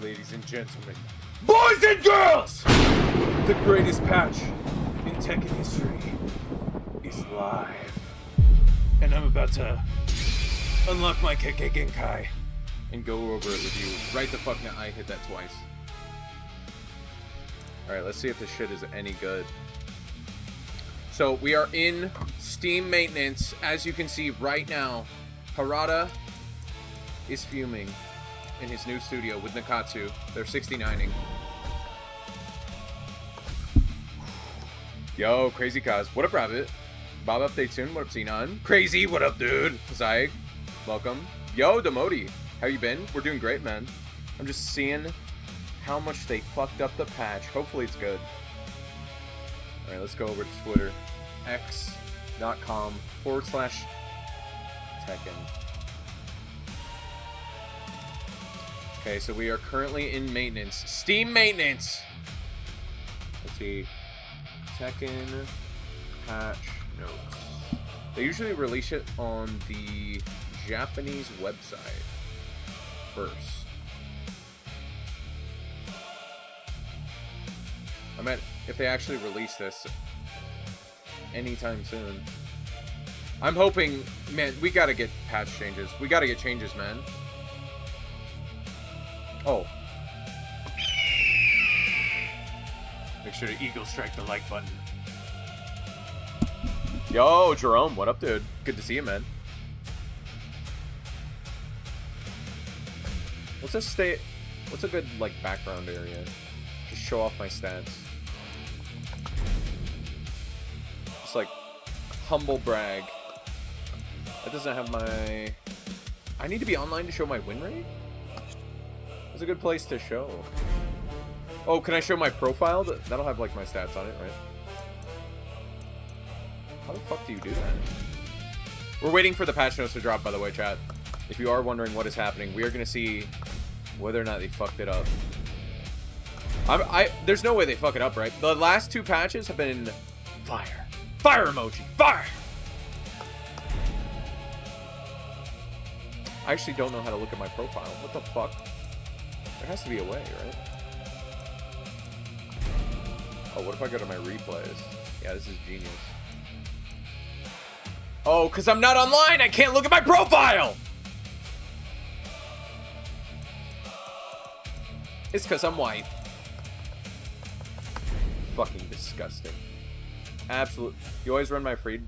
Ladies and gentlemen, boys and girls, the greatest patch in Tekken history is live. And I'm about to unlock my Genkai and go over it with you. Right the fuck now, I hit that twice. Alright, let's see if this shit is any good. So, we are in Steam maintenance. As you can see right now, Harada is fuming in his new studio with Nakatsu. They're 69ing. Yo, Crazy Kaz. What up, Rabbit? Bob update soon. What up, Xenon? Crazy, what up, dude? Zayag, welcome. Yo, Demodi. How you been? We're doing great, man. I'm just seeing how much they fucked up the patch. Hopefully it's good. Alright, let's go over to Twitter. x.com/Tekken. Okay, so we are currently in maintenance. Steam maintenance! Let's see. Tekken patch notes. They usually release it on the Japanese website first. I meant if they actually release this anytime soon. I'm hoping, man, we gotta get patch changes. We gotta get changes, man. Oh. Make sure to eagle strike the like button. Yo, Jerome, what up, dude? Good to see you, man. What's a good, like, background area? Just show off my stats. Just like humble brag. That doesn't have my... I need to be online to show my win rate? It's a good place to show. Oh, can I show my profile? That'll have like my stats on it, right? How the fuck do you do that? We're waiting for the patch notes to drop, by the way, chat. If you are wondering what is happening, we are going to see whether or not they fucked it up. There's no way they fuck it up, right? The last two patches have been fire. Fire emoji. Fire! I actually don't know how to look at my profile. What the fuck? There has to be a way, right? Oh, what if I go to my replays? Yeah, this is genius. Oh, because I'm not online! I can't look at my profile! It's because I'm white. Fucking disgusting. Absolute. You always run my feed.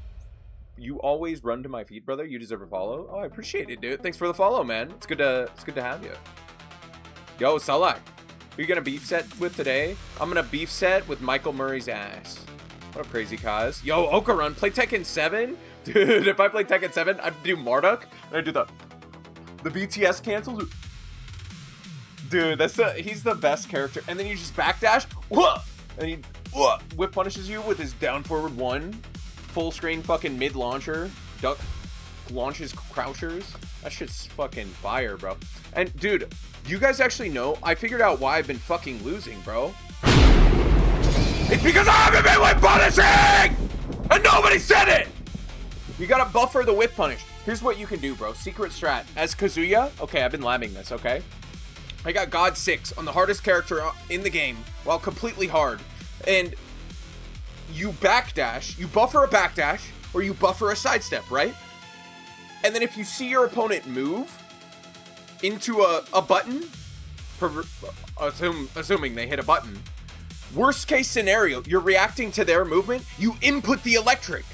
You always run to my feed, brother. You deserve a follow. Oh, I appreciate it, dude. Thanks for the follow, man. It's good to have you. Yo, Salak. Who you gonna beef set with today? I'm gonna beef set with Michael Murray's ass. What a crazy cause. Yo, Okarun, play Tekken 7? Dude, if I play Tekken 7, I'd do Marduk. And I'd do the BTS cancels. Dude, he's the best character. And then you just backdash. And he whip punishes you with his down forward 1. Full screen fucking mid launcher. Duck launches crouchers. That shit's fucking fire, bro. And dude, you guys actually know I figured out why I've been fucking losing, bro. It's because I haven't been whip punishing! And nobody said it! You gotta buffer the whip punish. Here's what you can do, bro. Secret strat. As Kazuya, okay, I've been labbing this, okay? I got God 6 on the hardest character in the game while completely hard. And you backdash, you buffer a backdash, or you buffer a sidestep, right? And then if you see your opponent move into a button, assuming they hit a button, worst case scenario, you're reacting to their movement, you input the electric.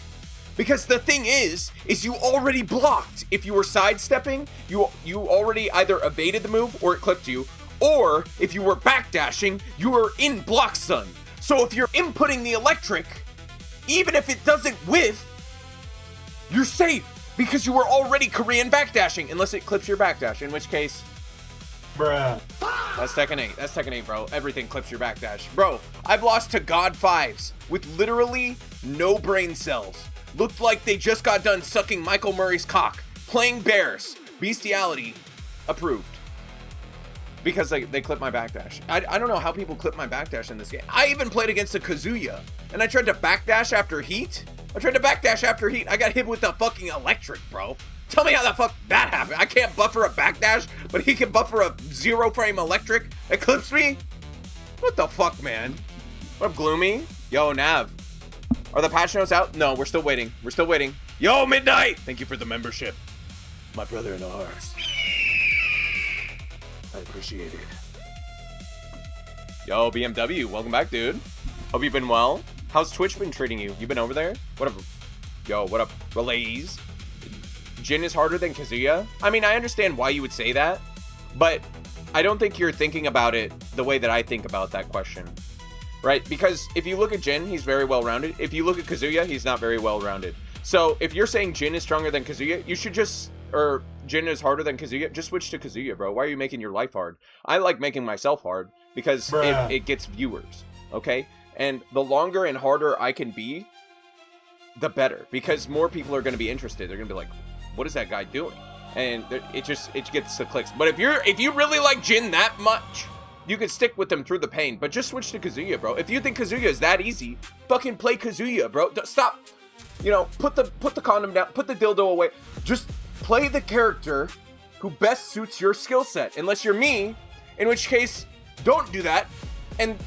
Because the thing is you already blocked. If you were sidestepping, you already either evaded the move or it clipped you, or if you were backdashing, you were in block stun. So if you're inputting the electric, even if it doesn't whiff, you're safe because you were already Korean backdashing, unless it clips your backdash, in which case, bruh. That's Tekken 8. That's Tekken 8, bro. Everything clips your backdash. Bro, I've lost to God 5s with literally no brain cells. Looked like they just got done sucking Michael Murray's cock, playing bears. Bestiality approved. Because they clip my backdash. I don't know how people clip my backdash in this game. I even played against a Kazuya, and I tried to backdash after heat. I got hit with the fucking electric, bro. Tell me how the fuck that happened. I can't buffer a backdash, but he can buffer a 0-frame electric eclipse me? What the fuck, man? What up, Gloomy? Yo, Nav. Are the patch notes out? No, we're still waiting. We're still waiting. Yo, Midnight! Thank you for the membership. My brother in ours. I appreciate it. Yo, BMW, welcome back, dude. Hope you've been well. How's Twitch been treating you? You been over there? What up? Yo, what up, Relays? Jin is harder than Kazuya? I mean, I understand why you would say that, but I don't think you're thinking about it the way that I think about that question. Right? Because if you look at Jin, he's very well-rounded. If you look at Kazuya, he's not very well-rounded. So if you're saying Jin is stronger than Kazuya, you should just, or Jin is harder than Kazuya, just switch to Kazuya, bro. Why are you making your life hard? I like making myself hard because it gets viewers, okay? And the longer and harder I can be, the better. Because more people are going to be interested. They're going to be like, what is that guy doing? And it gets the clicks. But if you really like Jin that much, you can stick with them through the pain, but just switch to Kazuya, bro. If you think Kazuya is that easy, fucking play Kazuya, bro. Stop. You know, put the condom down, put the dildo away. Just play the character who best suits your skill set. Unless you're me, in which case, don't do that, and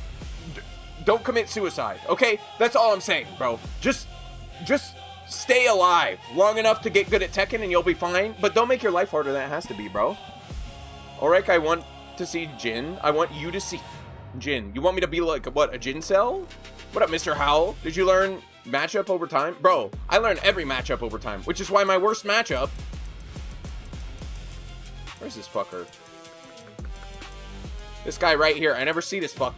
don't commit suicide, okay? That's all I'm saying, bro. Just stay alive long enough to get good at Tekken, and you'll be fine. But don't make your life harder than it has to be, bro. Olrek, I want to see Jin. I want you to see Jin. You want me to be like, what, a Jin cell? What up, Mr. Howell? Did you learn matchup over time? Bro, I learn every matchup over time, which is why my worst matchup... Where's this fucker? This guy right here. I never see this fuck.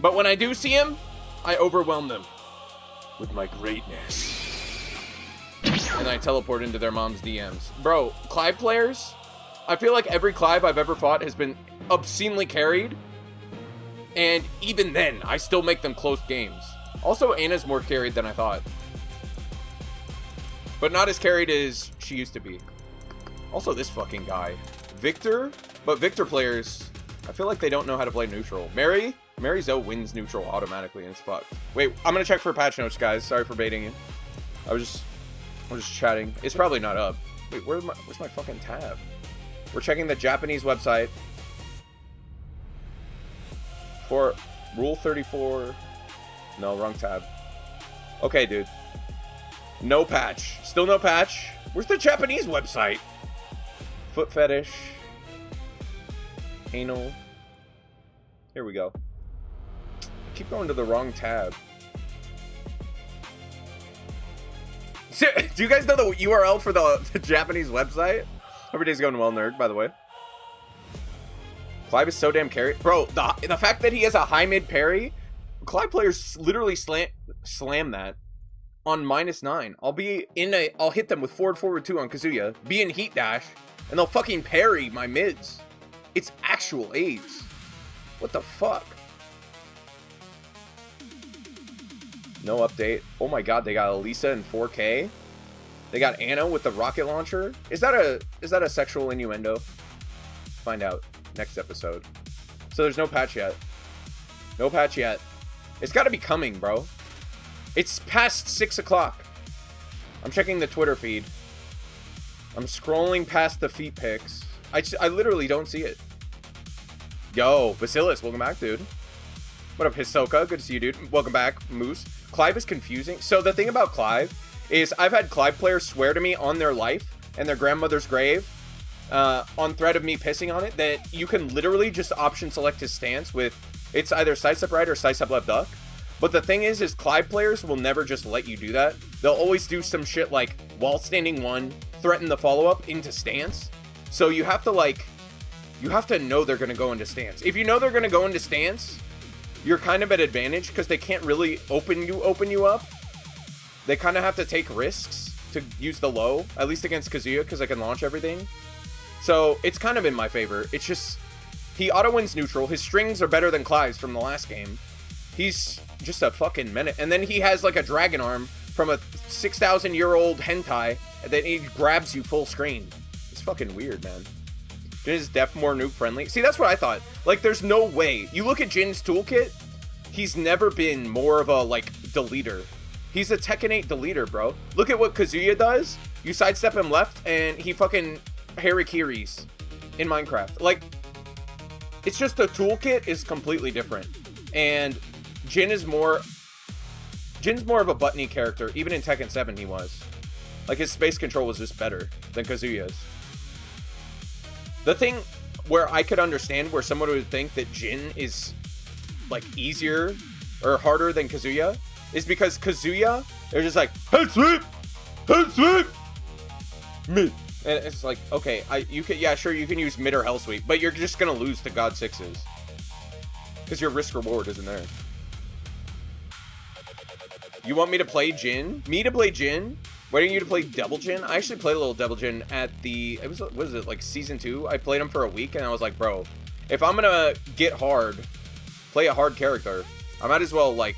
But when I do see him, I overwhelm them with my greatness. And I teleport into their mom's DMs. Bro, Clive players... I feel like every Clive I've ever fought has been obscenely carried. And even then, I still make them close games. Also, Anna's more carried than I thought. But not as carried as she used to be. Also, this fucking guy. Victor? But Victor players, I feel like they don't know how to play neutral. Mary Zoe wins neutral automatically and it's fucked. Wait, I'm gonna check for patch notes, guys. Sorry for baiting you. I was just chatting. It's probably not up. Wait, where's my fucking tab? We're checking the Japanese website for Rule 34. No, wrong tab. Okay, dude. No patch. Still no patch. Where's the Japanese website? Foot fetish. Anal. Here we go. I keep going to the wrong tab. Do you guys know the URL for the Japanese website? Every day's going well, nerd, by the way. Clive is so damn carry. Bro, the fact that he has a high mid parry, Clive players literally slam that on -9. I'll hit them with forward 2 on Kazuya, be in heat dash, and they'll fucking parry my mids. It's actual AIDS. What the fuck? No update. Oh my god, they got Elisa in 4K. They got Anna with the rocket launcher. Is that a sexual innuendo? Find out next episode. So there's no patch yet. No patch yet. It's got to be coming, bro. It's past 6 o'clock. I'm checking the Twitter feed. I'm scrolling past the feet pics. I literally don't see it. Yo, Bacillus, welcome back, dude. What up, Hisoka? Good to see you, dude. Welcome back, Moose. Clive is confusing. So the thing about Clive is I've had Clive players swear to me on their life and their grandmother's grave, on threat of me pissing on it, that you can literally just option select his stance with, it's either sidestep right or sidestep left duck. But the thing is Clive players will never just let you do that. They'll always do some shit like wall standing 1, threaten the follow-up into stance. So you have to know they're going to go into stance. If you know they're going to go into stance, you're kind of at advantage because they can't really open you up. They kind of have to take risks to use the low, at least against Kazuya, because I can launch everything. So it's kind of in my favor. It's just, he auto-wins neutral. His strings are better than Clive's from the last game. He's just a fucking menace. And then he has like a dragon arm from a 6,000-year-old hentai that he grabs you full screen. It's fucking weird, man. Jin is def more noob friendly. See, that's what I thought. Like, there's no way. You look at Jin's toolkit, he's never been more of a, like, deleter. He's a Tekken 8 deleter, bro. Look at what Kazuya does. You sidestep him left, and he fucking harakiris in Minecraft. Like, it's just the toolkit is completely different. And Jin's more of a buttony character. Even in Tekken 7, he was. Like, his space control was just better than Kazuya's. The thing where I could understand where someone would think that Jin is, like, easier or harder than Kazuya is because Kazuya, they're just like, head sweep, mid. And it's like, okay, yeah, sure, you can use mid or hell sweep, but you're just gonna lose to God 6s. Because your risk reward isn't there. You want me to play Jin? Me to play Jin? Why don't you to play Double Jin? I actually played a little Double Jin at the, what was it, like season 2? I played him for a week and I was like, bro, if I'm gonna get hard, play a hard character, I might as well, like,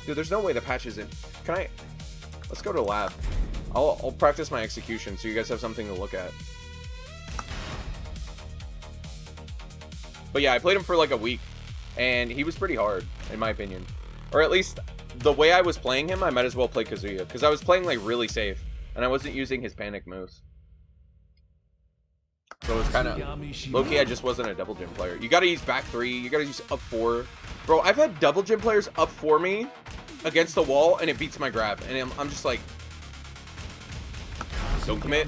dude, there's no way the patch isn't, let's go to lab. I'll practice my execution so you guys have something to look at. But yeah, I played him for like a week and he was pretty hard in my opinion. Or at least the way I was playing him, I might as well play Kazuya because I was playing like really safe and I wasn't using his panic moves. So it was kind of low-key, I just wasn't a double gym player. You gotta use back 3, you gotta use up 4. Bro, I've had double gym players up 4 me against the wall and it beats my grab. And I'm just like, don't commit.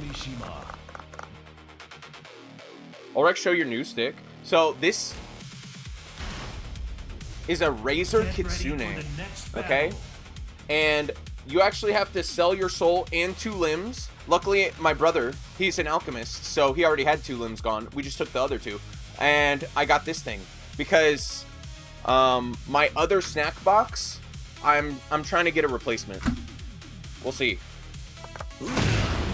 Olrek, show your new stick. So this is a Razor Kitsune, okay? And you actually have to sell your soul and 2 limbs. Luckily, my brother, he's an alchemist, so he already had 2 limbs gone. We just took the other 2. And I got this thing because my other snack box, I'm trying to get a replacement. We'll see.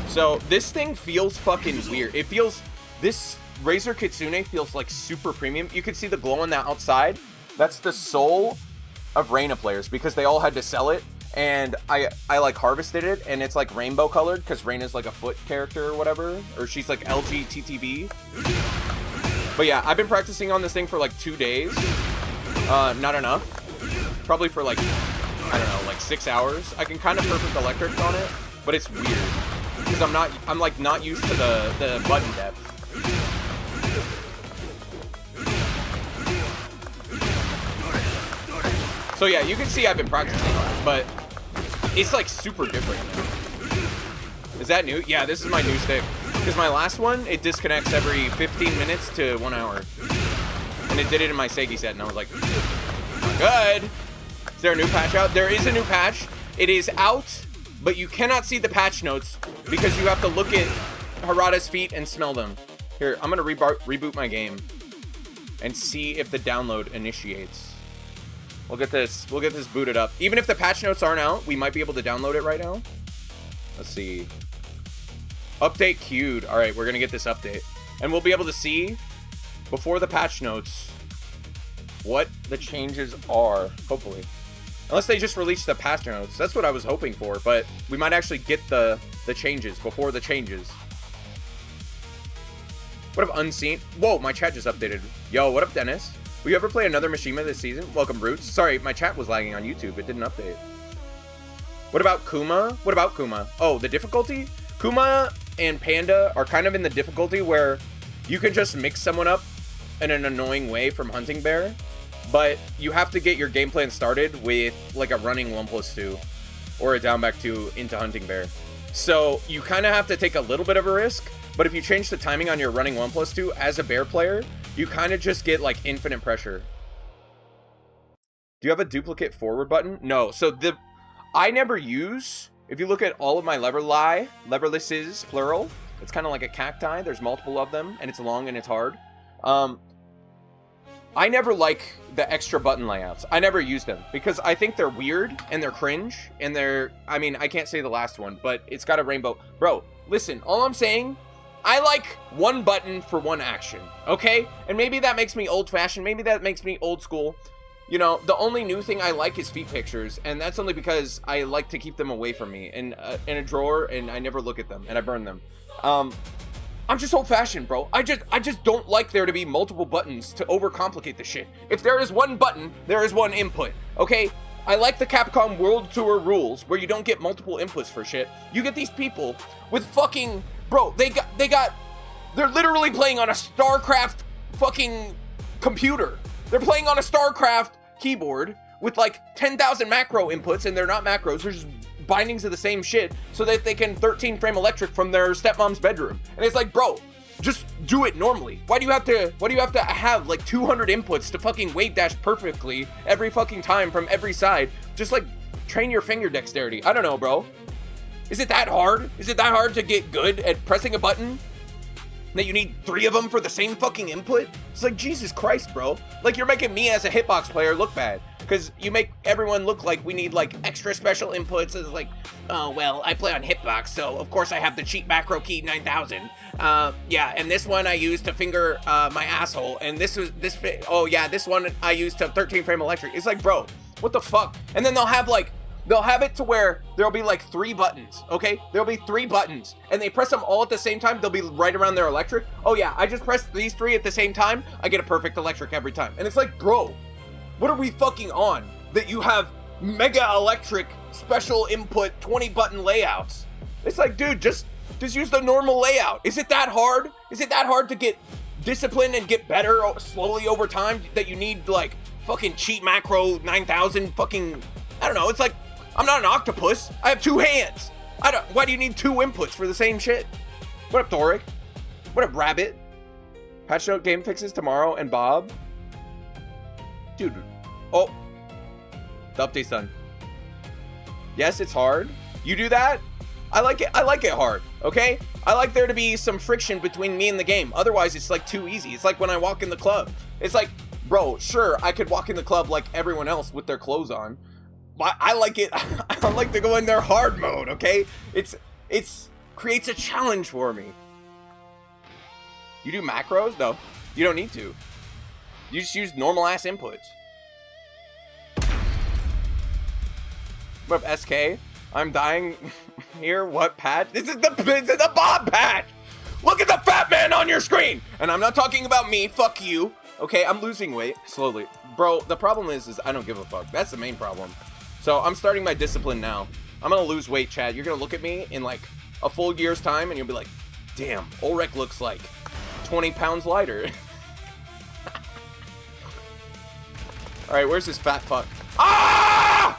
So this thing feels fucking weird. It feels, this Razor Kitsune feels like super premium. You can see the glow on the outside. That's the soul of Reina players because they all had to sell it. And I like harvested it and it's like rainbow colored because Reina's like a foot character or whatever. Or she's like LGTTB. But yeah, I've been practicing on this thing for like 2 days. Not enough. Probably for like, I don't know, like 6 hours. I can kind of perfect electric on it, but it's weird. Because I'm like not used to the button depth. So yeah, you can see I've been practicing on it, but it's like super different. Is that new? Yeah, this is my new stick. Because my last one, it disconnects every 15 minutes to 1 hour. And it did it in my Segi set, and I was like, not good. Is there a new patch out? There is a new patch. It is out, but you cannot see the patch notes because you have to look at Harada's feet and smell them. Here, I'm gonna reboot my game and see if the download initiates. We'll get this booted up. Even if the patch notes aren't out, we might be able to download it right now. Let's see. Update queued. All right, we're gonna get this update. And we'll be able to see before the patch notes what the changes are, hopefully. Unless they just released the patch notes. That's what I was hoping for, but we might actually get the changes before the changes. What up, Unseen? Whoa, my chat just updated. Yo, what up, Dennis? Will you ever play another Mishima this season? Welcome, Brutes. Sorry, my chat was lagging on YouTube. It didn't update. What about Kuma? What about Kuma? Oh, the difficulty? Kuma and Panda are kind of in the difficulty where you can just mix someone up in an annoying way from Hunting Bear, but you have to get your game plan started with like a running 1+2 or a down back 2 into Hunting Bear. So you kind of have to take a little bit of a risk, but if you change the timing on your running 1+2 as a bear player, you kind of just get like infinite pressure. Do you have a duplicate forward button? No. So I never use, if you look at all of my leverlesses, plural, it's kind of like a cacti. There's multiple of them and it's long and it's hard. I never like the extra button layouts. I never use them because I think they're weird and they're cringe and I mean, I can't say the last one, but it's got a rainbow. Bro, listen, all I'm saying, I like one button for one action, okay? And maybe that makes me old-fashioned. Maybe that makes me old school. You know, the only new thing I like is feet pictures, and that's only because I like to keep them away from me in a drawer, and I never look at them, and I burn them. I'm just old-fashioned, bro. I just don't like there to be multiple buttons to overcomplicate the shit. If there is one button, there is one input, okay? I like the Capcom World Tour rules where you don't get multiple inputs for shit. You get these people with fucking, bro, they're literally playing on a StarCraft fucking computer. They're playing on a StarCraft keyboard with like 10,000 macro inputs, and they're not macros, they're just bindings of the same shit, so that they can 13 frame electric from their stepmom's bedroom. And it's like, bro, just do it normally. Why do you have to have like 200 inputs to fucking wave dash perfectly every fucking time from every side? Just like train your finger dexterity. I don't know, bro. Is it that hard? Is it that hard to get good at pressing a button that you need 3 of them for the same fucking input? It's like, Jesus Christ, bro. Like, you're making me as a hitbox player look bad, because you make everyone look like we need like extra special inputs. It's like, oh, well, I play on hitbox, so of course I have the cheap macro key 9000. Yeah, and this one I use to finger my asshole, and this one I use to 13 frame electric. It's like, bro, what the fuck? And then they'll have it to where there'll be like 3 buttons, okay? There'll be 3 buttons, and they press them all at the same time. They'll be right around their electric. Oh yeah, I just pressed these 3 at the same time. I get a perfect electric every time. And it's like, bro, what are we fucking on? That you have mega electric special input 20 button layouts. It's like, dude, just use the normal layout. Is it that hard? Is it that hard to get disciplined and get better slowly over time, that you need like fucking cheat macro 9000 fucking, I don't know. It's like, I'm not an octopus. I have 2 hands. Why do you need 2 inputs for the same shit? What up, Thoric? What up, Rabbit? Patch note game fixes tomorrow and Bob. Dude. Oh. The update's done. Yes, it's hard. You do that? I like it hard, okay? I like there to be some friction between me and the game. Otherwise, it's like too easy. It's like when I walk in the club. It's like, bro, sure, I could walk in the club like everyone else with their clothes on. I like it. I like to go in their hard mode, okay? It's creates a challenge for me. You do macros? No, you don't need to. You just use normal ass inputs. What up, SK? I'm dying here. What patch? This is the Bob patch. Look at the fat man on your screen. And I'm not talking about me. Fuck you. Okay, I'm losing weight slowly, bro. The problem is I don't give a fuck. That's the main problem. So I'm starting my discipline now. I'm gonna lose weight, Chad. You're gonna look at me in like a full year's time, and you'll be like, damn, Olrek looks like 20 pounds lighter. All right, where's this fat fuck? Ah!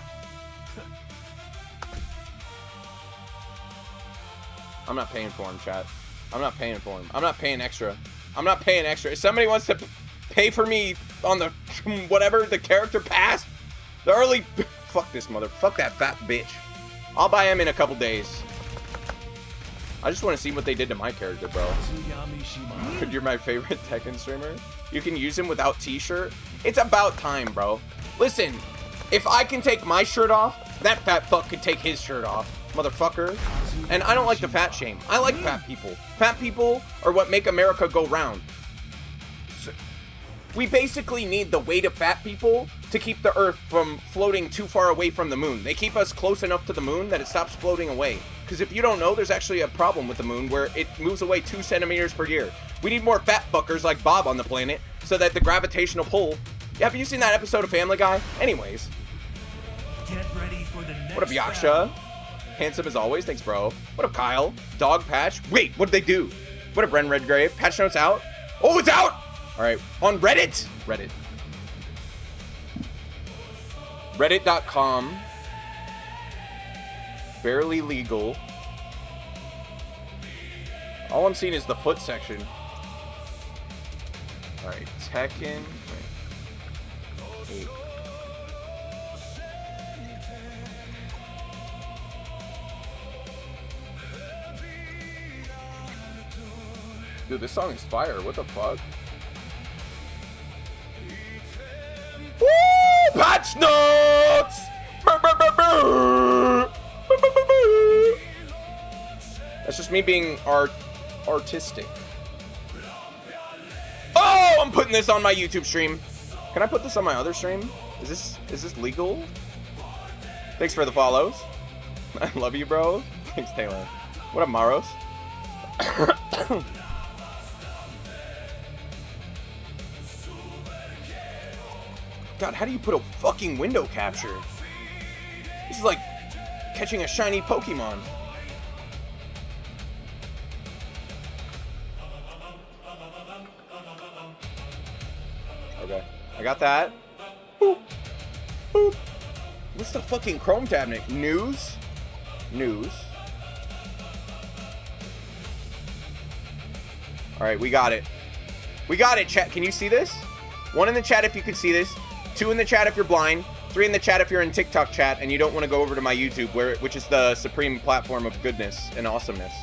I'm not paying for him, chat. I'm not paying for him. I'm not paying extra. I'm not paying extra. If somebody wants to pay for me on the whatever, the character pass, the early, fuck this fuck that fat bitch. I'll buy him in a couple days. I just want to see what they did to my character, bro. You're my favorite Tekken streamer. You can use him without t-shirt. It's about time, bro. Listen, if I can take my shirt off, that fat fuck can take his shirt off, motherfucker. And I don't like the fat shame. I like fat people. Fat people are what make America go round. So, we basically need the weight of fat people to keep the Earth from floating too far away from the moon. They keep us close enough to the moon that it stops floating away. Because if you don't know, there's actually a problem with the moon where it moves away 2 centimeters per year. We need more fat fuckers like Bob on the planet so that the gravitational pull... Yeah, have you seen that episode of Family Guy? Anyways. Get ready for the next what up, Yaksha? Handsome as always. Thanks, bro. What up, Kyle? Dog patch. Wait, what did they do? What up, Ren Redgrave? Patch notes out? Oh, it's out! All right. On Reddit. Reddit.com. Barely legal. All I'm seeing is the foot section. All right. Tekken. Wait. Dude, this song is fire. What the fuck? Woo! Patch notes! That's just me being artistic. Oh, I'm putting this on my YouTube stream. Can I put this on my other stream? Is this legal? Thanks for the follows. I love you, bro. Thanks, Taylor. What up, Maros? God, how do you put a fucking window capture? This is like catching a shiny Pokemon. Okay, I got that. Boop. Boop. What's the fucking Chrome tab name? News? News. Alright, we got it. We got it, chat. Can you see this? 1 in the chat if you can see this. 2 in the chat if you're blind. 3 in the chat if you're in TikTok chat and you don't want to go over to my YouTube, which is the supreme platform of goodness and awesomeness.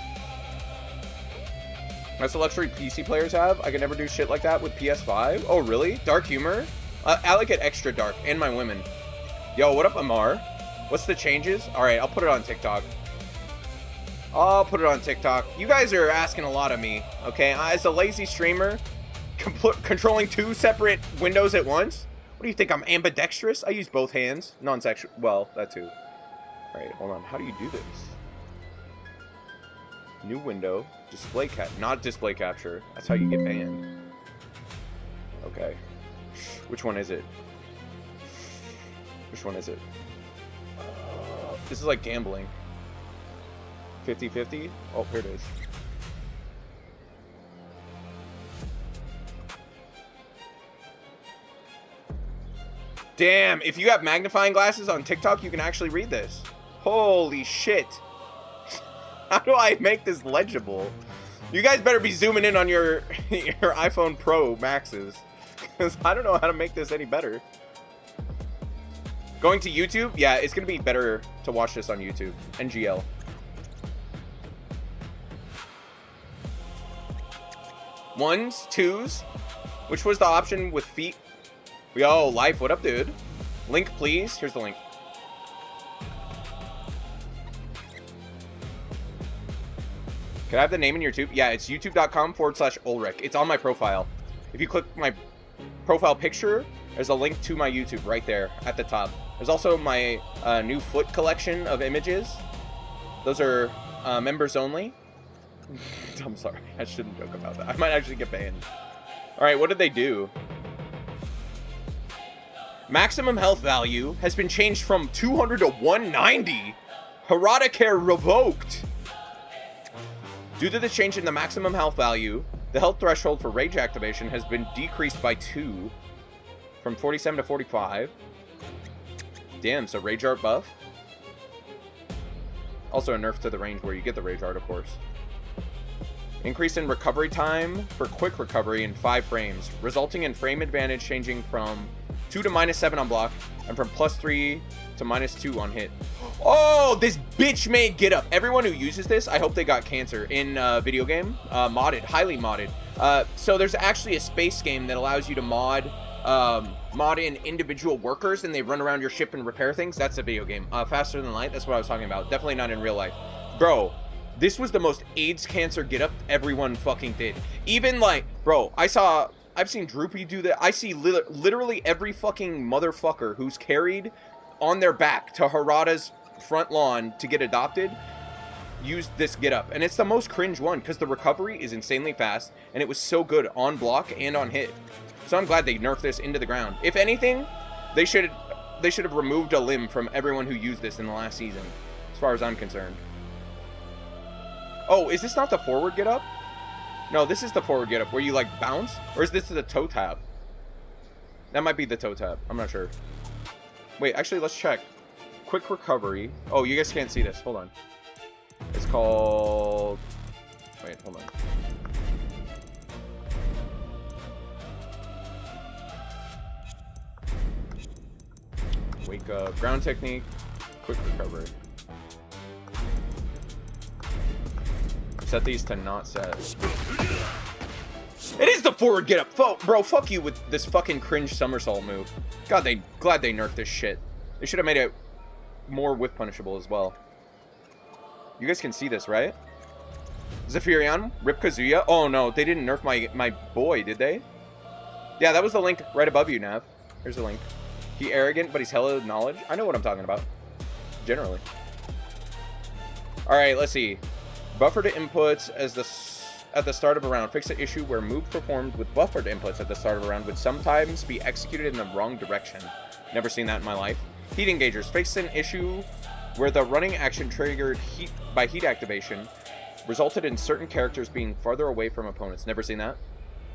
That's the luxury PC players have. I can never do shit like that with PS5. Oh, really? Dark humor? I like it extra dark. And my women. Yo, what up, Amar? What's the changes? Alright, I'll put it on TikTok. I'll put it on TikTok. You guys are asking a lot of me, okay? As a lazy streamer, controlling 2 separate windows at once? What do you think, I'm ambidextrous? I use both hands. Non-sexual. Well, that too. Alright, hold on. How do you do this? New window. Display cap. Not display capture. That's how you get banned. Okay. Which one is it? Which one is it? This is like gambling. 50-50? Oh, here it is. Damn, if you have magnifying glasses on TikTok, you can actually read this. Holy shit. How do I make this legible? You guys better be zooming in on your iPhone Pro Maxes, because I don't know how to make this any better. Going to YouTube? Yeah, it's going to be better to watch this on YouTube. NGL. Ones, twos. Which was the option with feet? Yo, Life, what up, dude? Link, please. Here's the link. Can I have the name in your YouTube? Yeah, it's youtube.com/olrek. It's on my profile. If you click my profile picture, there's a link to my YouTube right there at the top. There's also my new foot collection of images. Those are members only. I'm sorry. I shouldn't joke about that. I might actually get banned. All right, what did they do? Maximum health value has been changed from 200 to 190. Harada care revoked. Due to the change in the maximum health value, the health threshold for rage activation has been decreased by 2 from 47 to 45. Damn, so rage art buff. Also a nerf to the range where you get the rage art, of course. Increase in recovery time for quick recovery in 5 frames, resulting in frame advantage changing from 2 to -7 on block and from +3 to -2 on hit. Oh, this bitch made get up. Everyone who uses this, I hope they got cancer in video game. Modded, highly modded. So there's actually a space game that allows you to mod in individual workers and they run around your ship and repair things. That's a video game. Faster Than Light, that's what I was talking about. Definitely not in real life. Bro, this was the most AIDS cancer get up everyone fucking did. Even like, bro, I've seen Droopy do that. I see literally every fucking motherfucker who's carried on their back to Harada's front lawn to get adopted use this get up. And it's the most cringe one because the recovery is insanely fast and it was so good on block and on hit. So I'm glad they nerfed this into the ground. If anything, they should have removed a limb from everyone who used this in the last season, as far as I'm concerned. Oh, is this not the forward get up? No, this is the forward get up where you like bounce, or is this the toe tap? That might be the toe tap. I'm not sure. Wait, actually, let's check. Quick recovery. Oh, you guys can't see this. Hold on. It's called... Wait, hold on. Wake up. Ground technique. Quick recovery. Set these to not set. It is the forward get up. Bro, fuck you with this fucking cringe somersault move. God, glad they nerfed this shit. They should have made it more whip punishable as well. You guys can see this, right? Zephyrion, Rip Kazuya. Oh no, they didn't nerf my boy, did they? Yeah, that was the link right above you, Nav. Here's the link. He arrogant, but he's hella knowledge. I know what I'm talking about. Generally. Alright, let's see. Buffered inputs at the start of a round. Fix the issue where move performed with buffered inputs at the start of a round would sometimes be executed in the wrong direction. Never seen that in my life. Heat engagers. Fixed an issue where the running action triggered heat activation resulted in certain characters being farther away from opponents. Never seen that.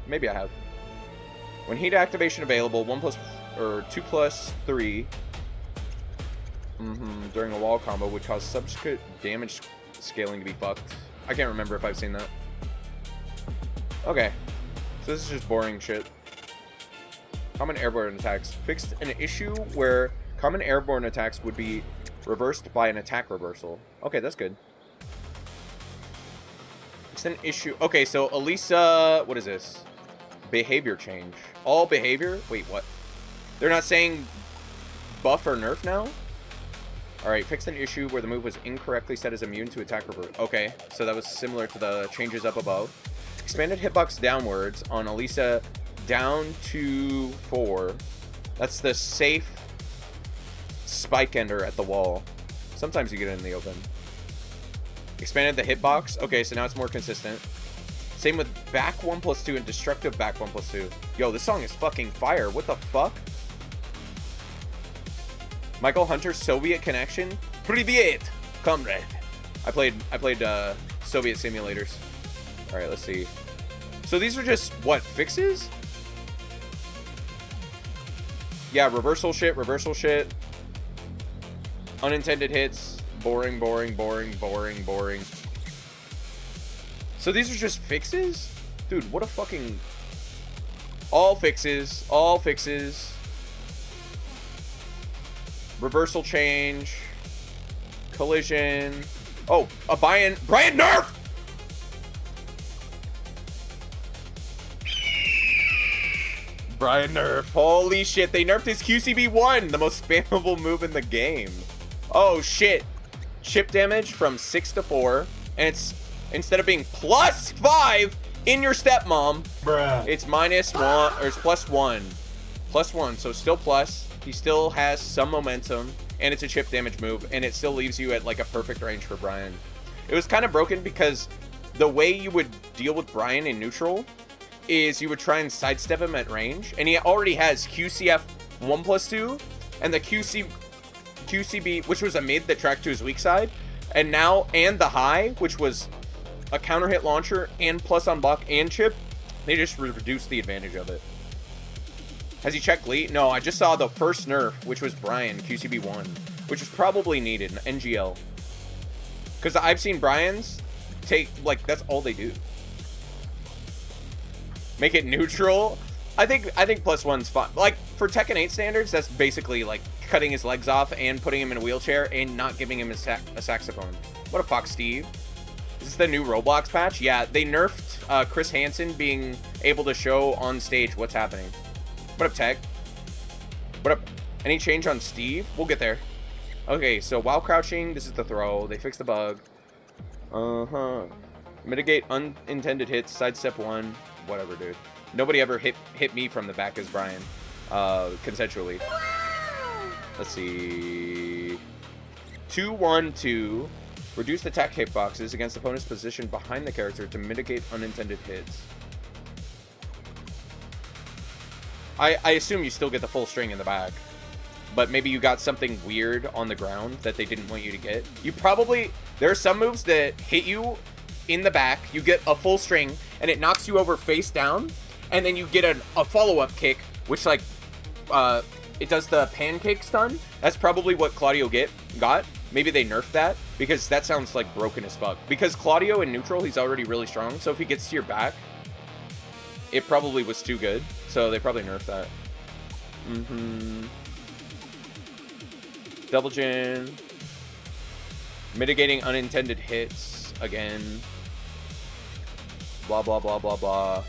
Maybe I have. When heat activation available, 2+3 during a wall combo would cause subsequent damage scaling to be fucked. I can't remember if I've seen that. Okay. So this is just boring shit. Common airborne attacks. Fixed an issue where common airborne attacks would be reversed by an attack reversal. Okay, that's good. It's an issue. Okay, so Elisa, what is this? Behavior change. All behavior? Wait, what? They're not saying buff or nerf now? Alright, fixed an issue where the move was incorrectly set as immune to attack reverse. Okay, so that was similar to the changes up above. Expanded hitbox downwards on Elisa down to 4. That's the safe spike ender at the wall. Sometimes you get it in the open. Expanded the hitbox. Okay, so now it's more consistent. Same with back 1+2 and destructive back 1+2. Yo, this song is fucking fire. What the fuck? Michael Hunter's Soviet Connection. Privyet, comrade. I played Soviet simulators. All right, let's see. So these are just what, fixes? Yeah, reversal shit. Unintended hits. Boring. So these are just fixes? Dude, what a fucking... All fixes. Reversal change. Collision. Oh, a Brian nerf! Brian nerf. Holy shit, they nerfed his QCB1, the most spammable move in the game. Oh shit. Chip damage from 6 to 4, and it's, instead of being +5 in your stepmom, bruh, it's -1, or it's +1. +1, so still plus. He still has some momentum, and it's a chip damage move, and it still leaves you at like a perfect range for Brian. It was kind of broken because the way you would deal with Brian in neutral is you would try and sidestep him at range, and he already has QCF 1+2 and the QCB, which was a mid that tracked to his weak side, and the high, which was a counter hit launcher and plus on block and chip. They just reduced the advantage of it. Has he checked Lee? No, I just saw the first nerf, which was Brian, QCB1, which is probably needed, an NGL. Because I've seen Brian's take, like, that's all they do. Make it neutral. I think +1's fine. Like, for Tekken 8 standards, that's basically, like, cutting his legs off and putting him in a wheelchair and not giving him a saxophone. What a fuck, Steve. Is this the new Roblox patch? Yeah, they nerfed Chris Hansen being able to show on stage what's happening. What up, Tech? What up? Any change on Steve? We'll get there. Okay, so while crouching, this is the throw. They fixed the bug. Mitigate unintended hits, sidestep 1. Whatever, dude. Nobody ever hit me from the back as Brian. Consensually. Let's see. 2-1-2. Reduce attack hitboxes against opponent's position behind the character to mitigate unintended hits. I assume you still get the full string in the back, but maybe you got something weird on the ground that they didn't want you to get. You probably, there are some moves that hit you in the back, you get a full string, and it knocks you over face down, and then you get a follow-up kick, which, like, it does the pancake stun. That's probably what Claudio got. Maybe they nerfed that, because that sounds, like, broken as fuck. Because Claudio in neutral, he's already really strong, so if he gets to your back, it probably was too good. So they probably nerfed that. Double Jin. Mitigating unintended hits again. Blah, blah, blah, blah, blah.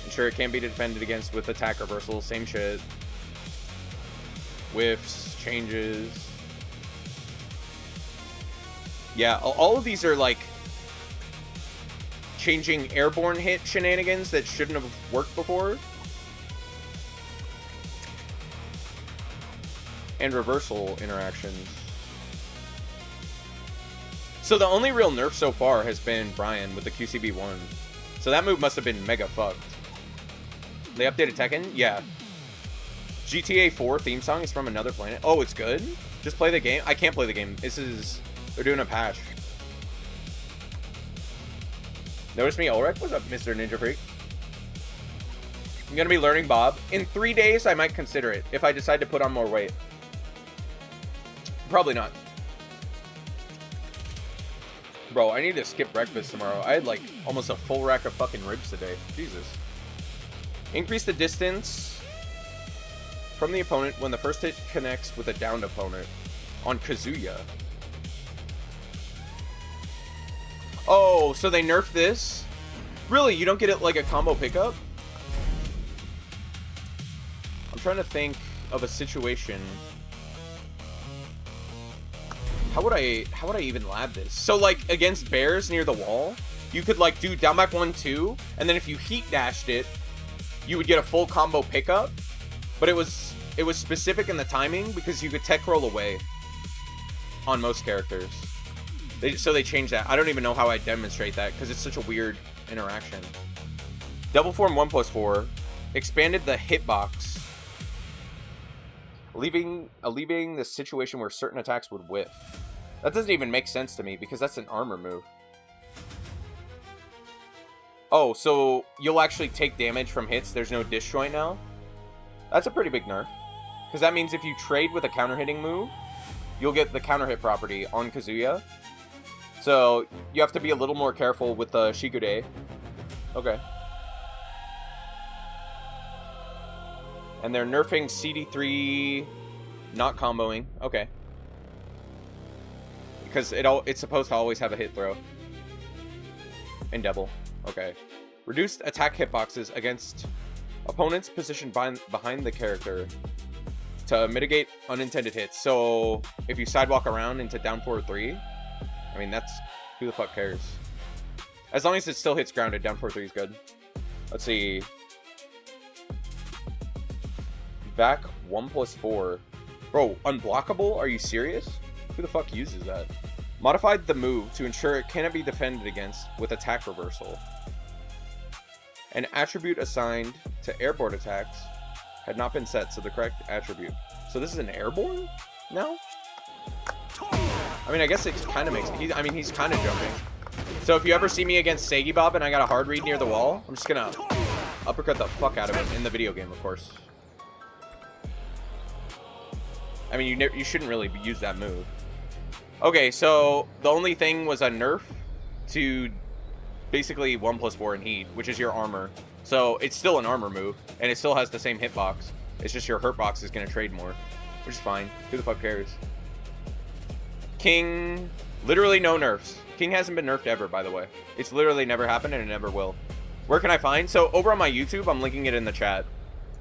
Ensure it can't be defended against with attack reversal. Same shit. Whiffs. Changes. Yeah, all of these are like changing airborne hit shenanigans that shouldn't have worked before. And reversal interactions. So the only real nerf so far has been Brian with the QCB1. So that move must have been mega fucked. They updated Tekken? Yeah. GTA 4 theme song is from another planet. Oh, it's good? Just play the game. I can't play the game. They're doing a patch. Notice me, olrek? What's up, Mr. Ninja Freak? I'm gonna be learning Bob. In 3 days, I might consider it if I decide to put on more weight. Probably not. Bro, I need to skip breakfast tomorrow. I had like almost a full rack of fucking ribs today. Jesus. Increase the distance from the opponent when the first hit connects with a downed opponent on Kazuya. Oh, so they nerfed this? Really? You don't get it like a combo pickup? I'm trying to think of a situation. How would I even lab this? So like against bears near the wall, you could like do down back 1-2, and then if you heat dashed it, you would get a full combo pickup. But it was specific in the timing because you could tech roll away on most characters. So they changed that. I don't even know how I demonstrate that because it's such a weird interaction. Double form 1+4 expanded the hitbox, leaving the situation where certain attacks would whiff. That doesn't even make sense to me because that's an armor move. Oh, so you'll actually take damage from hits. There's no disjoint now. That's a pretty big nerf. Because that means if you trade with a counter hitting move, you'll get the counter hit property on Kazuya. So you have to be a little more careful with the Shikude. Okay. And they're nerfing CD3 not comboing. Okay. Because it's supposed to always have a hit throw. And double. Okay. Reduced attack hitboxes against opponents positioned behind the character to mitigate unintended hits. So if you sidewalk around into down 4-3, I mean, that's... who the fuck cares? As long as it still hits grounded, down 4-3 is good. Let's see. Back 1+4. Bro, unblockable? Are you serious? Who the fuck uses that? Modified the move to ensure it cannot be defended against with attack reversal. An attribute assigned to airborne attacks had not been set to the correct attribute. So this is an airborne now? I mean, I guess it kind of makes... he's kind of jumping. So if you ever see me against Sagi Bob and I got a hard read near the wall, I'm just gonna uppercut the fuck out of him in the video game, of course. I mean, you shouldn't really use that move. Okay, so the only thing was a nerf to basically 1+4 in heat, which is your armor. So it's still an armor move, and it still has the same hitbox. It's just your hurt box is going to trade more, which is fine. Who the fuck cares? King, literally no nerfs. King hasn't been nerfed ever, by the way. It's literally never happened, and it never will. Where can I find? So over on my YouTube, I'm linking it in the chat.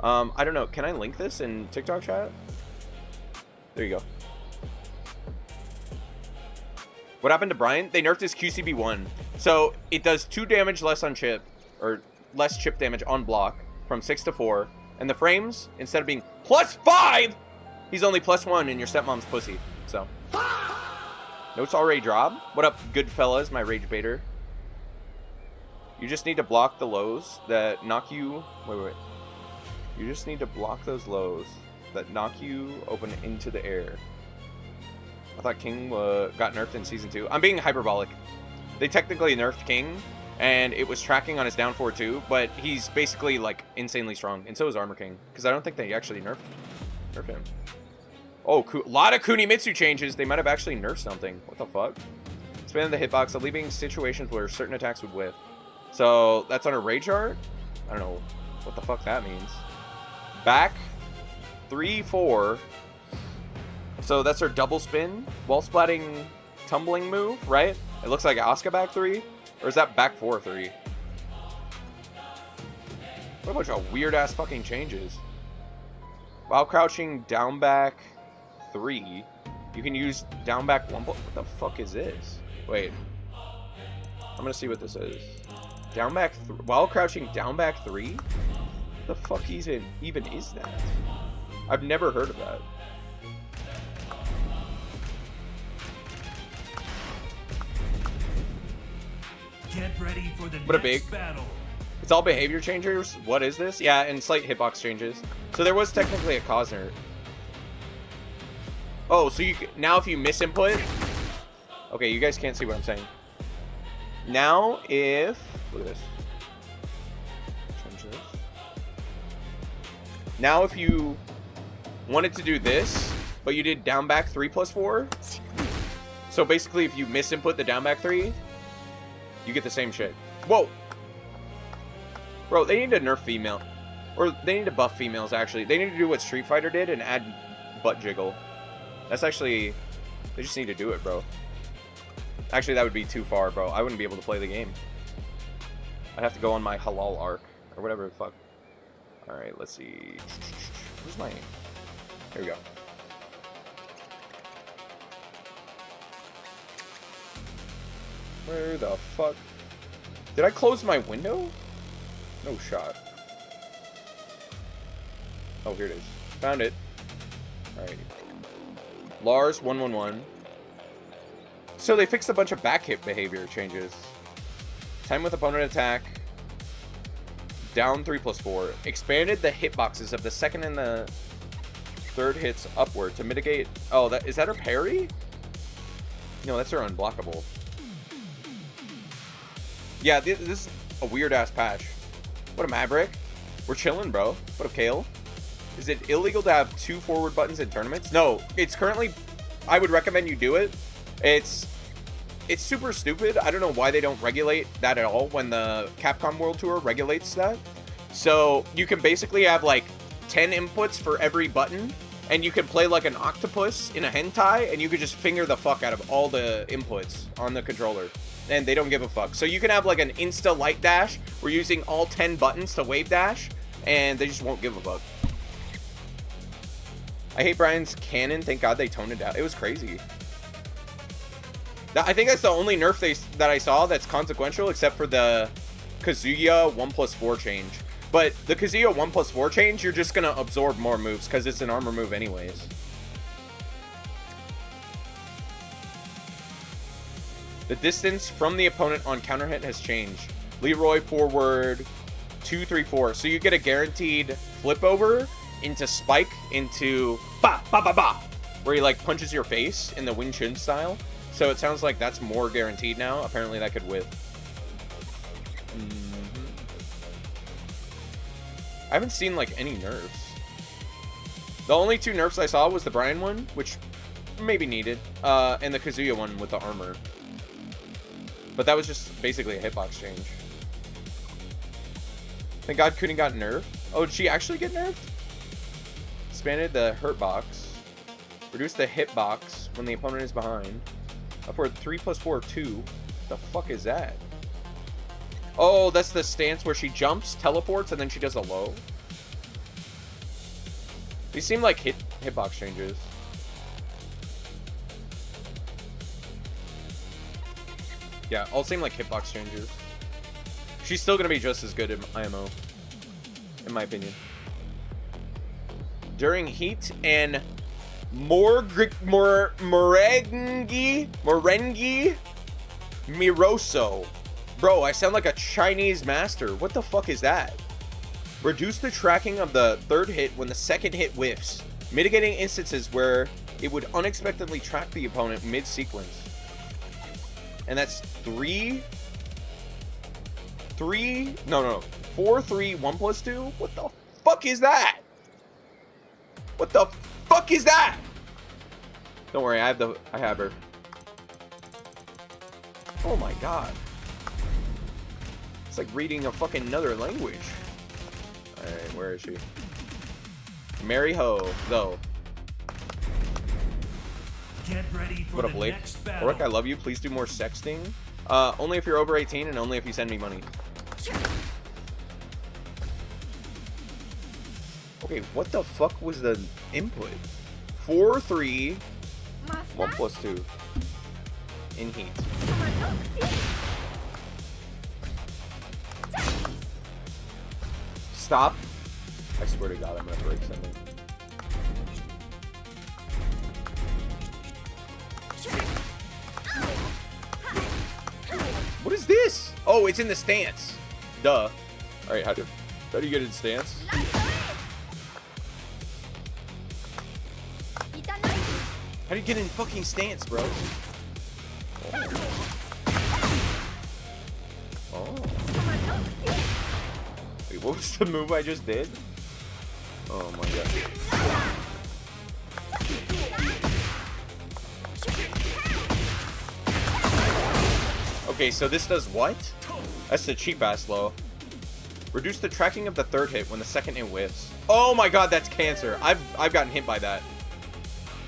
I don't know. Can I link this in TikTok chat? There you go. What happened to Brian? They nerfed his QCB1. So it does 2 damage less on chip, or less chip damage on block from 6 to 4. And the frames, instead of being +5, he's only +1 in your stepmom's pussy. So. Notes already dropped. What up, good fellas, my rage baiter? You just need to block the lows that knock you... Wait. You just need to block those lows that knock you open into the air. I thought King got nerfed in Season 2. I'm being hyperbolic. They technically nerfed King, and it was tracking on his down 4-2, but he's basically, like, insanely strong. And so is Armor King, because I don't think they actually nerfed him. Oh, a lot of Kunimitsu changes. They might have actually nerfed something. What the fuck? Expanded the hitbox, leaving situations where certain attacks would whiff. So, that's on a Rage Art? I don't know what the fuck that means. Back 3-4. So that's her double spin, wall splatting, tumbling move, right? It looks like Asuka back 3, or is that back 4-3? What a bunch of weird ass fucking changes. While crouching down back 3, you can use down back 1. What the fuck is this? Wait, I'm gonna see what this is. Down back while crouching down back 3. What the fuck even is that? I've never heard of that. Get ready for the What a next big battle. It's all behavior changers. What is this? Yeah, and slight hitbox changes. So there was technically a cause nerf. Oh, so you now if you misinput. Okay, you guys can't see what I'm saying. Now if look at this. Change this. Now if you wanted to do this, but you did down back 3+4. So basically, if you misinput the down back 3, you get the same shit. Whoa, bro, they need to nerf female, or they need to buff females. Actually, they need to do what Street Fighter did and add butt jiggle. That's actually, they just need to do it, bro. Actually, that would be too far, bro. I wouldn't be able to play the game. I'd have to go on my halal arc or whatever the fuck. All right, let's see. Where's my? Here we go. Where the fuck? Did I close my window? No shot. Oh, here it is. Found it. Alright. Lars 111. So they fixed a bunch of back hit behavior changes. Time with opponent attack. Down 3+4. Expanded the hitboxes of the second and the third hits upward to mitigate. Oh, is that her parry? No, that's her unblockable. Yeah, this is a weird ass patch. What a Maverick. We're chilling, bro. What up, Kale? Is it illegal to have 2 forward buttons in tournaments? No, it's currently. I would recommend you do it. It's super stupid. I don't know why they don't regulate that at all when the Capcom World Tour regulates that. So you can basically have like 10 inputs for every button, and you can play like an octopus in a hentai, and you could just finger the fuck out of all the inputs on the controller. And they don't give a fuck. So you can have like an insta light dash. We're using all 10 buttons to wave dash, and they just won't give a fuck. I hate Brian's cannon. Thank God they toned it down. It was crazy. I think that's the only nerf that I saw that's consequential, except for the Kazuya 1+4 change. But the Kazuya 1+4 change, you're just gonna absorb more moves because it's an armor move anyways. The distance from the opponent on counter hit has changed. Leroy forward 2-3-4. So you get a guaranteed flip over into spike into ba ba ba ba, where he like punches your face in the Wing Chun style. So it sounds like that's more guaranteed now. Apparently that could whip. I haven't seen like any nerfs. The only 2 nerfs I saw was the Brian one, which maybe needed, and the Kazuya one with the armor. But that was just basically a hitbox change. Thank God Kunin got nerfed. Oh, did she actually get nerfed? Expanded the hurt box. Reduced the hitbox when the opponent is behind. Upward 3+4 2. The fuck is that? Oh, that's the stance where she jumps, teleports, and then she does a low. These seem like hitbox changes. Yeah, all seem like hitbox changes. She's still gonna be just as good in IMO, in my opinion. During heat and Morengi Miroso. Bro, I sound like a Chinese master. What the fuck is that? Reduce the tracking of the third hit when the second hit whiffs, mitigating instances where it would unexpectedly track the opponent mid-sequence. And that's 4, 3, 1+2? What the fuck is that? What the fuck is that? Don't worry, I have her. Oh my god. It's like reading a fucking another language. Alright, where is she? Mary Ho, though. Get ready for What up, the Blake? next battle. Ulrek, I love you. Please do more sexting. Only if you're over 18 and only if you send me money. Okay, what the fuck was the input? 4, 3, 1+2. In heat. Stop. I swear to God, I'm gonna break something. What is this? Oh, it's in the stance. Duh. Alright, how do you get in stance? How do you get in fucking stance, bro? Oh. Wait, what was the move I just did? Oh my god. Okay, so this does what? That's the cheap ass low. Reduce the tracking of the third hit when the second hit whiffs. Oh my god, that's cancer. I've gotten hit by that.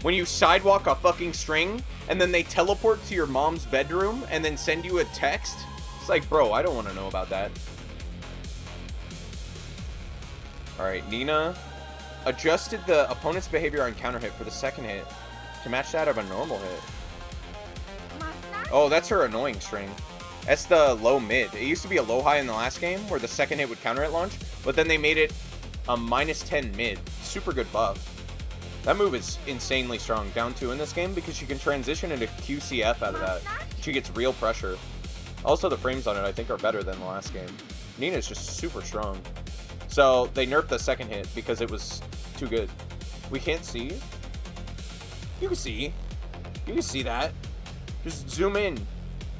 When you sidewalk a fucking string and then they teleport to your mom's bedroom and then send you a text. It's like, bro, I don't want to know about that. Alright, Nina adjusted the opponent's behavior on counter hit for the second hit to match that of a normal hit. Oh, that's her annoying string. That's the low mid. It used to be a low high in the last game where the second hit would counter hit launch, but then they made it a -10 mid. Super good buff. That move is insanely strong. Down 2 in this game because she can transition into QCF out of that. She gets real pressure. Also, the frames on it, I think, are better than the last game. Nina's just super strong. So, they nerfed the second hit because it was too good. We can't see. You can see. You can see that. Just zoom in.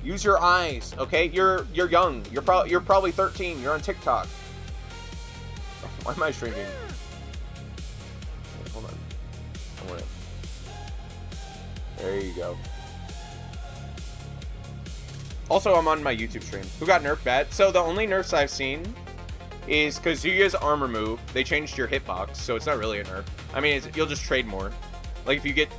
Use your eyes, okay? You're young. You're probably 13. You're on TikTok. Why am I shrinking? Wait, hold on. There you go. Also, I'm on my YouTube stream. Who got nerfed bad? So the only nerfs I've seen is Kazuya's armor move. They changed your hitbox, so it's not really a nerf. I mean, you'll just trade more. Like if you get,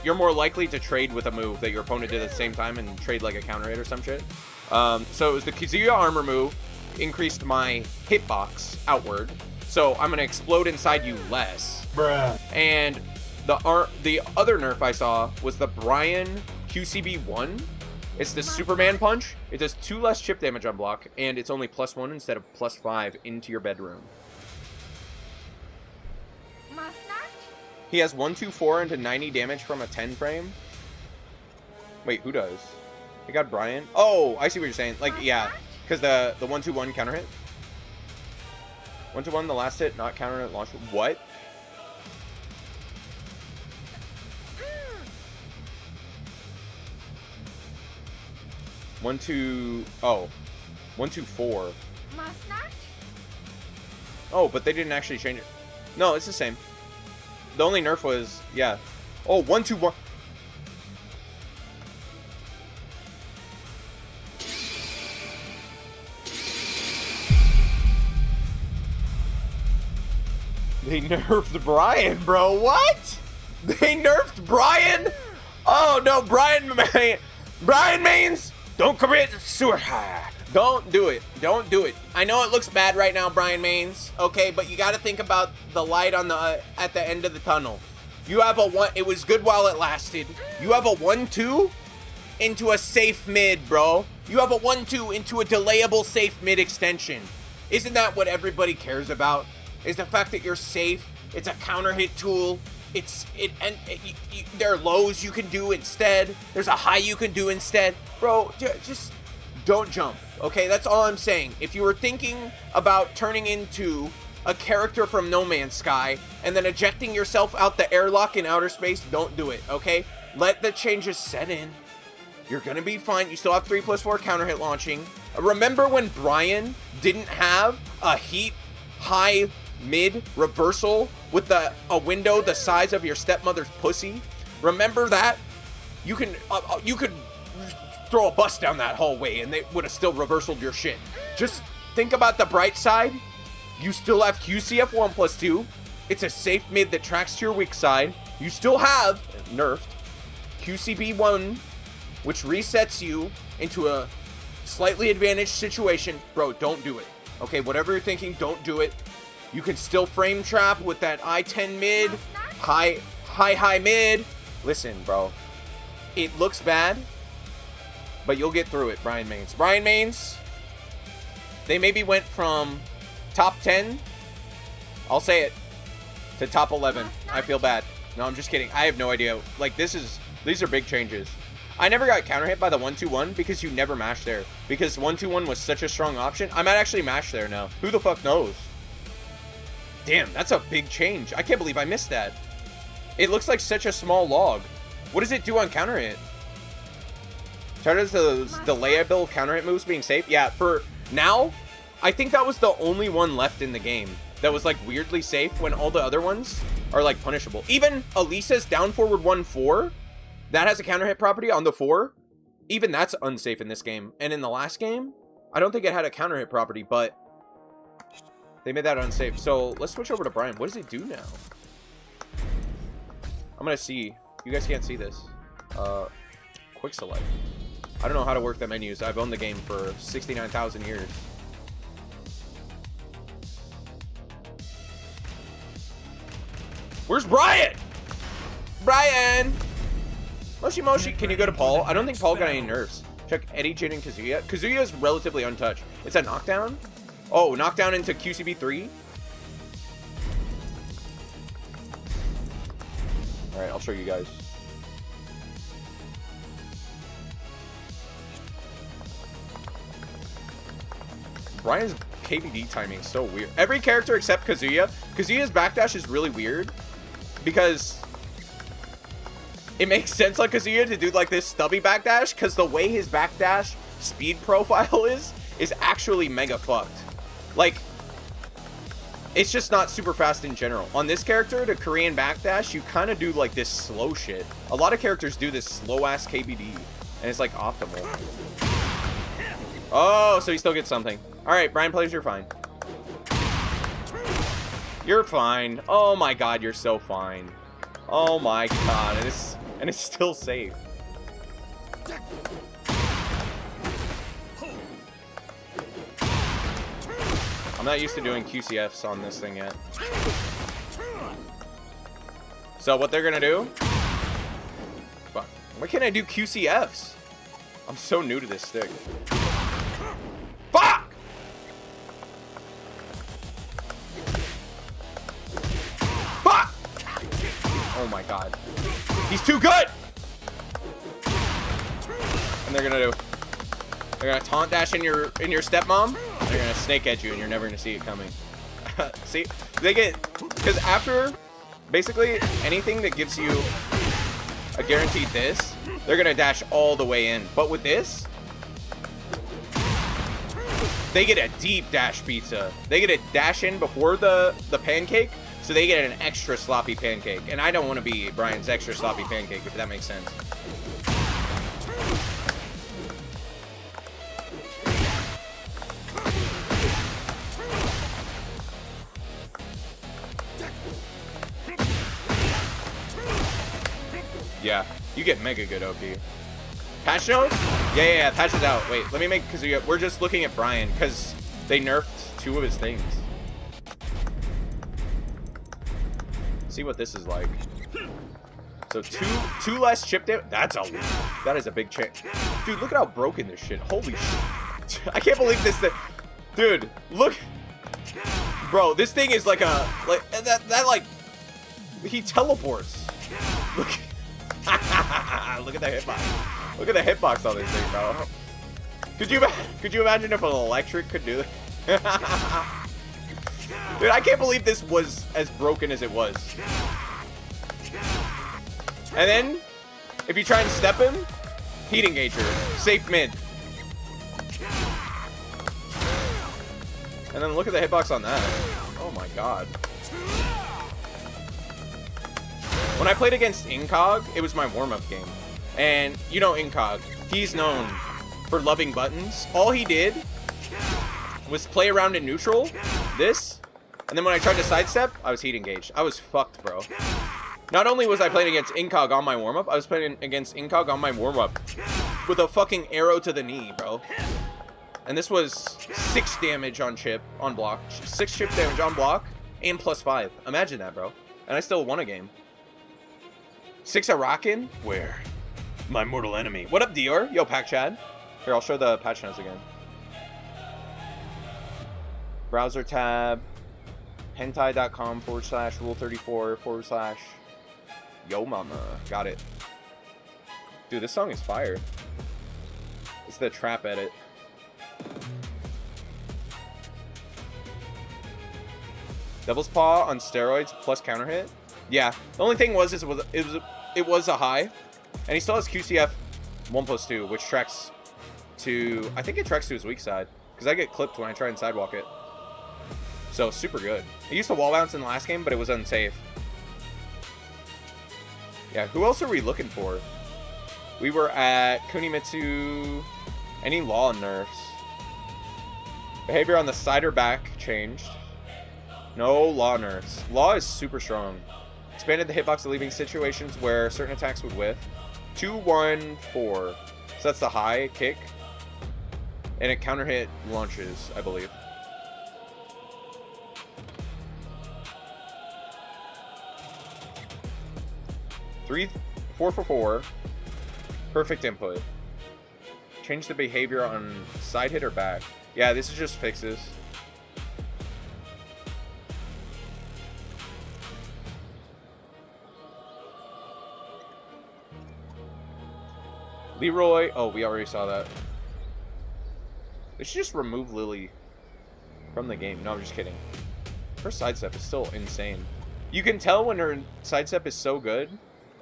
you're more likely to trade with a move that your opponent did at the same time and trade like a counter hit or some shit. So it was the Kazuya armor move increased my hitbox outward, so I'm gonna explode inside you less. Bruh. And the other nerf I saw was the Brian QCB1. It's the Superman punch. It does 2 less chip damage on block, and it's only +1 instead of +5 into your bedroom. He has 124 into 90 damage from a 10 frame. Wait, who does? I got Brian. Oh, I see what you're saying. Like, yeah, because the 1-2-1 counter hit. 1-2-1, the last hit, not counter hit, launch. What? Oh, 1-2-4. Oh, but they didn't actually change it. No, it's the same. The only nerf was, yeah. Oh, 1-2-1. They nerfed Brian, bro. What? They nerfed Brian? Oh, no, Brian mains. Don't commit suicide. Don't do it. Don't do it. I know it looks bad right now, Brian Mains. Okay, but you got to think about the light on the at the end of the tunnel. You have a one. It was good while it lasted. You have a 1-2 into a safe mid, bro. You have a 1-2 into a delayable safe mid extension. Isn't that what everybody cares about? Is the fact that you're safe. It's a counter hit tool. There are lows you can do instead. There's a high you can do instead. Bro, just don't jump, okay? That's all I'm saying. If you were thinking about turning into a character from No Man's Sky and then ejecting yourself out the airlock in outer space, don't do it, okay? Let the changes set in. You're gonna be fine. You still have 3+4 counter hit launching. Remember when Brian didn't have a heat high mid reversal with a window the size of your stepmother's pussy? Remember that? You could throw a bus down that hallway and they would have still reversaled your shit. Just think about the bright side. You still have QCF 1+2. It's a safe mid that tracks to your weak side. You still have nerfed QCB 1, which resets you into a slightly advantaged situation. Bro, don't do it. Okay, whatever you're thinking, don't do it. You can still frame trap with that I-10 mid, high mid. Listen, bro, it looks bad, but you'll get through it, Brian Mains. Brian Mains, they maybe went from top 10, I'll say it, to top 11. I feel bad. No, I'm just kidding. I have no idea. Like, these are big changes. I never got counter hit by the 1-2-1 because you never mashed there. Because 1-2-1 was such a strong option. I might actually mash there now. Who the fuck knows? Damn, that's a big change. I can't believe I missed that. It looks like such a small log. What does it do on counter hit? Started those delayable counter hit moves being safe. Yeah, for now, I think that was the only one left in the game that was like weirdly safe when all the other ones are like punishable. Even Elisa's down forward 1-4, that has a counter hit property on the 4. Even that's unsafe in this game. And in the last game, I don't think it had a counter hit property, but they made that unsafe. So let's switch over to Brian. What does it do now? I'm gonna see. You guys can't see this. Quick select. I don't know how to work the menus. I've owned the game for 69,000 years. Where's Brian? Brian! Moshi Moshi, can you go to Paul? I don't think Paul got any nerfs. Check Eddie, Jin, and Kazuya. Kazuya is relatively untouched. It's a knockdown? Oh, knockdown into QCB 3? Alright, I'll show you guys. Brian's KBD timing is so weird. Every character except Kazuya. Kazuya's backdash is really weird because it makes sense on Kazuya to do like this stubby backdash because the way his backdash speed profile is actually mega fucked. Like, it's just not super fast in general. On this character, to Korean backdash, you kind of do like this slow shit. A lot of characters do this slow ass KBD and it's like optimal. Oh, so he still gets something. All right, Brian plays, you're fine. You're fine. Oh my god, you're so fine. Oh my god, and it's still safe. I'm not used to doing QCFs on this thing yet. So what they're gonna do? Fuck. Why can't I do QCFs? I'm so new to this stick. Fuck! Fuck! Oh my god. He's too good! And they're gonna taunt dash in your stepmom. They're gonna snake edge you and you're never gonna see it coming. See? They get, because after basically anything that gives you a guaranteed this, they're gonna dash all the way in. But with this, they get a deep dash pizza. They get a dash in before the pancake, so they get an extra sloppy pancake. And I don't want to be Brian's extra sloppy pancake, if that makes sense. Yeah, you get mega good OP. Patch notes? Yeah, patch is out. Wait, let me make Kazuya. We're just looking at Brian because they nerfed 2 of his things. See what this is like. So two less chip damage. That is a big change. Dude, look at how broken this shit. Holy shit. I can't believe this thing. Dude, look. Bro, this thing is like a like he teleports. Look. Look at the hitbox. Look at the hitbox on this thing, bro. Could you imagine if an electric could do this? Dude, I can't believe this was as broken as it was. And then, if you try and step him, heat engager, safe mid. And then look at the hitbox on that. Oh my god. When I played against Incog, it was my warm-up game. And you know Incog, he's known for loving buttons. All he did was play around in neutral, this, and then when I tried to sidestep, I was heat engaged. I was fucked, bro. Not only was I playing against Incog on my warm-up, I was playing against Incog on my warm-up with a fucking arrow to the knee, bro. And this was 6 damage on chip, on block. 6 chip damage on block, and +5. Imagine that, bro. And I still won a game. 6 Arakan? Where? My mortal enemy. What up, Dior? Yo, Pack Chad. Here, I'll show the patch notes again. Browser tab. hentai.com/rule34/ Yo mama. Got it. Dude, this song is fire. It's the trap edit. Devil's Paw on steroids plus counter hit. Yeah. The only thing was it was a high. And he still has QCF 1+2, which tracks to... I think it tracks to his weak side. Because I get clipped when I try and sidewalk it. So, super good. It used to wall bounce in the last game, but it was unsafe. Yeah, who else are we looking for? We were at Kunimitsu. Any law nerfs? Behavior on the side or back changed. No law nerfs. Law is super strong. Expanded the hitbox to leaving situations where certain attacks would whiff. 2-1-4. So that's the high kick. And it counter hit launches, I believe. Four for 4. Perfect input. Change the behavior on side hit or back. Yeah, this is just fixes. Leroy. Oh, we already saw that. They should just remove Lily from the game. No, I'm just kidding. Her sidestep is still insane. You can tell when her sidestep is so good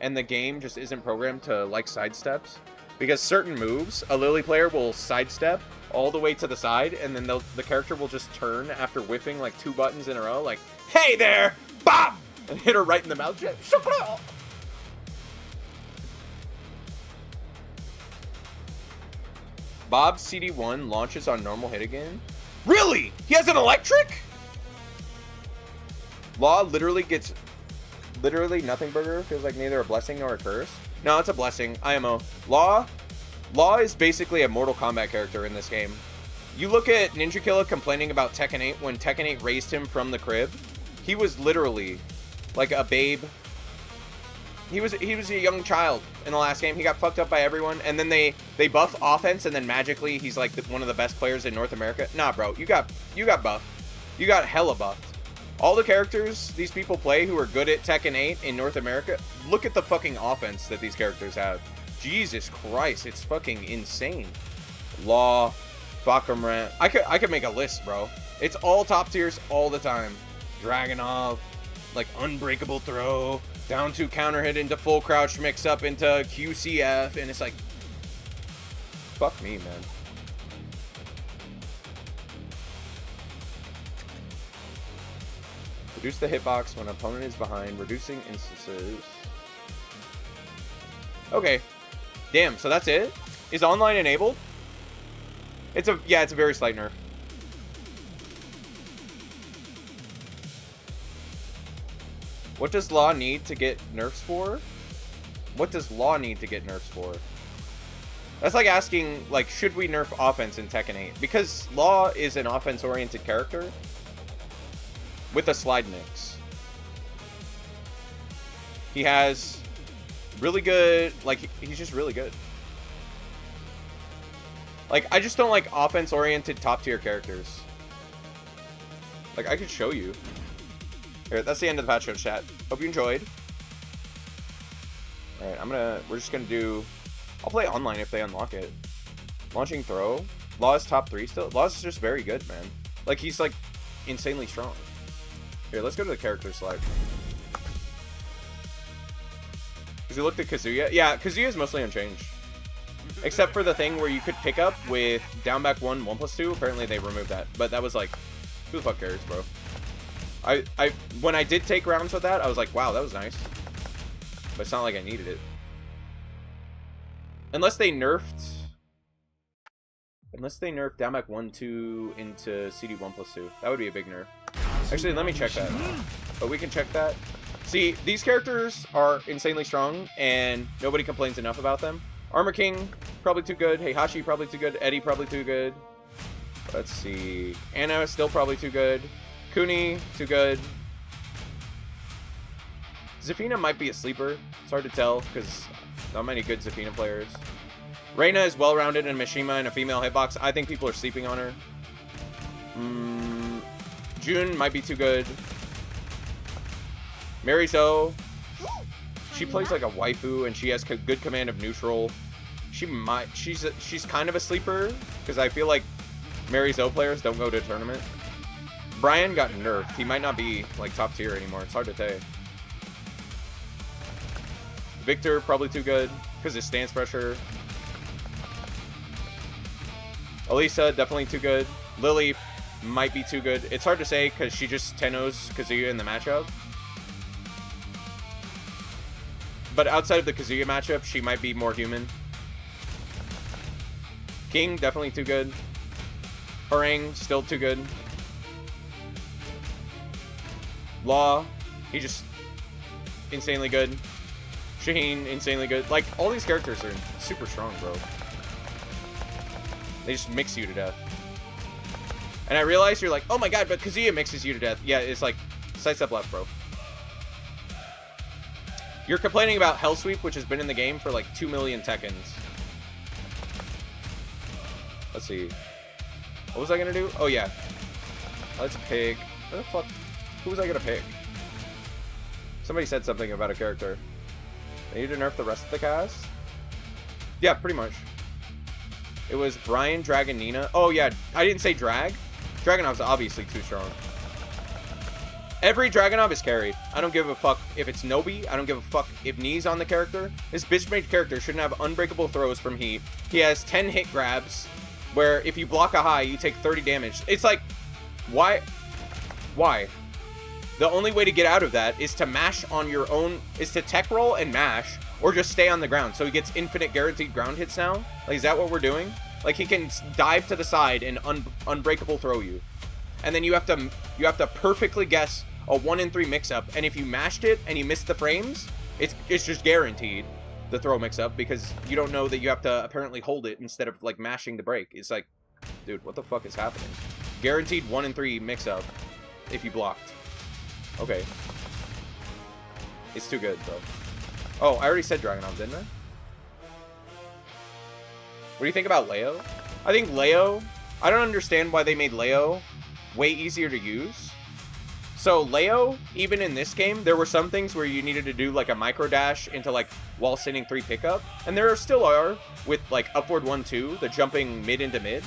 and the game just isn't programmed to like sidesteps. Because certain moves, a Lily player will sidestep all the way to the side, and then the character will just turn after whiffing like 2 buttons in a row, like, hey there, bop! And hit her right in the mouth. Bob's CD1 launches on normal hit again. Really? He has an electric? Law literally gets... Literally nothing burger. Feels like neither a blessing nor a curse. No, it's a blessing. IMO. Law is basically a Mortal Kombat character in this game. You look at Ninja Killa complaining about Tekken 8 when Tekken 8 raised him from the crib. He was literally like a babe. He was a young child in the last game. He got fucked up by everyone, and then they buff offense, and then magically he's like one of the best players in North America. Nah, bro, you got buffed. You got hella buffed. All the characters these people play who are good at Tekken 8 in North America, look at the fucking offense that these characters have. Jesus Christ, it's fucking insane. Law, Fakamran. I could make a list, bro. It's all top tiers all the time. Dragunov, like unbreakable throw, down to counter hit into full crouch mix up into QCF, and it's like, fuck me, man. Reduce the hitbox when opponent is behind, reducing instances. Okay. Damn, so that's it? Is online enabled? It's a very slight nerf. What does Law need to get nerfs for? What does Law need to get nerfs for? That's like asking, like, should we nerf offense in Tekken 8? Because Law is an offense-oriented character with a slide mix. He has really good, like, he's just really good. Like, I just don't like offense-oriented top-tier characters. Like, I could show you. Here, that's the end of the patch notes, chat. Hope you enjoyed. Alright, we're just gonna do, I'll play online if they unlock it. Launching throw. Law's top 3 still. Law's just very good, man. Like, he's, like, insanely strong. Here, let's go to the character slide. Because you looked at Kazuya. Yeah, Kazuya is mostly unchanged. Except for the thing where you could pick up with down back 1+2. Apparently they removed that. But that was like, who the fuck cares, bro? When I did take rounds with that, I was like, wow, that was nice. But it's not like I needed it. Unless they nerfed down back 1-2 into CD 1+2. That would be a big nerf. Actually, let me check that. But we can check that. See, these characters are insanely strong, and nobody complains enough about them. Armor King, probably too good. Heihachi, probably too good. Eddie, probably too good. Let's see. Anna is still probably too good. Kuni, too good. Zafina might be a sleeper. It's hard to tell, because not many good Zafina players. Reina is well-rounded in Mishima and a female hitbox. I think people are sleeping on her. June might be too good. Mary Zo, she plays like a waifu and she has good command of neutral. She's kind of a sleeper because I feel like Mary Zo players don't go to a tournament. Brian got nerfed. He might not be like top tier anymore. It's hard to say. Victor, probably too good because his stance pressure. Elisa, definitely too good. Lily might be too good. It's hard to say because she just 10-0s Kazuya in the matchup. But outside of the Kazuya matchup, she might be more human. King, definitely too good. Harang, still too good. Law, he just insanely good. Shaheen, insanely good. Like, all these characters are super strong, bro. They just mix you to death. And I realize you're like, oh my god, but Kazuya mixes you to death. Yeah, it's like, sidestep left, bro. You're complaining about Hell Sweep, which has been in the game for like 2 million Tekkens. Let's see. What was I gonna do? Oh yeah. Let's pick. Where the fuck? Who was I gonna pick? Somebody said something about a character. They need to nerf the rest of the cast? Yeah, pretty much. It was Brian, Dragon, Nina. Oh yeah, I didn't say Drag. Dragonov's obviously too strong. Every Dragonov is carried. I don't give a fuck if it's Nobi. I don't give a fuck if Knee's on the character. This bitch-made character shouldn't have unbreakable throws from heat. He has 10 hit grabs, where if you block a high, you take 30 damage. It's like, why? Why? The only way to get out of that is to mash on your own, is to tech roll and mash, or just stay on the ground. So he gets infinite guaranteed ground hits now. Like, is that what we're doing? Like, he can dive to the side and unbreakable throw you. And then you have to perfectly guess a 1 in 3 mix-up. And if you mashed it and you missed the frames, it's just guaranteed the throw mix-up, because you don't know that you have to apparently hold it instead of, like, mashing the break. It's like, dude, what the fuck is happening? Guaranteed 1 in 3 mix-up if you blocked. Okay. It's too good, though. Oh, I already said Dragonov, didn't I? What do you think about Leo? I think Leo... I don't understand why they made Leo way easier to use. So Leo, even in this game, there were some things where you needed to do like a micro dash into like wall sitting 3 pickup. And there still are with like upward 1-2, the jumping mid into mid.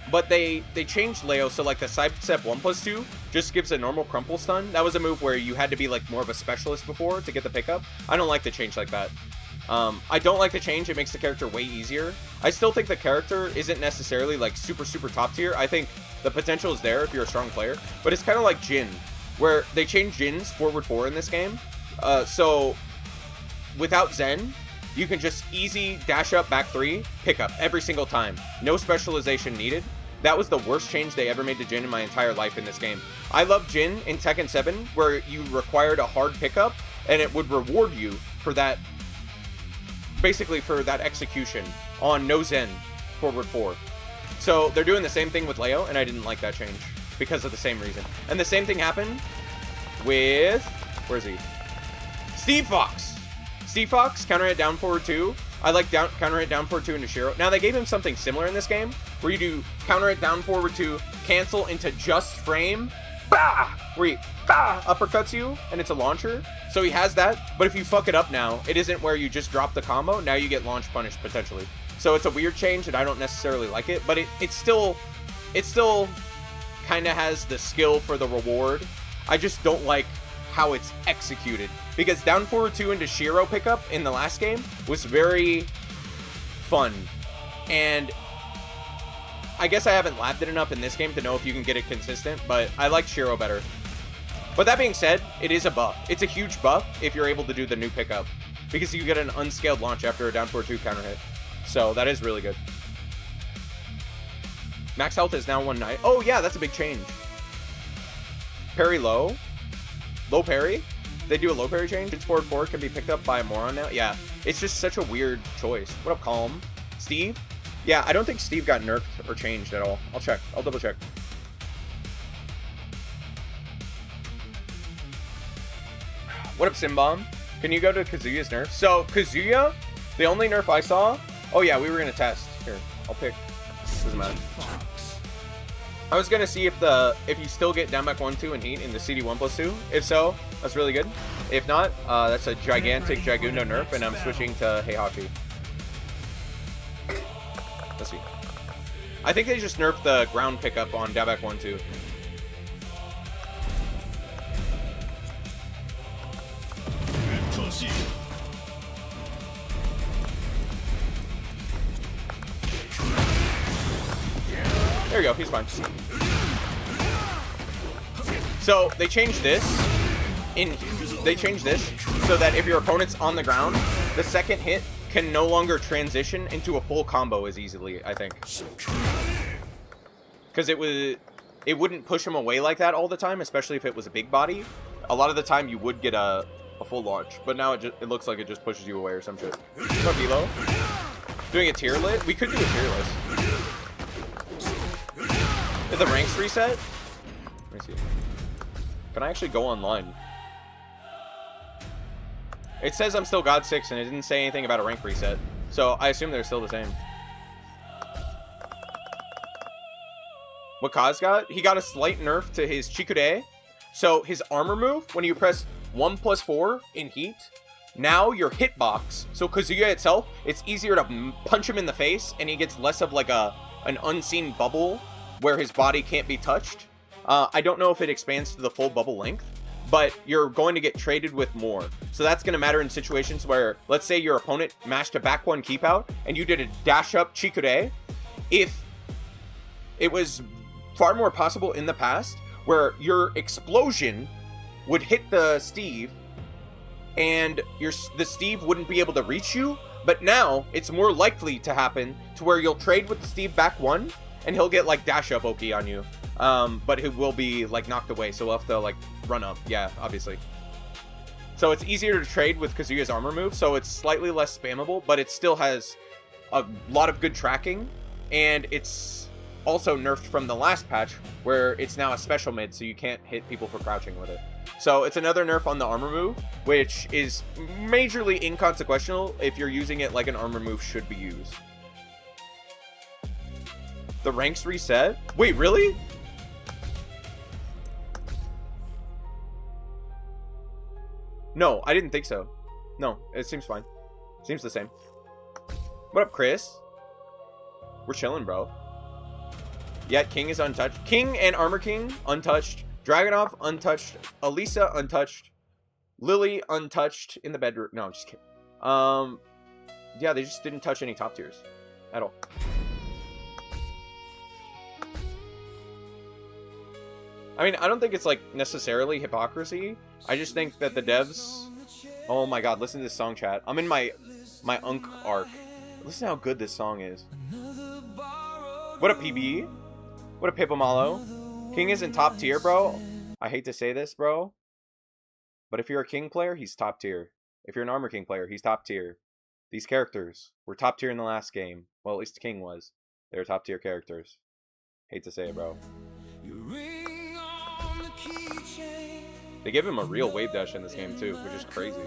But they changed Leo, so like the side step 1+2 just gives a normal crumple stun. That was a move where you had to be like more of a specialist before to get the pickup. I don't like the change like that. I don't like the change. It makes the character way easier. I still think the character isn't necessarily like super top tier. I think the potential is there if you're a strong player, but it's kind of like Jin, where they changed Jin's forward 4 in this game. So without Zen, you can just easy dash up back 3, pick up every single time. No specialization needed. That was the worst change they ever made to Jin in my entire life in this game. I love Jin in Tekken 7, where you required a hard pickup, and it would reward you for that, basically for that execution on no Zen forward 4. So they're doing the same thing with Leo, and I didn't like that change because of the same reason. And the same thing happened with, where is he? Steve Fox. Steve Fox, counter hit down forward 2. I like counter hit down forward 2 into Shiro. Now they gave him something similar in this game, where you do counter hit down forward 2, cancel into just frame, bah! Where he uppercuts you, and it's a launcher. So he has that, but if you fuck it up now, it isn't where you just drop the combo. Now you get launch punished potentially. So it's a weird change, and I don't necessarily like it, but it still kind of has the skill for the reward. I just don't like how it's executed, because down forward 2 into Shiro pickup in the last game was very fun, and I guess I haven't labbed it enough in this game to know if you can get it consistent, but I like Shiro better. But that being said, it is a buff. It's a huge buff if you're able to do the new pickup, because you get an unscaled launch after a down forward 2 counter hit. So that is really good. Max health is now 190. Oh yeah, that's a big change. Parry low. Low parry? They do a low parry change? It's forward 4 can be picked up by a moron now? Yeah, it's just such a weird choice. What up, Calm? Steve? Yeah, I don't think Steve got nerfed or changed at all. I'll check. I'll double check. What up, Simbomb? Can you go to Kazuya's nerf? So, Kazuya, the only nerf I saw... Oh yeah, we were going to test. Here, I'll pick. Doesn't matter. I was gonna see if you still get down back 1-2 and heat in the CD 1+2. If so, that's really good. If not, that's a gigantic Jagundo nerf, and I'm switching to Heihachi. Let's see. I think they just nerfed the ground pickup on down back 1-2. There you go, he's fine. So they changed this so that if your opponent's on the ground, the second hit can no longer transition into a full combo as easily, I think. Because it wouldn't push him away like that all the time, especially if it was a big body. A lot of the time you would get a full launch, but now it looks like it just pushes you away or some shit. What's up, Elo? Doing a tier lit? We could do a tier list. Did the ranks reset? Let me see. Can I actually go online? It says I'm still God 6 and it didn't say anything about a rank reset. So I assume they're still the same. What Kaz got? He got a slight nerf to his Chikude. So his armor move, when you press 1+4 in heat, now your hitbox, so Kazuya itself, it's easier to punch him in the face and he gets less of like an unseen bubble where his body can't be touched. I don't know if it expands to the full bubble length, but you're going to get traded with more. So that's going to matter in situations where, let's say your opponent mashed a back one keep out and you did a dash up Chikude. If it was far more possible in the past where your explosion would hit the Steve and the Steve wouldn't be able to reach you, but now it's more likely to happen to where you'll trade with the Steve back one and he'll get like dash up Oki on you. But it will be like knocked away, so we'll have to like run up. Yeah, obviously. So it's easier to trade with Kazuya's armor move, so it's slightly less spammable, but it still has a lot of good tracking, and it's also nerfed from the last patch where it's now a special mid, so you can't hit people for crouching with it. So it's another nerf on the armor move, which is majorly inconsequential if you're using it like an armor move should be used. The ranks reset? Wait, really? No, I didn't think so. No, it seems fine. Seems the same. What up, Chris? We're chilling, bro. Yeah, King is untouched. King and Armor King, untouched. Dragunov, untouched. Elisa, untouched. Lily, untouched in the bedroom. No, I'm just kidding. Yeah, they just didn't touch any top tiers at all. I mean, I don't think it's like necessarily hypocrisy. I just think that the devs... Oh my god, listen to this song, chat. I'm in my Unk arc. Listen how good this song is. What a PB? What a Pipamalo? King isn't top tier, bro. I hate to say this, bro. But if you're a King player, he's top tier. If you're an Armor King player, he's top tier. These characters were top tier in the last game. Well, at least King was. They were top tier characters. Hate to say it, bro. They give him a real wave dash in this game too, which is crazy.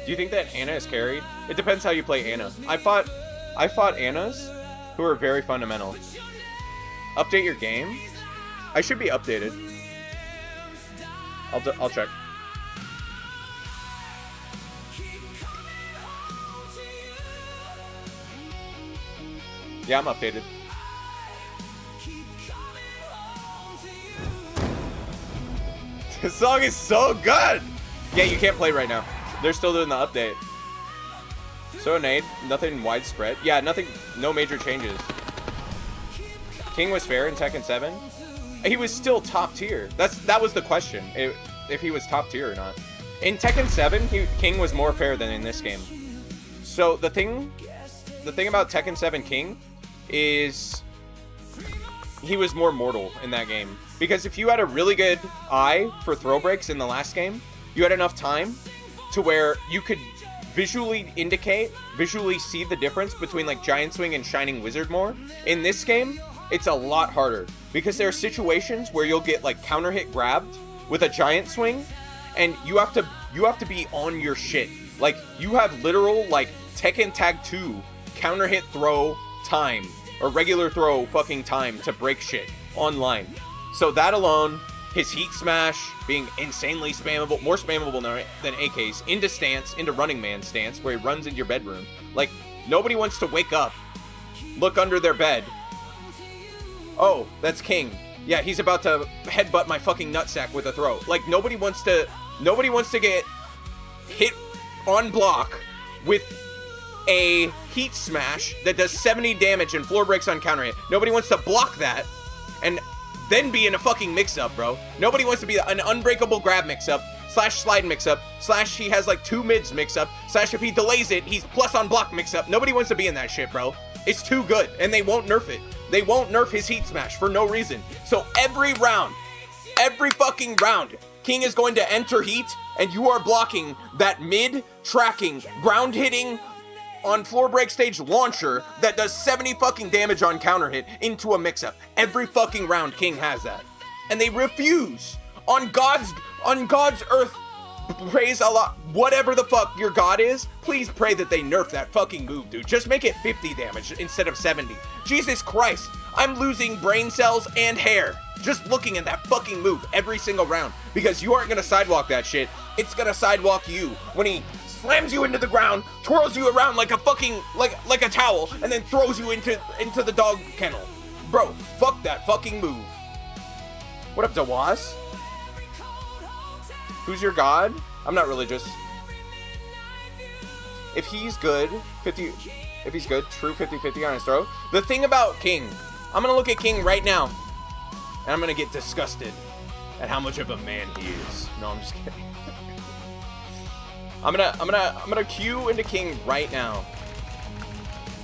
Do you think that Anna is carried? It depends how you play Anna. I fought Annas who are very fundamental. Update your game? I should be updated. I'll check. Yeah, I'm updated. This song is so good! Yeah, you can't play right now. They're still doing the update. So Nade, nothing widespread. Yeah, nothing, no major changes. King was fair in Tekken 7. He was still top tier. That was the question, if he was top tier or not. In Tekken 7, King was more fair than in this game. So the thing about Tekken 7 King is he was more mortal in that game. Because if you had a really good eye for throw breaks in the last game, you had enough time to where you could visually see the difference between like Giant Swing and Shining Wizard more. In this game, it's a lot harder because there are situations where you'll get like counter hit grabbed with a Giant Swing and you have to be on your shit. Like you have literal like Tekken Tag 2 counter hit throw time or regular throw fucking time to break shit online. So that alone, his heat smash being insanely spammable, more spammable than AK's, into Running Man stance where he runs into your bedroom. Like nobody wants to wake up, look under their bed. Oh, that's King. Yeah, he's about to headbutt my fucking nutsack with a throw. Like, nobody wants to get hit on block with a heat smash that does 70 damage and floor breaks on counter hit. Nobody wants to block that and then be in a fucking mix-up, bro. Nobody wants to be an unbreakable grab mix-up, slash slide mix-up, slash he has like 2 mids mix-up, slash if he delays it, he's plus on block mix-up. Nobody wants to be in that shit, bro. It's too good, and they won't nerf it. They won't nerf his heat smash for no reason. So every round, every fucking round, King is going to enter heat, and you are blocking that mid-tracking, ground-hitting, on floor break stage launcher that does 70 fucking damage on counter hit into a mix-up. Every fucking round, King has that. And they refuse. On God's earth, praise Allah, whatever the fuck your God is, please pray that they nerf that fucking move, dude. Just make it 50 damage instead of 70. Jesus Christ, I'm losing brain cells and hair just looking at that fucking move every single round, because you aren't gonna sidewalk that shit. It's gonna sidewalk you when he slams you into the ground, twirls you around like a fucking, like a towel, and then throws you into the dog kennel. Bro, fuck that fucking move. What up, Dawaz? Who's your god? I'm not religious. If he's good, if he's good, true 50-50 on his throw. The thing about King, I'm gonna look at King right now, and I'm gonna get disgusted at how much of a man he is. No, I'm just kidding. I'm gonna queue into King right now.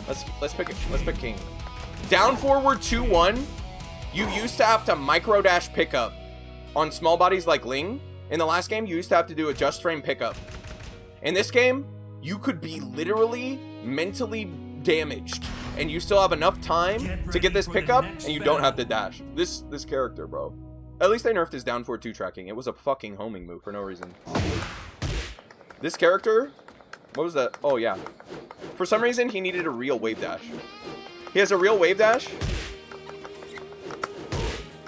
Let's pick King. Down forward 2-1. You used to have to micro dash pickup on small bodies like Ling. In the last game, you used to have to do a just frame pickup. In this game, you could be literally mentally damaged, and you still have enough time to get this pickup, and you don't have to dash. This character, bro. At least they nerfed his down forward 2 tracking. It was a fucking homing move for no reason. This character, what was that? Oh, yeah. For some reason, he needed a real wave dash. He has a real wave dash.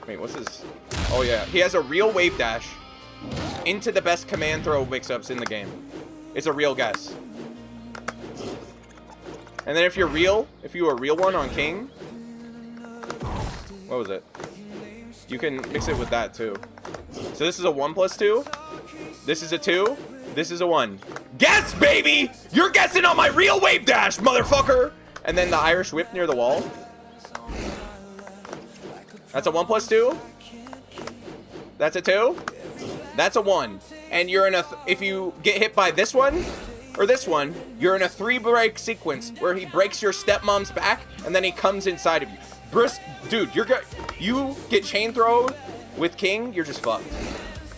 Wait, what's this? Oh, yeah. He has a real wave dash into the best command throw mix-ups in the game. It's a real guess. And then if you were a real one on King, what was it? You can mix it with that, too. So this is a 1+2. This is a 2. This is a 1. Guess, baby! You're guessing on my real wave dash, motherfucker! And then the Irish whip near the wall. That's a 1+2. That's a 2. That's a 1. And you're in a... if you get hit by this one, or this one, you're in a 3-break sequence where he breaks your stepmom's back, and then he comes inside of you. Dude, you get chain thrown with King, you're just fucked.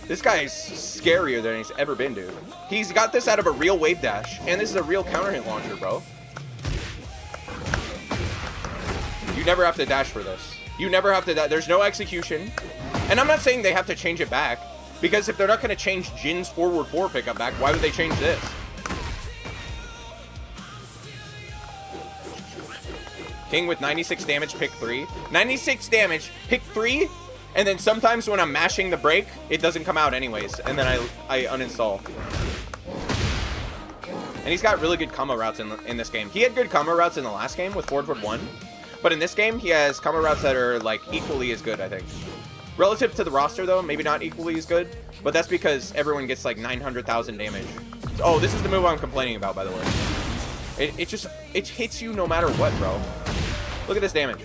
This guy is scarier than he's ever been, dude. He's got this out of a real wave dash, and this is a real counter hit launcher, bro. You never have to dash for this. You never have to dash. There's no execution. And I'm not saying they have to change it back, because if they're not going to change Jin's forward 4 pickup back, why would they change this? King with 96 damage, pick 3. 96 damage, pick 3. And then sometimes when I'm mashing the break, it doesn't come out anyways. And then I uninstall. And he's got really good combo routes in this game. He had good combo routes in the last game with forward 1. But in this game, he has combo routes that are like equally as good, I think. Relative to the roster though, maybe not equally as good. But that's because everyone gets like 900,000 damage. Oh, this is the move I'm complaining about, by the way. It hits you no matter what, bro. Look at this damage.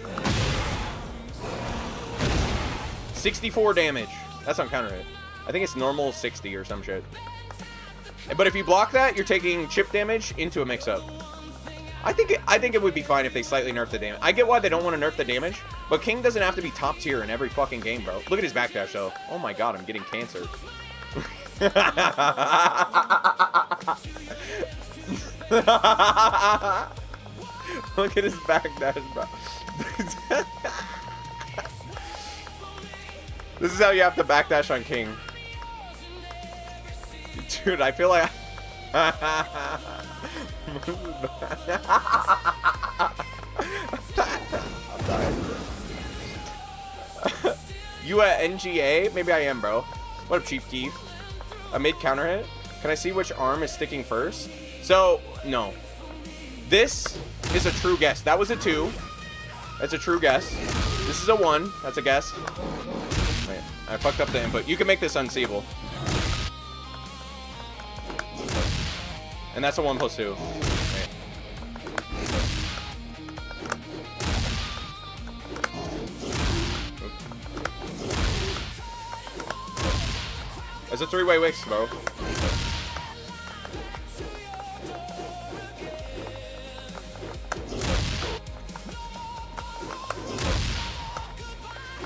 64 damage. That's on counter hit. I think it's normal 60 or some shit. But if you block that, you're taking chip damage into a mix-up. I think it would be fine if they slightly nerf the damage. I get why they don't want to nerf the damage, but King doesn't have to be top tier in every fucking game, bro. Look at his backdash, though. Oh my god, I'm getting cancer. Look at his backdash, bro. This is how you have to backdash on King. Dude, I feel like... I'm dying. You at NGA? Maybe I am, bro. What up, Chief Keef? A mid counter hit? Can I see which arm is sticking first? So, no. This is a true guess. That was a 2. That's a true guess. This is a 1. That's a guess. Wait, I fucked up the input. You can make this unseeable. And that's a 1 plus 2. Wait. It's a 3-way Wix, bro.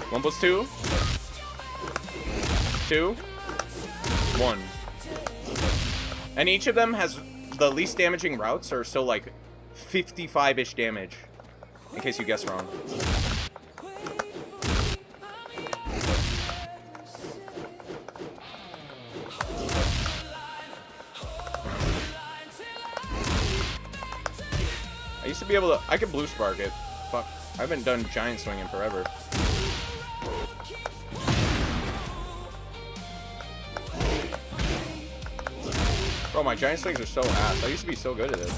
One plus 2. 2. 1. And each of them has the least damaging routes are still like 55-ish damage. In case you guessed wrong. I used to be able to... I could blue spark it. Fuck. I haven't done giant swing in forever. Bro, my giant swings are so ass. I used to be so good at it.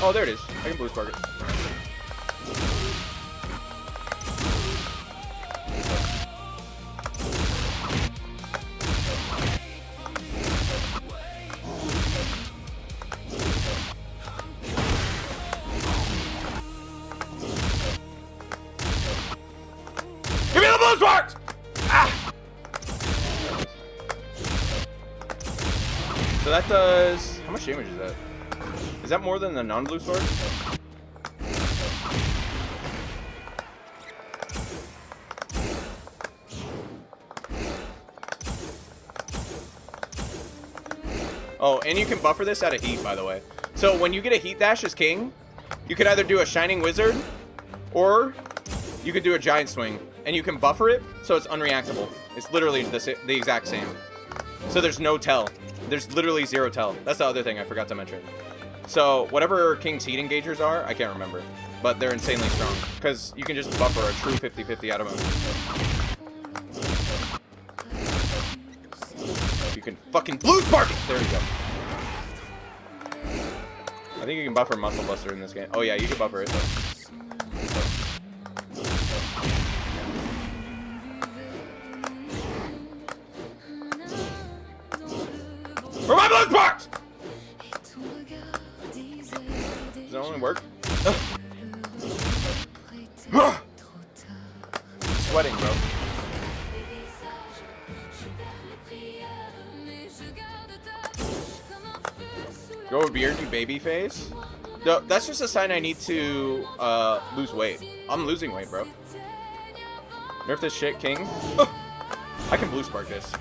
Oh, there it is. I can blue spark it. Give me the blue sparks! Ah! So that does... How much damage is that? Is that more than the non-blue sword? Oh, and you can buffer this out of heat, by the way. So when you get a heat dash as king, you can either do a shining wizard, or you could do a giant swing. And you can buffer it, so it's unreactable. It's literally the exact same. So there's no tell. There's literally 0 tell. That's the other thing I forgot to mention. So whatever King's heat engagers are, I can't remember. But they're insanely strong. Because you can just buffer a true 50-50 out of them. You can fucking blue spark it! There you go. I think you can buffer Muscle Buster in this game. Oh yeah, you can buffer it. For my blue sparks! Does that only work? I'm sweating, bro. Grow a beard, you baby face? No, that's just a sign I need to lose weight. I'm losing weight, bro. Nerf this shit, king. I can blue spark this.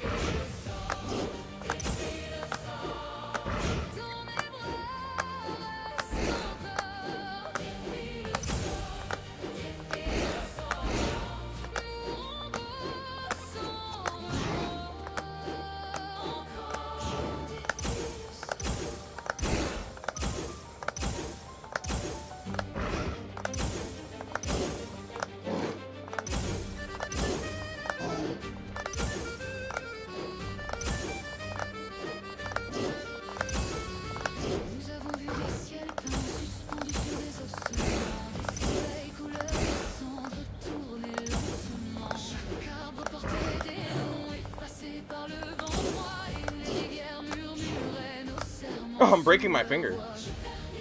Oh, I'm breaking my finger.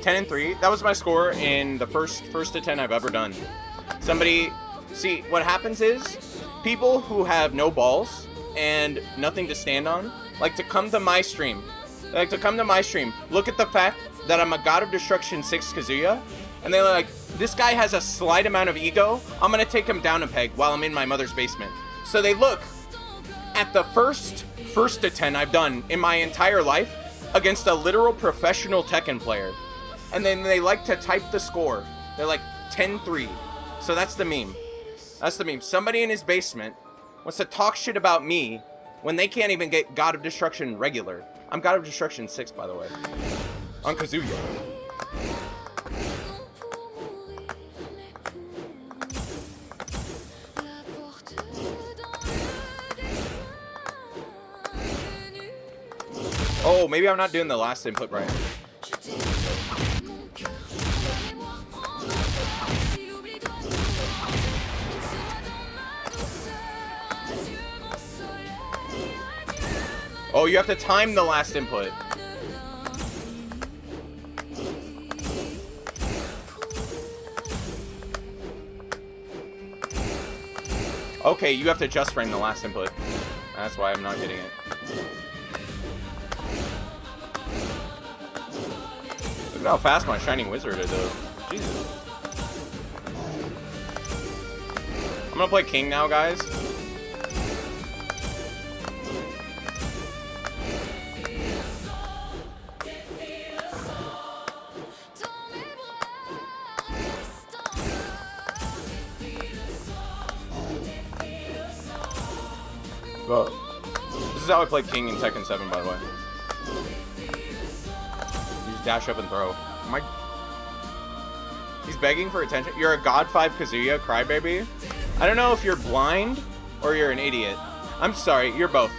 10-3. That was my score in the first to 10 I've ever done. Somebody, see, what happens is people who have no balls and nothing to stand on like to come to my stream. They like to come to my stream, look at the fact that I'm a God of Destruction 6 Kazuya, and they're like, this guy has a slight amount of ego. I'm gonna take him down a peg while I'm in my mother's basement. So they look at the first to 10 I've done in my entire life against a literal professional Tekken player. And then they like to type the score. They're like 10-3. So that's the meme. That's the meme. Somebody in his basement wants to talk shit about me when they can't even get God of Destruction regular. I'm God of Destruction 6, by the way. On Kazuya. Oh, maybe I'm not doing the last input right. Oh, you have to time the last input. Okay, you have to just frame the last input. That's why I'm not getting it. Look at how fast my Shining Wizard is, though. Jesus. I'm gonna play King now, guys. Whoa. This is how I play King in Tekken 7, by the way. You just dash up and throw. He's begging for attention. You're a God 5 Kazuya crybaby. I don't know if you're blind or you're an idiot. I'm sorry, you're both.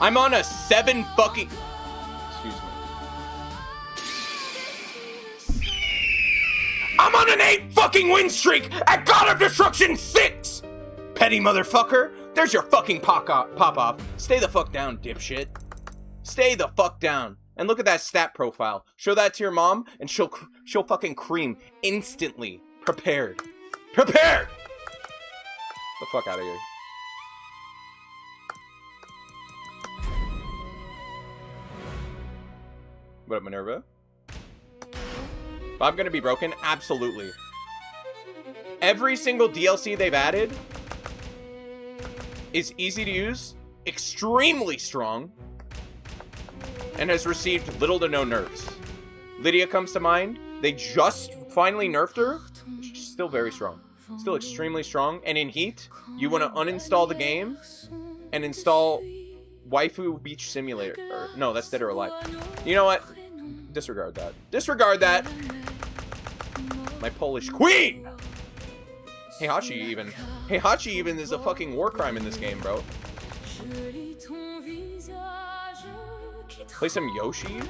I'm on a 7 fucking... Excuse me. I'm on an 8 fucking win streak at God of Destruction 6! Petty motherfucker. There's your fucking pop-off. Stay the fuck down, dipshit. Stay the fuck down. And look at that stat profile. Show that to your mom, and she'll fucking cream instantly. Prepared. Prepared! The fuck out of here. What up, Minerva? Bob gonna be broken? Absolutely. Every single DLC they've added is easy to use, extremely strong, and has received little to no nerfs. Lydia comes to mind. They just finally nerfed her. She's still very strong. Still extremely strong. And in Heat, you want to uninstall the game and install Waifu Beach Simulator. Or, no, that's Dead or Alive. You know what? Disregard that. Disregard that! My Polish queen! Heihachi even. Heihachi even is a fucking war crime in this game, bro. Play some Yoshi?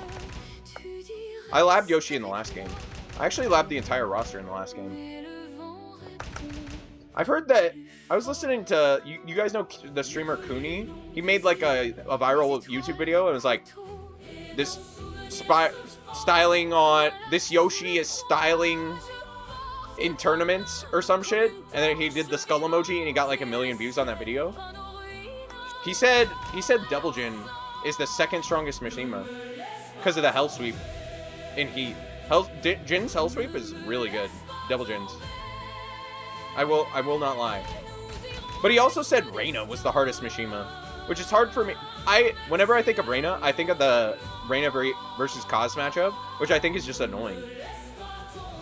I labbed Yoshi in the last game. I actually labbed the entire roster in the last game. I've heard that... I was listening to... You guys know the streamer Kuni? He made like a viral YouTube video. And it was like... This styling on... This Yoshi is styling... in tournaments or some shit, and then he did the skull emoji and he got like 1 million views on that video. He said Double Jin is the second strongest Mishima because of the Hell Sweep in Heat. Jin's Hell Sweep is really good. Double Jin's. I will not lie. But he also said Reina was the hardest Mishima, which is hard for me. Whenever I think of Reina, I think of the Reina versus Kaz matchup, which I think is just annoying.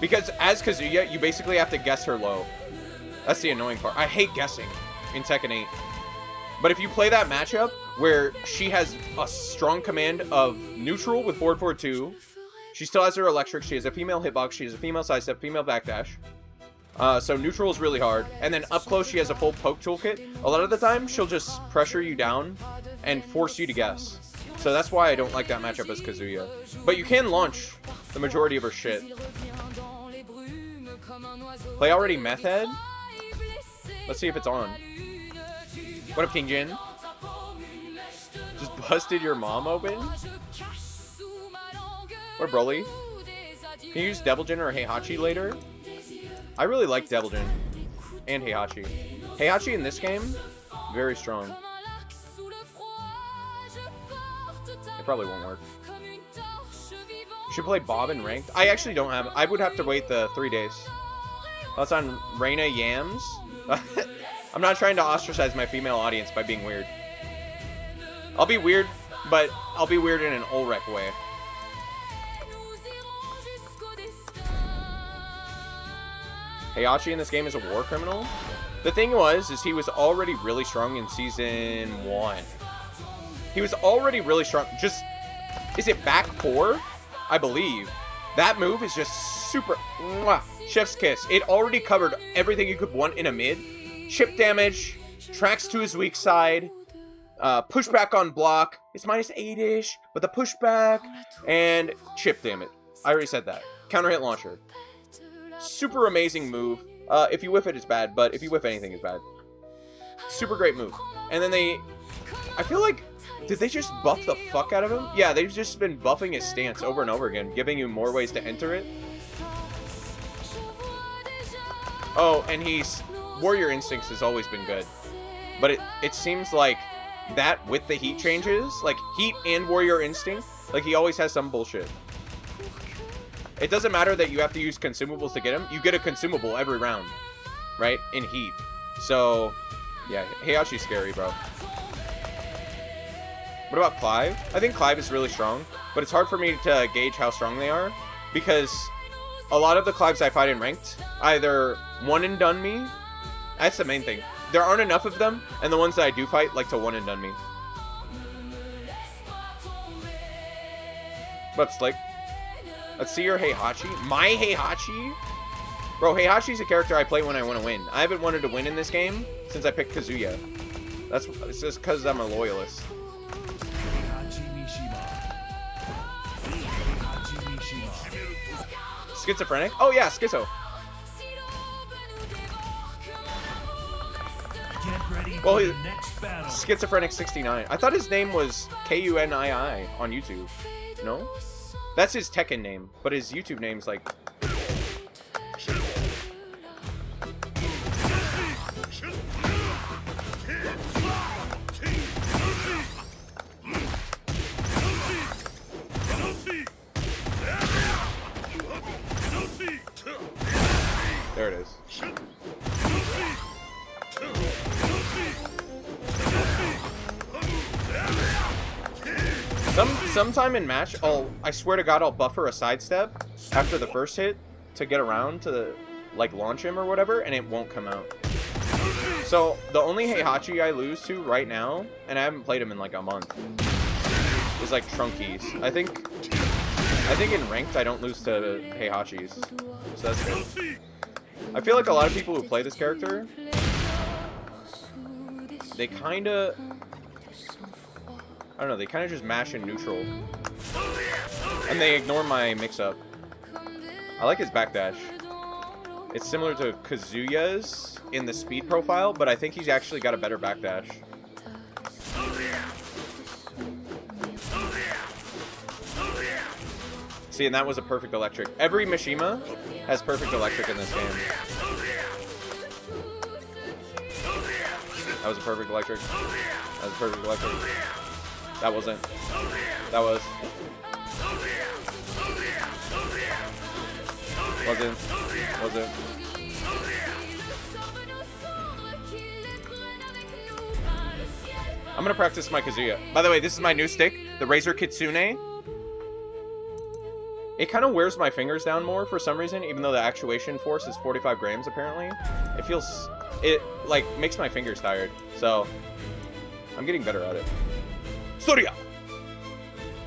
Because as Kazuya, you basically have to guess her low. That's the annoying part. I hate guessing in Tekken 8. But if you play that matchup where she has a strong command of neutral with forward forward 2, she still has her electric, she has a female hitbox, she has a female sidestep, female backdash. So neutral is really hard. And then up close, she has a full poke toolkit. A lot of the time, she'll just pressure you down and force you to guess. So that's why I don't like that matchup as Kazuya. But you can launch the majority of her shit. Play already, Meth Head? Let's see if it's on. What up, King Jin? Just busted your mom open? What up, Broly? Can you use Devil Jin or Heihachi later? I really like Devil Jin and Heihachi. Heihachi in this game, very strong. It probably won't work. Should play Bob in ranked. I actually don't have. I would have to wait the 3 days. That's on Reina Yams. I'm not trying to ostracize my female audience by being weird. I'll be weird, but I'll be weird in an olrek way. Heihachi in this game is a war criminal. The thing is he was already really strong in season 1. He was already really strong. Just, is it back 4? I believe. That move is just super... Mwah, chef's kiss. It already covered everything you could want in a mid. Chip damage, tracks to his weak side, pushback on block. It's minus 8-ish, but the pushback, and chip damage. I already said that. Counter hit launcher. Super amazing move. If you whiff it, it's bad, but if you whiff anything, it's bad. Super great move. And then I feel like, did they just buff the fuck out of him? Yeah, they've just been buffing his stance over and over again, giving you more ways to enter it. Oh, and Warrior Instincts has always been good. But it seems like that with the heat changes, like heat and Warrior Instinct, like he always has some bullshit. It doesn't matter that you have to use consumables to get him. You get a consumable every round, right? In heat. So, yeah, Heihachi's scary, bro. What about Clive? I think Clive is really strong, but it's hard for me to gauge how strong they are because a lot of the Clives I fight in ranked either one and done me. That's the main thing. There aren't enough of them, and the ones that I do fight like to one and done me. But Slick, let's see your Heihachi. My Heihachi? Bro, Heihachi's a character I play when I want to win. I haven't wanted to win in this game since I picked Kazuya. It's just because I'm a loyalist. Schizophrenic? Oh yeah, Schizo. Well, he's Schizophrenic 69. I thought his name was Kunii on YouTube. No? That's his Tekken name, but his YouTube name's like... There it is. Sometime in match, I swear to God, I'll buffer a sidestep after the first hit to get around to like launch him or whatever, and it won't come out. So the only Heihachi I lose to right now, and I haven't played him in like a month, is like Trunkies. I think in ranked I don't lose to Heihachis, so that's good. I feel like a lot of people who play this character, they kind of, I don't know, they kind of just mash in neutral. And they ignore my mix-up. I like his backdash. It's similar to Kazuya's in the speed profile, but I think he's actually got a better backdash. See, and that was a perfect electric. Every Mishima has perfect electric in this game. That was a perfect electric. That was a perfect electric. That wasn't. That was. Wasn't. Wasn't. I'm gonna practice my Kazuya. By the way, this is my new stick, the Razor Kitsune. It kind of wears my fingers down more for some reason, even though the actuation force is 45 grams apparently. It like makes my fingers tired. So I'm getting better at it. Surya!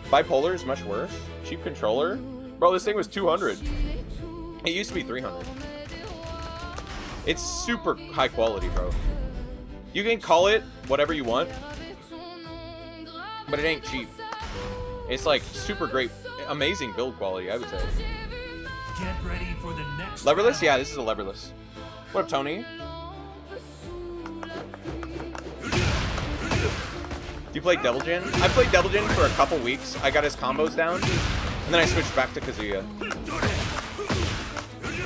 Bipolar is much worse. Cheap controller. Bro, this thing was 200. It used to be 300. It's super high quality, bro. You can call it whatever you want, but it ain't cheap. It's like super great, amazing build quality, I would say. Get ready for the next Leverless? Yeah, this is a leverless. What up, Tony? Do you play Devil Jin? I played Devil Jin for a couple weeks. I got his combos down, and then I switched back to Kazuya.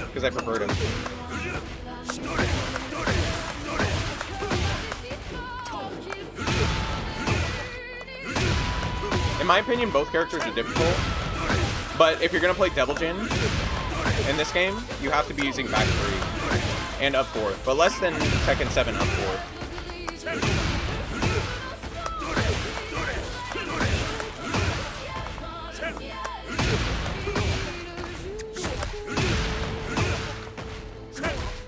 Because I preferred him. In my opinion, both characters are difficult, but if you're going to play Devil Jin in this game, you have to be using back 3 and up 4, but less than Tekken 7 up 4.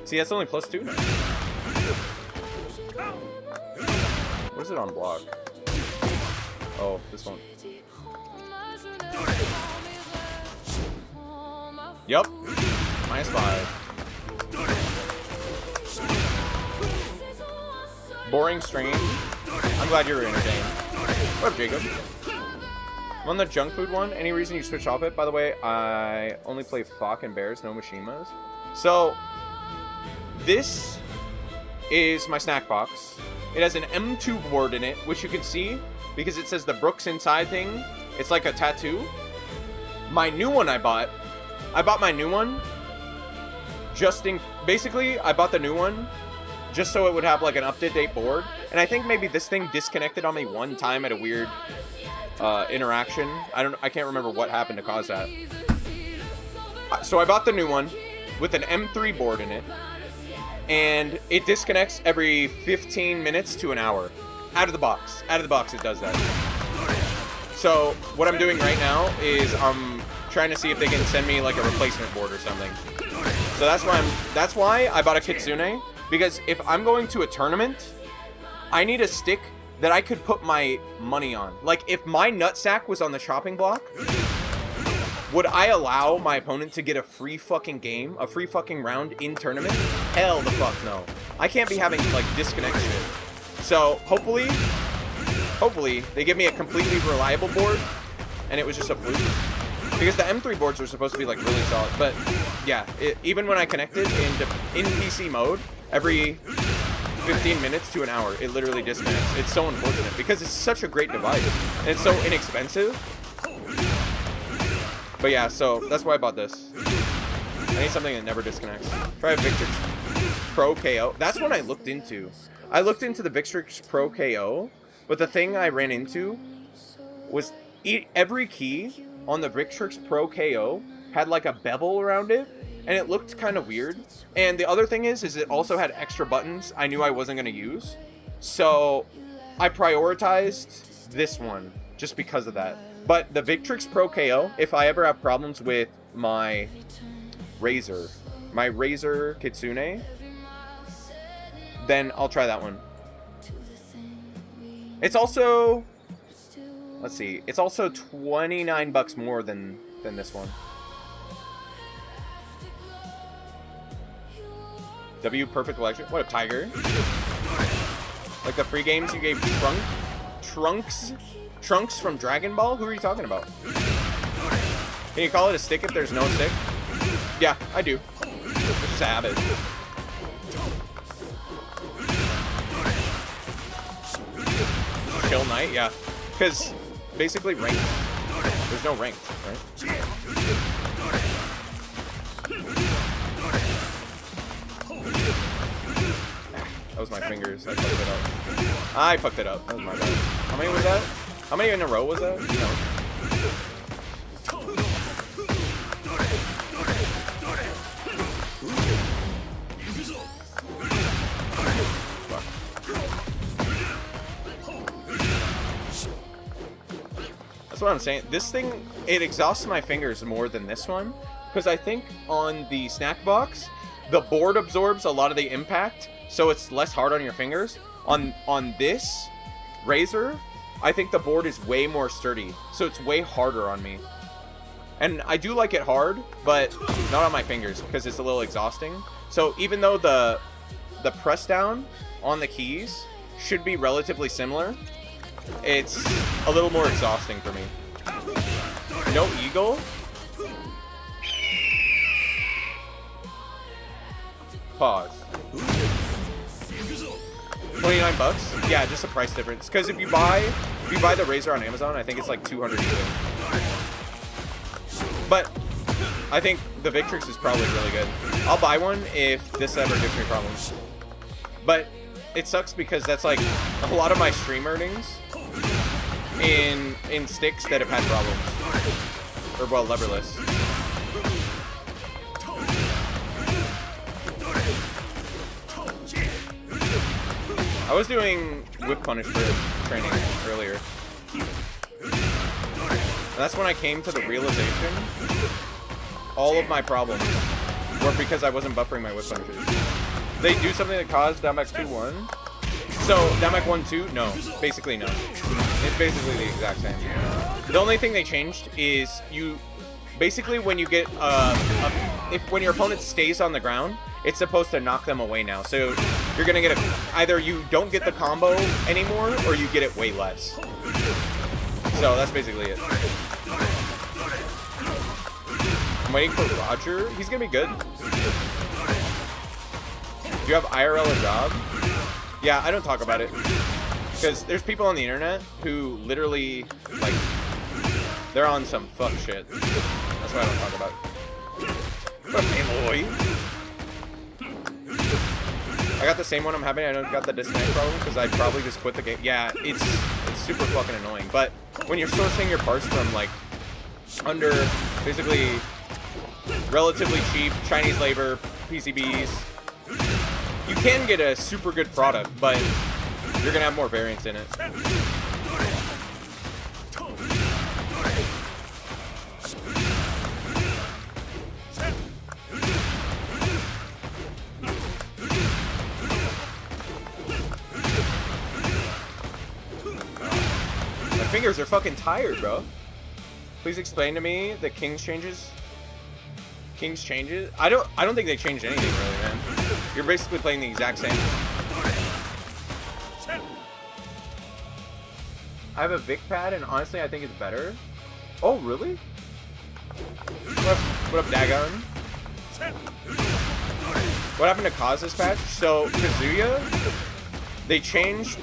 See, that's only +2 now. What is it on block? Oh, this one. Yup. -5. Boring stream. I'm glad you were entertained. What up, Jacob? I'm on the junk food one. Any reason you switched off it? By the way, I only play Fok and Bears, no Mishimas. So, this is my snack box. It has an M2 board in it, which you can see because it says the Brooks inside thing. It's like a tattoo. My new one I bought my new one basically I bought the new one just so it would have like an up-to-date board. And I think maybe this thing disconnected on me one time at a weird interaction. I can't remember what happened to cause that. So I bought the new one with an M3 board in it, and it disconnects every 15 minutes to an hour. Out of the box it does that. So what I'm doing right now is I'm trying to see if they can send me like a replacement board or something. So that's why I bought a Kitsune, because if I'm going to a tournament, I need a stick that I could put my money on. Like, if my nutsack was on the chopping block, would I allow my opponent to get a free fucking game, a free fucking round in tournament? Hell the fuck no. I can't be having, like, disconnect shit. So, hopefully, they give me a completely reliable board, and it was just a fluke. Because the M3 boards are supposed to be, like, really solid. But, yeah, even when I connected in PC mode, every 15 minutes to an hour, it literally disconnects. It's so unfortunate, because it's such a great device, and it's so inexpensive. But yeah, so that's why I bought this. I need something that never disconnects. Try a Victrix Pro KO. That's what I looked into. I looked into the Victrix Pro KO, but the thing I ran into was every key on the Victrix Pro KO had like a bevel around it, and it looked kind of weird. And the other thing is it also had extra buttons I knew I wasn't going to use. So I prioritized this one just because of that. But the Victrix Pro KO, if I ever have problems with my Razer Kitsune, then I'll try that one. It's also, let's see, it's also 29 bucks more than this one. W Perfect Collection. What a tiger. Like the free games you gave Trunks from Dragon Ball? Who are you talking about? Can you call it a stick if there's no stick? Yeah, I do. It's just a habit. Chill night? Yeah. Because basically ranked. There's no ranked, right? That was my fingers. I fucked it up. That was my bad. How many was that? How many in a row was that? No. That's what I'm saying. This thing, it exhausts my fingers more than this one, because I think on the snack box, the board absorbs a lot of the impact, so it's less hard on your fingers. On this Razer, I think the board is way more sturdy, so it's way harder on me. And I do like it hard, but not on my fingers, because it's a little exhausting. So even though the press down on the keys should be relatively similar, it's a little more exhausting for me. No eagle? Pause. 29 bucks? Yeah, just a price difference. Because if you buy the Razer on Amazon, I think it's like 200 euro. But I think the Victrix is probably really good. I'll buy one if this ever gives me problems. But it sucks because that's like a lot of my stream earnings in sticks that have had problems. Or well, leverless. I was doing whip punish training earlier. And that's when I came to the realization all of my problems were because I wasn't buffering my whip punches. They do something that caused down back 2-1. So, down back 1-2? No. Basically, no. It's basically the exact same. The only thing they changed is you... Basically, when you get... when your opponent stays on the ground, it's supposed to knock them away now. So, you're going to get either you don't get the combo anymore, or you get it way less. So, that's basically it. I'm waiting for Roger. He's going to be good. Do you have IRL a job? Yeah, I don't talk about it. Because there's people on the internet who literally, like, they're on some fuck shit. That's why I don't talk about it. What a Aloy. I got the same one I'm having. I don't got the disconnect problem because I'd probably just quit the game. Yeah, it's super fucking annoying. But when you're sourcing your parts from, like, under, basically, relatively cheap Chinese labor PCBs, you can get a super good product, but you're gonna have more variance in it. My fingers are fucking tired, bro. Please explain to me the King's changes. King's changes? I don't think they changed anything really, man. You're basically playing the exact same. I have a Vic pad, and honestly, I think it's better. Oh, really? What up, Dagon? What happened to Kazu's patch? So, Kazuya, they changed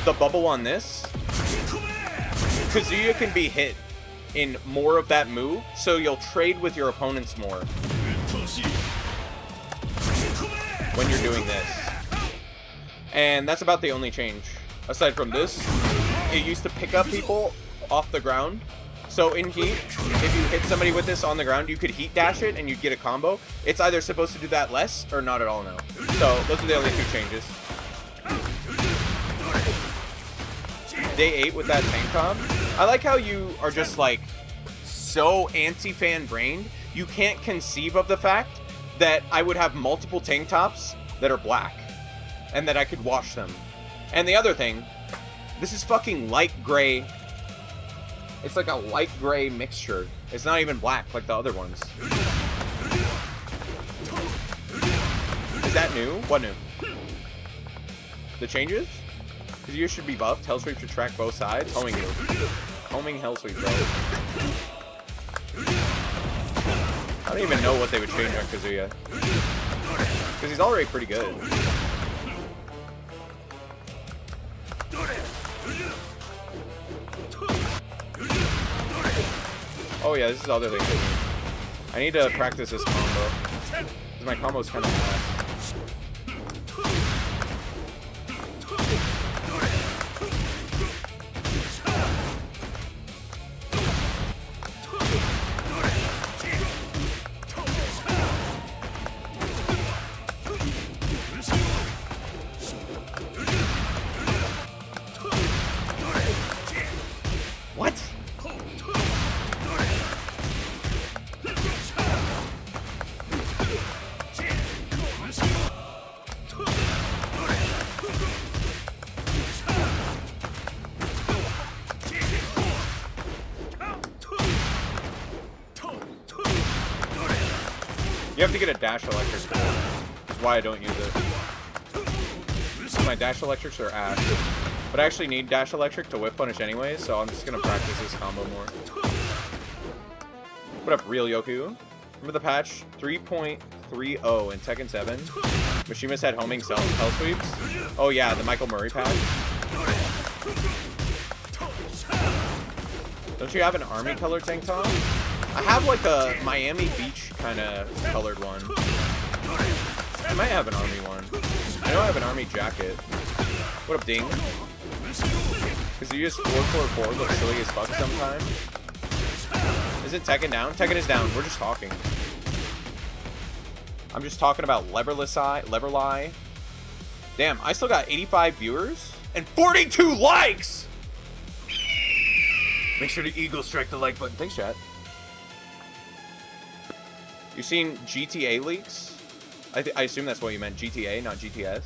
the bubble on this. Kazuya can be hit in more of that move, so you'll trade with your opponents more when you're doing this. And that's about the only change. Aside from this, it used to pick up people off the ground. So in heat, if you hit somebody with this on the ground, you could heat dash it and you'd get a combo. It's either supposed to do that less or not at all now. So those are the only two changes. Day 8 with that tank top. I like how you are just like so anti-fan brained. You can't conceive of the fact that I would have multiple tank tops that are black and that I could wash them. And the other thing, this is fucking light gray. It's like a light gray mixture. It's not even black like the other ones. Is that new? What new? The changes? Because you should be buffed. Hellsweep should track both sides. Homing you. Homing Hellsweep, bro. I don't even know what they would change on Kazuya. Because he's already pretty good. Oh yeah, this is the other thing. I need to practice this combo. Because my combo's kind of ass. You have to get a dash electric for it. That's why I don't use it. My dash electrics are ass. But I actually need dash electric to whip punish anyway, so I'm just gonna practice this combo more. What up, Real Yoku? Remember the patch 3.30 in Tekken 7? Mishima's had homing hell sweeps? Oh yeah, the Michael Murray patch. Don't you have an army color tank top? I have like a Miami Beach kind of colored one. I might have an army one. I know I have an army jacket. What up, Ding? Because you just 444 looks silly as fuck sometimes. Isn't Tekken down? Tekken is down. We're just talking. I'm just talking about Leverlie. Damn, I still got 85 viewers and 42 likes! Make sure to eagle strike the like button. Thanks, chat. You seen GTA leaks? I assume that's what you meant. GTA, not GTS.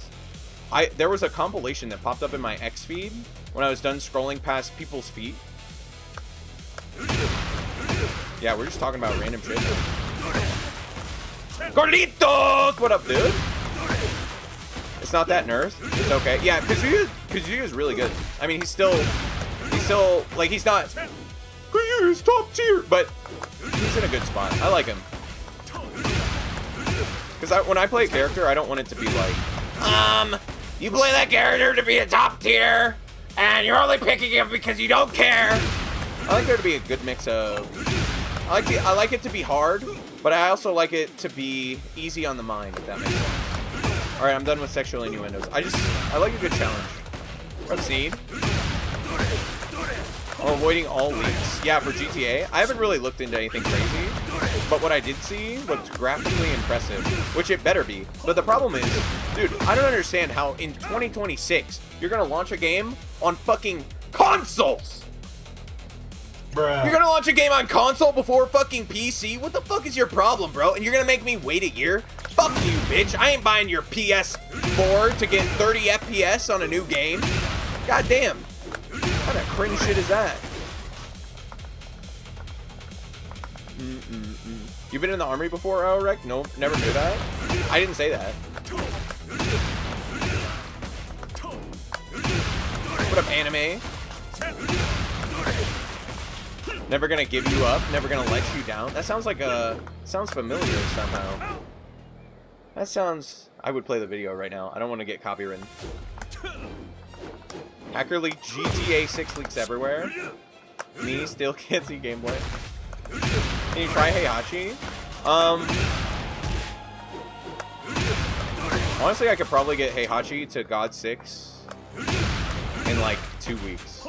There was a compilation that popped up in my X feed when I was done scrolling past people's feet. Yeah, we're just talking about random shit. Carlitos! What up, dude? It's not that nerfed. It's okay. Yeah, Kazuya is really good. I mean, he's still, like, he's not, Kazuya's top tier, but he's in a good spot. I like him. Because when I play a character, I don't want it to be like You play that character to be a top tier, and you're only picking him because you don't care. I like there to be a good mix of... I like it to be hard, but I also like it to be easy on the mind, if that makes sense. Alright, I'm done with sexual innuendos. I like a good challenge. Let's need. Oh, avoiding all leaks. Yeah, for GTA, I haven't really looked into anything crazy, but what I did see was graphically impressive, which it better be. But the problem is, dude, I don't understand how in 2026, you're gonna launch a game on fucking consoles! Bruh. You're gonna launch a game on console before fucking PC? What the fuck is your problem, bro? And you're gonna make me wait a year? Fuck you, bitch. I ain't buying your PS4 to get 30 FPS on a new game. God damn. What kind of cringe shit is that? You've been in the army before, olrek? No, never knew that. I didn't say that. What up, anime? Never gonna give you up, never gonna let you down. That sounds like sounds familiar somehow. That sounds... I would play the video right now. I don't want to get copywritten. Hacker League GTA 6 leaks everywhere. Me still can't see gameplay. Can you try Heihachi? Honestly, I could probably get Heihachi to God 6 in like 2 weeks.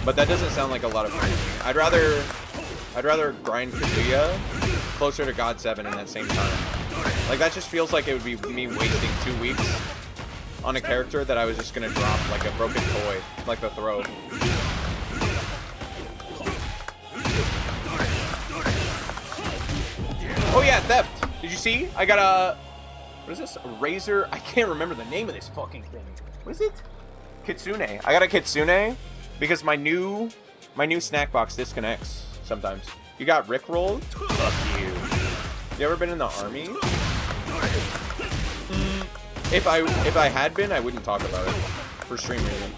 But that doesn't sound like a lot of fun to me. I'd rather grind Kazuya closer to God 7 in that same time. Like, that just feels like it would be me wasting 2 weeks on a character that I was just gonna drop like a broken toy, like the throw. Oh yeah, theft. Did you see? I got a... What is this? A razor? I can't remember the name of this fucking thing. What is it? Kitsune. I got a Kitsune because my new snack box disconnects sometimes. You got rickrolled? Fuck you. You ever been in the army? If I had been, I wouldn't talk about it for stream reasons.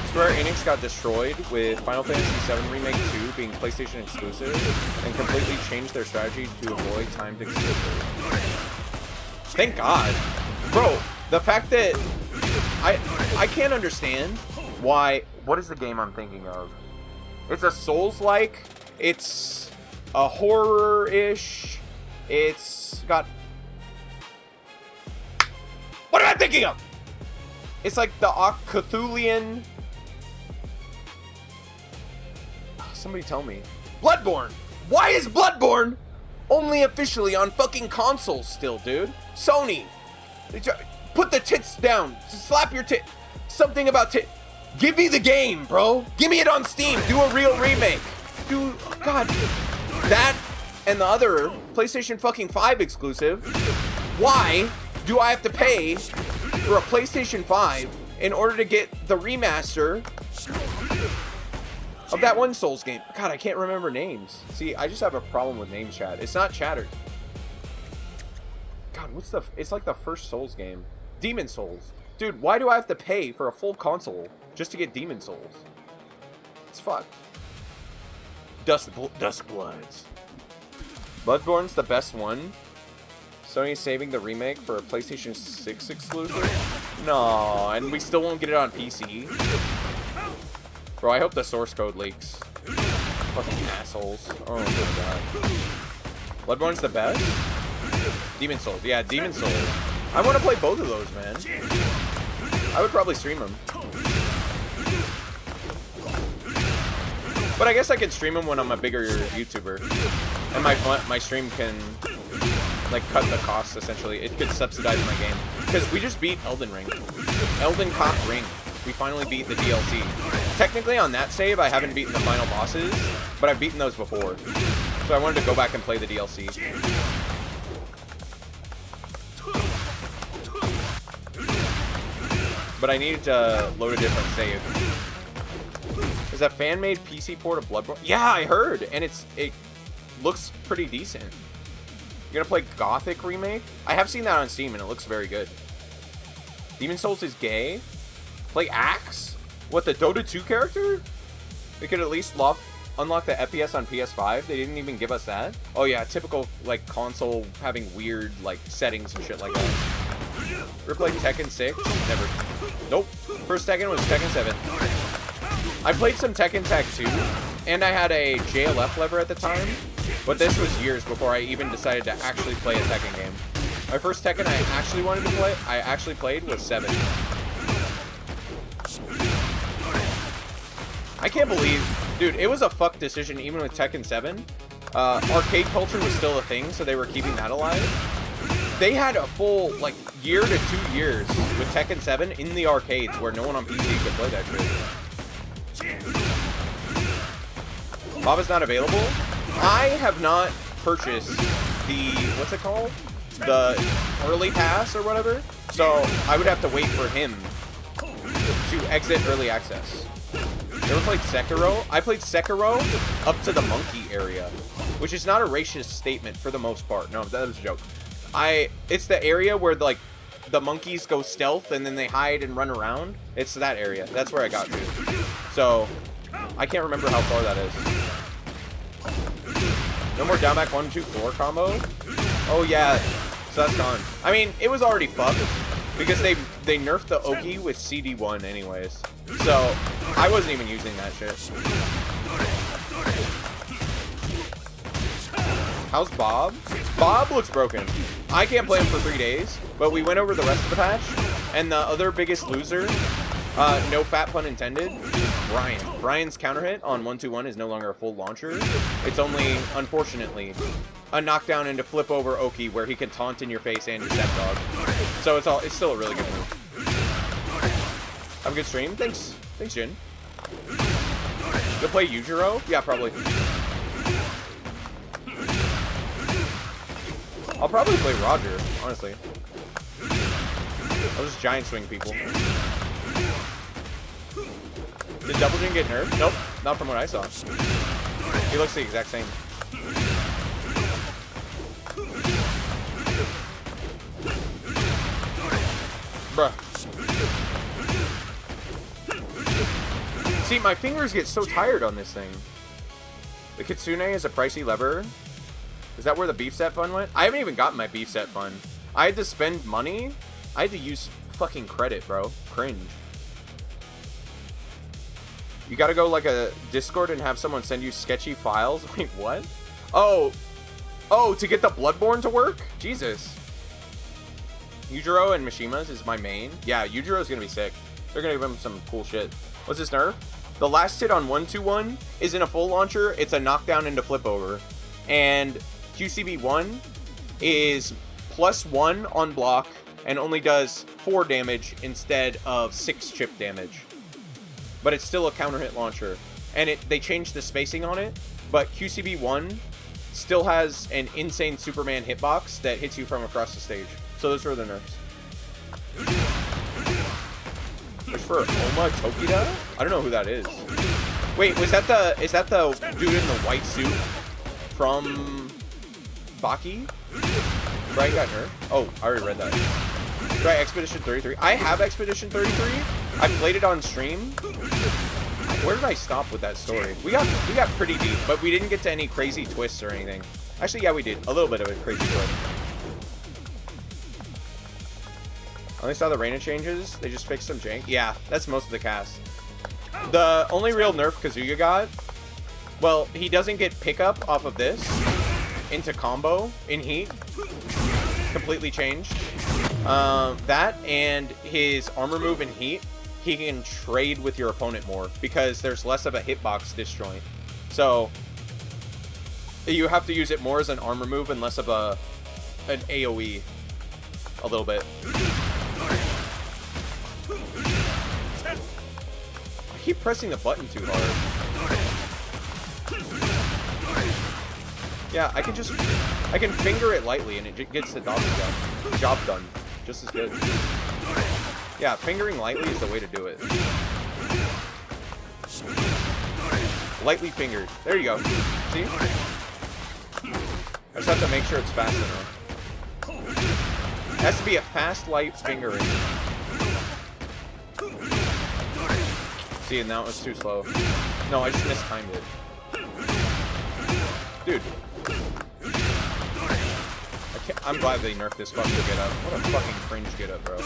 Square Enix got destroyed with Final Fantasy VII Remake 2 being PlayStation exclusive and completely changed their strategy to avoid timed exclusive. Thank God. Bro, the fact that I can't understand why... What is the game I'm thinking of? It's a Souls-like. It's a horror-ish. It's got... What am I thinking of? It's like the Cthulhian... Somebody tell me. Bloodborne! Why is Bloodborne only officially on fucking consoles still, dude? Sony! Put the tits down. Slap your tit. Something about tit. Give me the game, bro. Give me it on Steam. Do a real remake. Dude, God. That and the other PlayStation fucking 5 exclusive. Why do I have to pay for a PlayStation 5 in order to get the remaster of that one Souls game? God, I can't remember names. See, I just have a problem with name chat. It's not chatter. God, what's the... It's like the first Souls game. Demon Souls. Dude, why do I have to pay for a full console just to get Demon Souls? It's fucked. Dustbloods. Bloodborne's the best one. Sony's saving the remake for a PlayStation 6 exclusive? No, and we still won't get it on PC. Bro, I hope the source code leaks. Fucking assholes. Oh my god. Bloodborne's the best? Demon Souls. Yeah, Demon Souls. I want to play both of those, man. I would probably stream them. But I guess I could stream them when I'm a bigger YouTuber. And my stream can, like, cut the costs, essentially. It could subsidize my game. Because we just beat Elden Ring. Elden Cock Ring. We finally beat the DLC. Technically, on that save, I haven't beaten the final bosses, but I've beaten those before. So I wanted to go back and play the DLC. But I needed to load a different save. Is that fan-made PC port of Bloodborne? Yeah, I heard, and it looks pretty decent. You're gonna play Gothic Remake? I have seen that on Steam, and it looks very good. Demon Souls is gay? Play Axe? What, the Dota 2 character? We could at least unlock the FPS on PS5. They didn't even give us that. Oh yeah, typical like console having weird like settings and shit like that. Ever played Tekken 6? Never. Nope. First Tekken was Tekken 7. I played some Tekken Tag 2, and I had a JLF lever at the time, but this was years before I even decided to actually play a Tekken game. My first Tekken I actually wanted to play, I actually played was 7. I can't believe, dude, it was a fuck decision even with Tekken 7. Arcade culture was still a thing, so they were keeping that alive. They had a full, like, year to 2 years with Tekken 7 in the arcades where no one on PC could play that shit. Bob is not available. I have not purchased the, what's it called? The early pass or whatever. So I would have to wait for him to exit early access. You ever played Sekiro? I played Sekiro up to the monkey area, which is not a racist statement for the most part. No, that was a joke. It's the area where like the monkeys go stealth and then they hide and run around. It's that area. That's where I got to. So I can't remember how far that is. No more down back 1-2 floor combo. Oh yeah, so that's gone. I mean, it was already fucked because they nerfed the Oki with CD1 anyways. So I wasn't even using that shit. How's Bob? Bob looks broken. I can't play him for 3 days, but we went over the rest of the patch, and the other biggest loser, no fat pun intended, Brian. Brian's counter hit on 1-2-1 is no longer a full launcher. It's only, unfortunately, a knockdown into flip over Oki where he can taunt in your face and your stepdog. So it's still a really good move. Have a good stream. Thanks, Jin. You'll play Yujiro? Yeah, probably. I'll probably play Roger, honestly. I'll just giant swing people. Did Double Jin get nerfed? Nope, not from what I saw. He looks the exact same. Bruh. See, my fingers get so tired on this thing. The Kitsune is a pricey lever. Is that where the beef set fund went? I haven't even gotten my beef set fund. I had to spend money. I had to use fucking credit, bro. Cringe. You gotta go like a Discord and have someone send you sketchy files? Wait, what? Oh, to get the Bloodborne to work? Jesus. Yujiro and Mishima's is my main. Yeah, Yujiro's gonna be sick. They're gonna give him some cool shit. What's this nerf? The last hit on 1-2-1 isn't a full launcher. It's a knockdown into flip over. And QCB1 is +1 on block and only does 4 damage instead of 6 chip damage. But it's still a counter hit launcher. And they changed the spacing on it, but QCB1 still has an insane Superman hitbox that hits you from across the stage. So those are the nerfs. There's for Oma Tokida? I don't know who that is. Wait, is that the dude in the white suit from Baki? Right, got nerfed. Oh, I already read that. Right, Expedition 33. I have Expedition 33. I played it on stream. Where did I stop with that story? We got pretty deep, but we didn't get to any crazy twists or anything. Actually, yeah, we did. A little bit of a crazy twist. I only saw the Reina changes. They just fixed some jank. Yeah, that's most of the cast. The only real nerf Kazuya got, well, he doesn't get pickup off of this into combo in Heat. Completely changed. That and his armor move in Heat, he can trade with your opponent more because there's less of a hitbox disjoint. So you have to use it more as an armor move and less of an AoE a little bit. I keep pressing the button too hard. Yeah, I can finger it lightly and it gets the job done just as good. Yeah, fingering lightly is the way to do it. Lightly fingered. There you go. See? I just have to make sure it's fast enough. It has to be a fast, light fingering. See, and that was too slow. No, I just mistimed it. Dude. I'm glad they nerfed this fucking get up. What a fucking cringe get up, bro.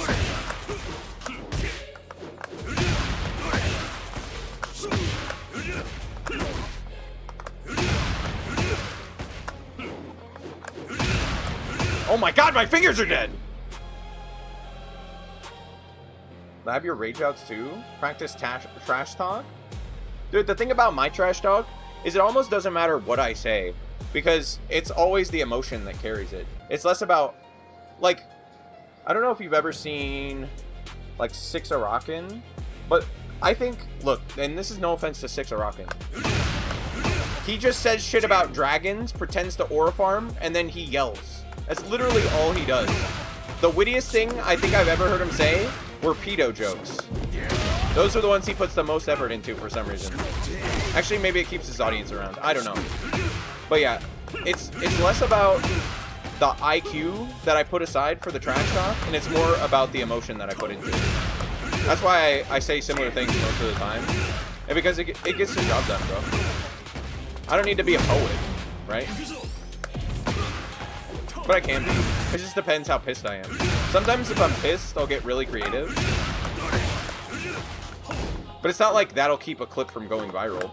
Oh my god, my fingers are dead! Have your rage outs too? Practice trash talk? Dude, the thing about my trash talk is it almost doesn't matter what I say, because it's always the emotion that carries it. It's less about, like, I don't know if you've ever seen, like, Six Arakan, but I think, look, and this is no offense to Six Arakan, he just says shit about dragons, pretends to aura farm, and then he yells. That's literally all he does. The wittiest thing I think I've ever heard him say were pedo jokes. Those are the ones he puts the most effort into for some reason. Actually, maybe it keeps his audience around. I don't know. But yeah, it's less about the IQ that I put aside for the trash talk, and it's more about the emotion that I put into it. That's why I say similar things most of the time. And because it gets the job done, bro. I don't need to be a poet, right? But I can be. It just depends how pissed I am. Sometimes if I'm pissed, I'll get really creative. But it's not like that'll keep a clip from going viral.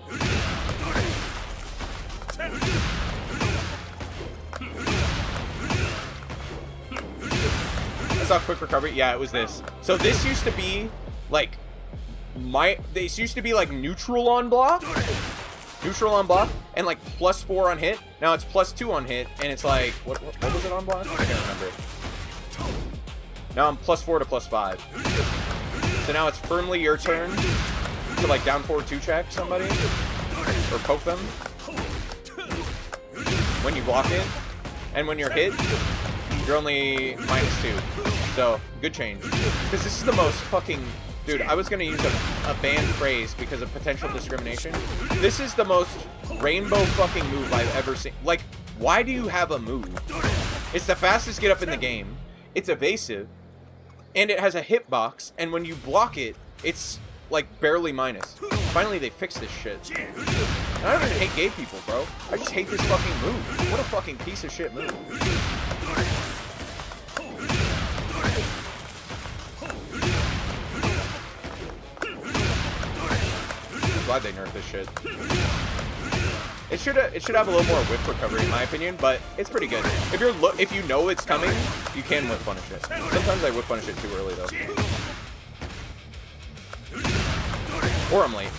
I saw quick recovery. Yeah, it was this. So this used to be like this used to be like neutral on block. Neutral on block and like +4 on hit. Now it's +2 on hit, and it's like what was it on block? I can't remember. Now I'm +4 to +5. So now it's firmly your turn to like down forward 2-check somebody or poke them when you block it, and when you're hit, you're only -2. So good change, because this is the most fucking. Dude, I was gonna use a banned phrase because of potential discrimination. This is the most rainbow fucking move I've ever seen. Like, why do you have a move? It's the fastest get up in the game. It's evasive. And it has a hitbox. And when you block it, it's like barely minus. Finally, they fixed this shit. And I don't even hate gay people, bro. I just hate this fucking move. What a fucking piece of shit move. Glad they nerfed this shit. It should have a little more whiff recovery in my opinion, but it's pretty good. If you know it's coming, you can whiff punish it. Sometimes I whiff punish it too early though. Or I'm late.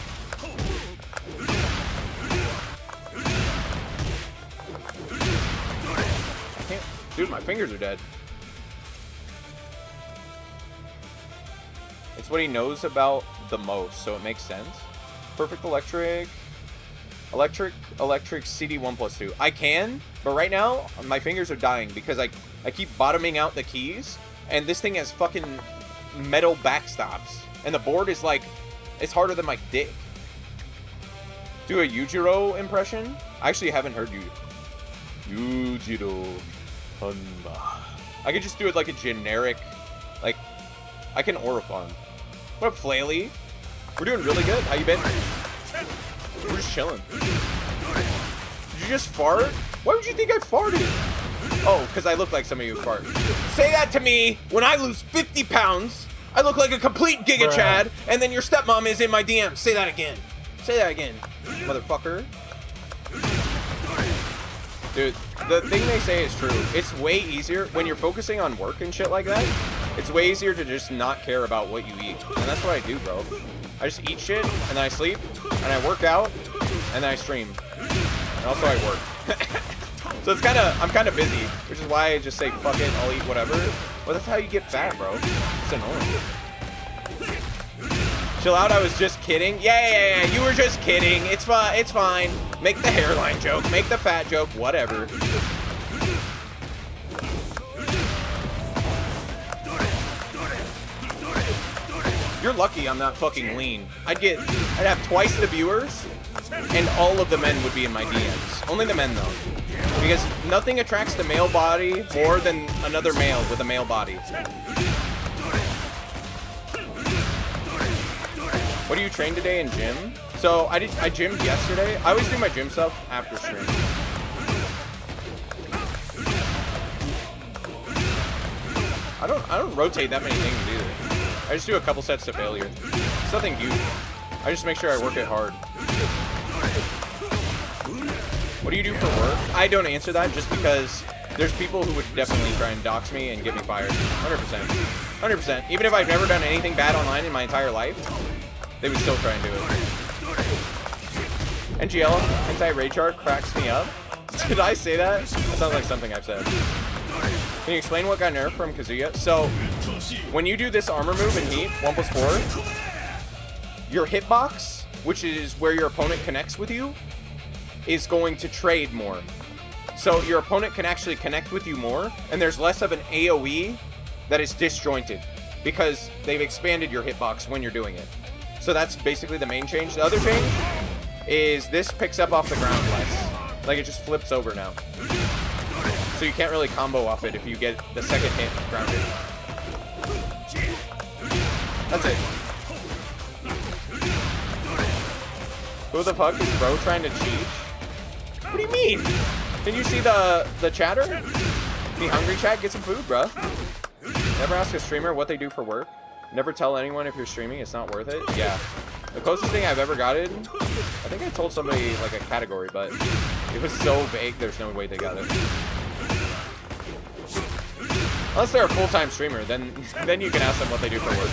I can't. Dude, my fingers are dead. It's what he knows about the most, so it makes sense. Perfect electric, CD 1+2. I can, but right now my fingers are dying because I keep bottoming out the keys, and this thing has fucking metal backstops, and the board is like, it's harder than my dick. Do a Yujiro impression? I actually haven't heard Yujiro Honma. I could just do it like a generic, like, I can aura farm. What up, Flaily? We're doing really good. How you been? We're just chilling. Did you just fart? Why would you think I farted? Oh, because I look like somebody who farts. Say that to me when I lose 50 pounds. I look like a complete Giga Chad, and then your stepmom is in my DM. Say that again. Say that again, motherfucker. Dude, the thing they say is true. It's way easier when you're focusing on work and shit like that. It's way easier to just not care about what you eat. And that's what I do, bro. I just eat shit, and then I sleep, and I work out, and then I stream. And also I work. So it's I'm kind of busy, which is why I just say, fuck it, I'll eat whatever. But that's how you get fat, bro. It's annoying. Chill out, I was just kidding. Yeah, you were just kidding. It's fine. Make the hairline joke, make the fat joke, whatever. You're lucky I'm not fucking lean. I'd have twice the viewers, and all of the men would be in my DMs. Only the men, though. Because nothing attracts the male body more than another male with a male body. What do you train today in gym? So I gymmed yesterday. I always do my gym stuff after stream. I don't rotate that many things either. I just do a couple sets to failure. It's nothing huge. I just make sure I work it hard. What do you do for work? I don't answer that just because there's people who would definitely try and dox me and get me fired. 100%. 100%. Even if I've never done anything bad online in my entire life, they would still try and do it. NGL, anti-Raychar cracks me up. Did I say that? That sounds like something I've said. Can you explain what got nerfed from Kazuya? So, when you do this armor move in Heat, 1+4, your hitbox, which is where your opponent connects with you, is going to trade more. So your opponent can actually connect with you more, and there's less of an AoE that is disjointed because they've expanded your hitbox when you're doing it. So that's basically the main change. The other change is this picks up off the ground less. Like it just flips over now. So you can't really combo off it if you get the second hit grounded. That's it. Who the fuck is bro trying to cheat? What do you mean? Can you see the chatter? Be hungry, chat? Get some food, bruh. Never ask a streamer what they do for work. Never tell anyone if you're streaming. It's not worth it. Yeah. The closest thing I've ever gotten, I think I told somebody like a category, but it was so vague, there's no way they got it. Unless they're a full-time streamer, then you can ask them what they do for work.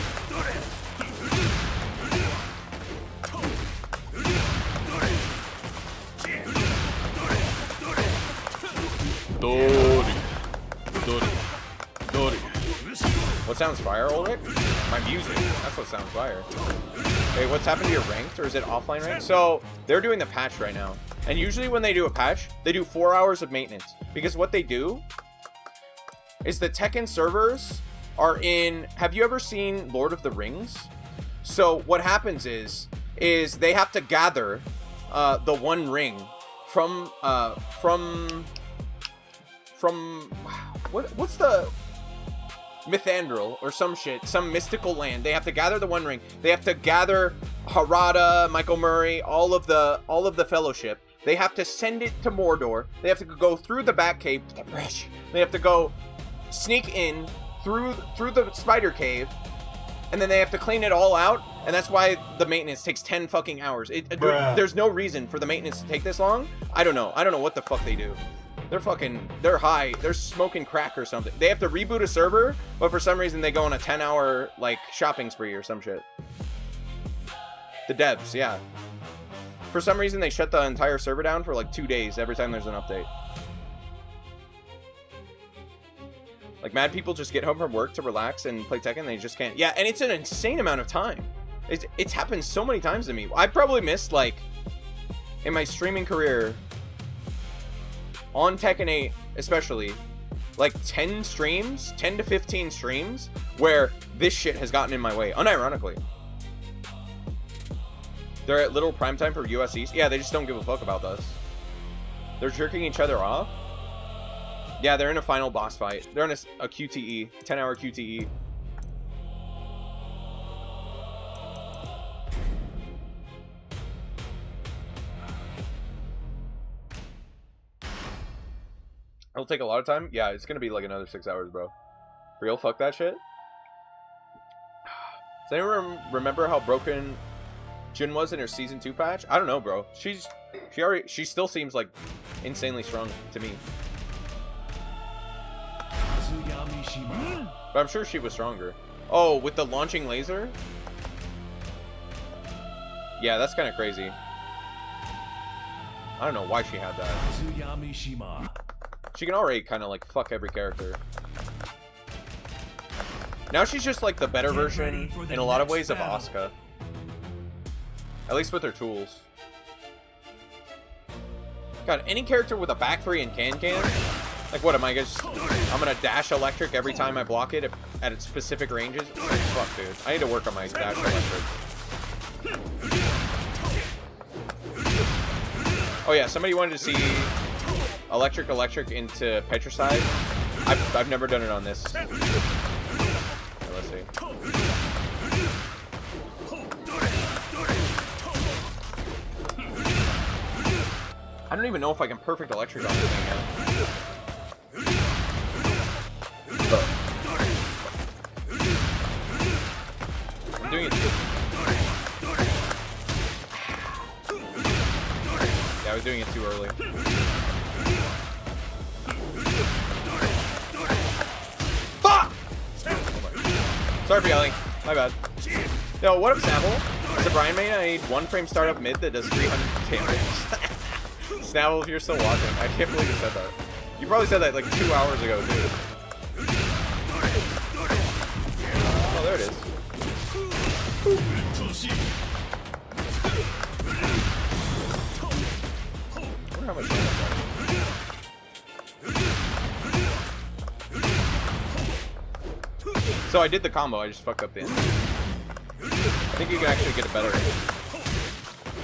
Dory. What sounds fire, olrek? My music. That's what sounds fire. Hey, what's happened to your ranked, or is it offline ranked? So, they're doing the patch right now. And usually when they do a patch, they do 4 hours of maintenance. Because what they do is the Tekken servers are in... Have you ever seen Lord of the Rings? So, what happens is they have to gather the one ring from what's the Mythandril or some shit, some mystical land. They have to gather the one ring. They have to gather Harada, Michael Murray, all of the fellowship. They have to send it to Mordor. They have to go through the Batcave. They have to go sneak in through the spider cave, and then they have to clean it all out. And that's why the maintenance takes 10 fucking hours. There's no reason for the maintenance to take this long. I don't know what the fuck they do. They're high. They're smoking crack or something. They have to reboot a server, but for some reason they go on a 10-hour, like, shopping spree or some shit. The devs, yeah. For some reason they shut the entire server down for, like, 2 days every time there's an update. Like, mad people just get home from work to relax and play Tekken, and they just can't. Yeah, and it's an insane amount of time. It's happened so many times to me. I probably missed, like, in my streaming career... on Tekken 8 especially, like 10 to 15 streams where this shit has gotten in my way, unironically. They're at little prime time for US East. Yeah, they just don't give a fuck about us. They're jerking each other off. Yeah, they're in a final boss fight. They're in a QTE, 10-hour QTE. It'll take a lot of time. Yeah, it's gonna be like another 6 hours, bro. Real fuck that shit. Does anyone remember how broken Jin was in her season 2 patch? I don't know, bro. She still seems like insanely strong to me. But I'm sure she was stronger. Oh, with the launching laser? Yeah, that's kind of crazy. I don't know why she had that. She can already kind of like fuck every character. Now she's just like the better version in a lot of ways of Asuka. At least with her tools. God, any character with a back 3 and can. Like what am I I'm gonna dash electric every time I block it at its specific ranges? It's like, fuck, dude. I need to work on my dash electric. Oh yeah, somebody wanted to see electric into Petricide. I've never done it on this. Okay, let's see. I don't even know if I can perfect electric on this thing yet. doing it too. Yeah, I was doing it too early. Fuck! Sorry for yelling. My bad. Yo, what up, Snapple? As a Brian main, I need one frame startup mid that does 300 damage. Snapple, if you're still watching, I can't believe you said that. You probably said that like 2 hours ago, dude. Oh, there it is. I wonder how much damage that is. So I did the combo, I just fucked up the end. I think you can actually get a better.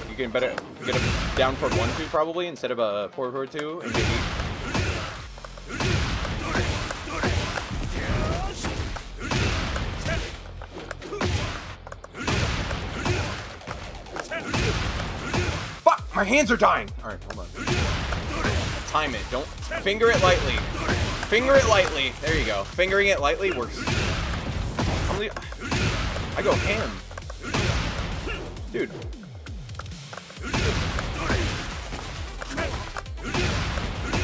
You can get a down forward 1-2 probably instead of a forward 2 and get heat. Fuck! My hands are dying! Alright, hold on. Time it. Don't finger it lightly. Finger it lightly. There you go. Fingering it lightly works. I go ham. Dude.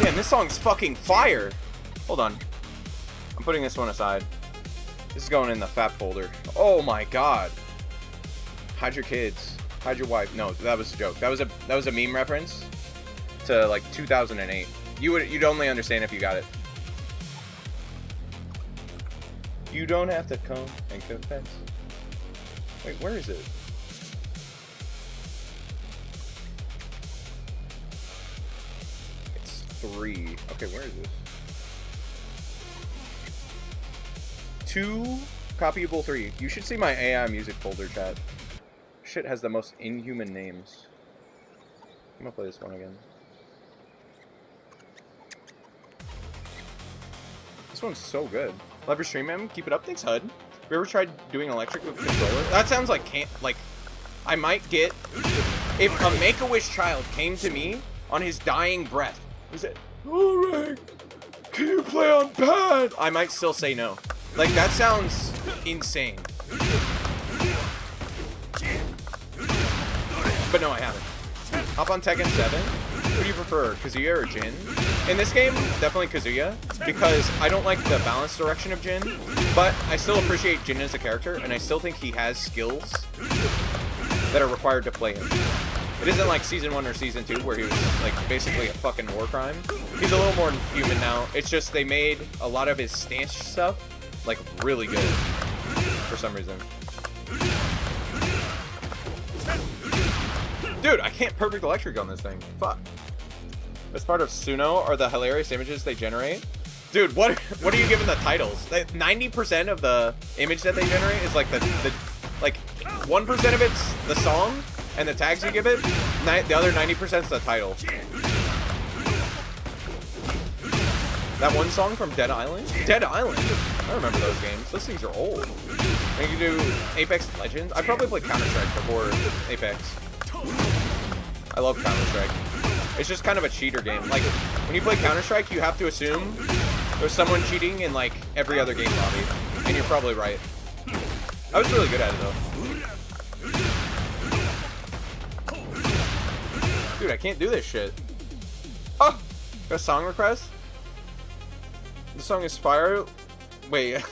Man, this song's fucking fire. Hold on. I'm putting this one aside. This is going in the fat folder. Oh my god. Hide your kids. Hide your wife. No, that was a joke. That was a meme reference to like 2008. You'd only understand if you got it. You don't have to come and confess. Wait, where is it? It's 3. Okay, where is this? 2, copyable 3. You should see my AI music folder, chat. Shit has the most inhuman names. I'm gonna play this one again. This one's so good. Love your stream, man. Keep it up. Thanks, HUD. Have you ever tried doing electric with a controller? That sounds like I might get if a Make-A-Wish child came to me on his dying breath. He said, "Olrek, can you play on pad?" I might still say no. Like that sounds insane. But no, I haven't. Hop on Tekken 7. Who do you prefer, Kazuya or Jin? In this game, definitely Kazuya, because I don't like the balance direction of Jin, but I still appreciate Jin as a character, and I still think he has skills that are required to play him. It isn't like Season 1 or Season 2, where he was like basically a fucking war crime. He's a little more human now. It's just they made a lot of his stance stuff like really good for some reason. Dude, I can't perfect electric on this thing. Fuck. As part of Suno are the hilarious images they generate. Dude, what are you giving the titles? 90% of the image that they generate is like the like 1% of it's the song and the tags you give it. The other 90% is the title. That one song from Dead Island? Dead Island? I remember those games. Those things are old. And you can do Apex Legends. I probably played Counter-Strike before Apex. I love Counter-Strike. It's just kind of a cheater game. Like, when you play Counter-Strike, you have to assume there's someone cheating in, like, every other game lobby. And you're probably right. I was really good at it, though. Dude, I can't do this shit. Oh! Got a song request? The song is Fire... Wait,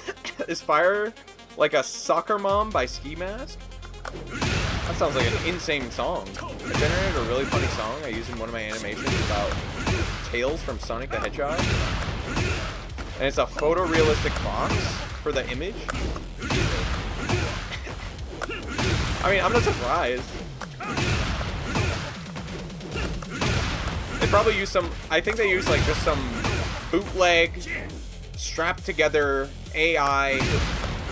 is Fire like a Soccer Mom by Ski Mask? That sounds like an insane song. I generated a really funny song I used in one of my animations about Tails from Sonic the Hedgehog. And it's a photorealistic box for the image. I mean, I'm not surprised. They probably use some, I think they use like just some bootleg, strapped together AI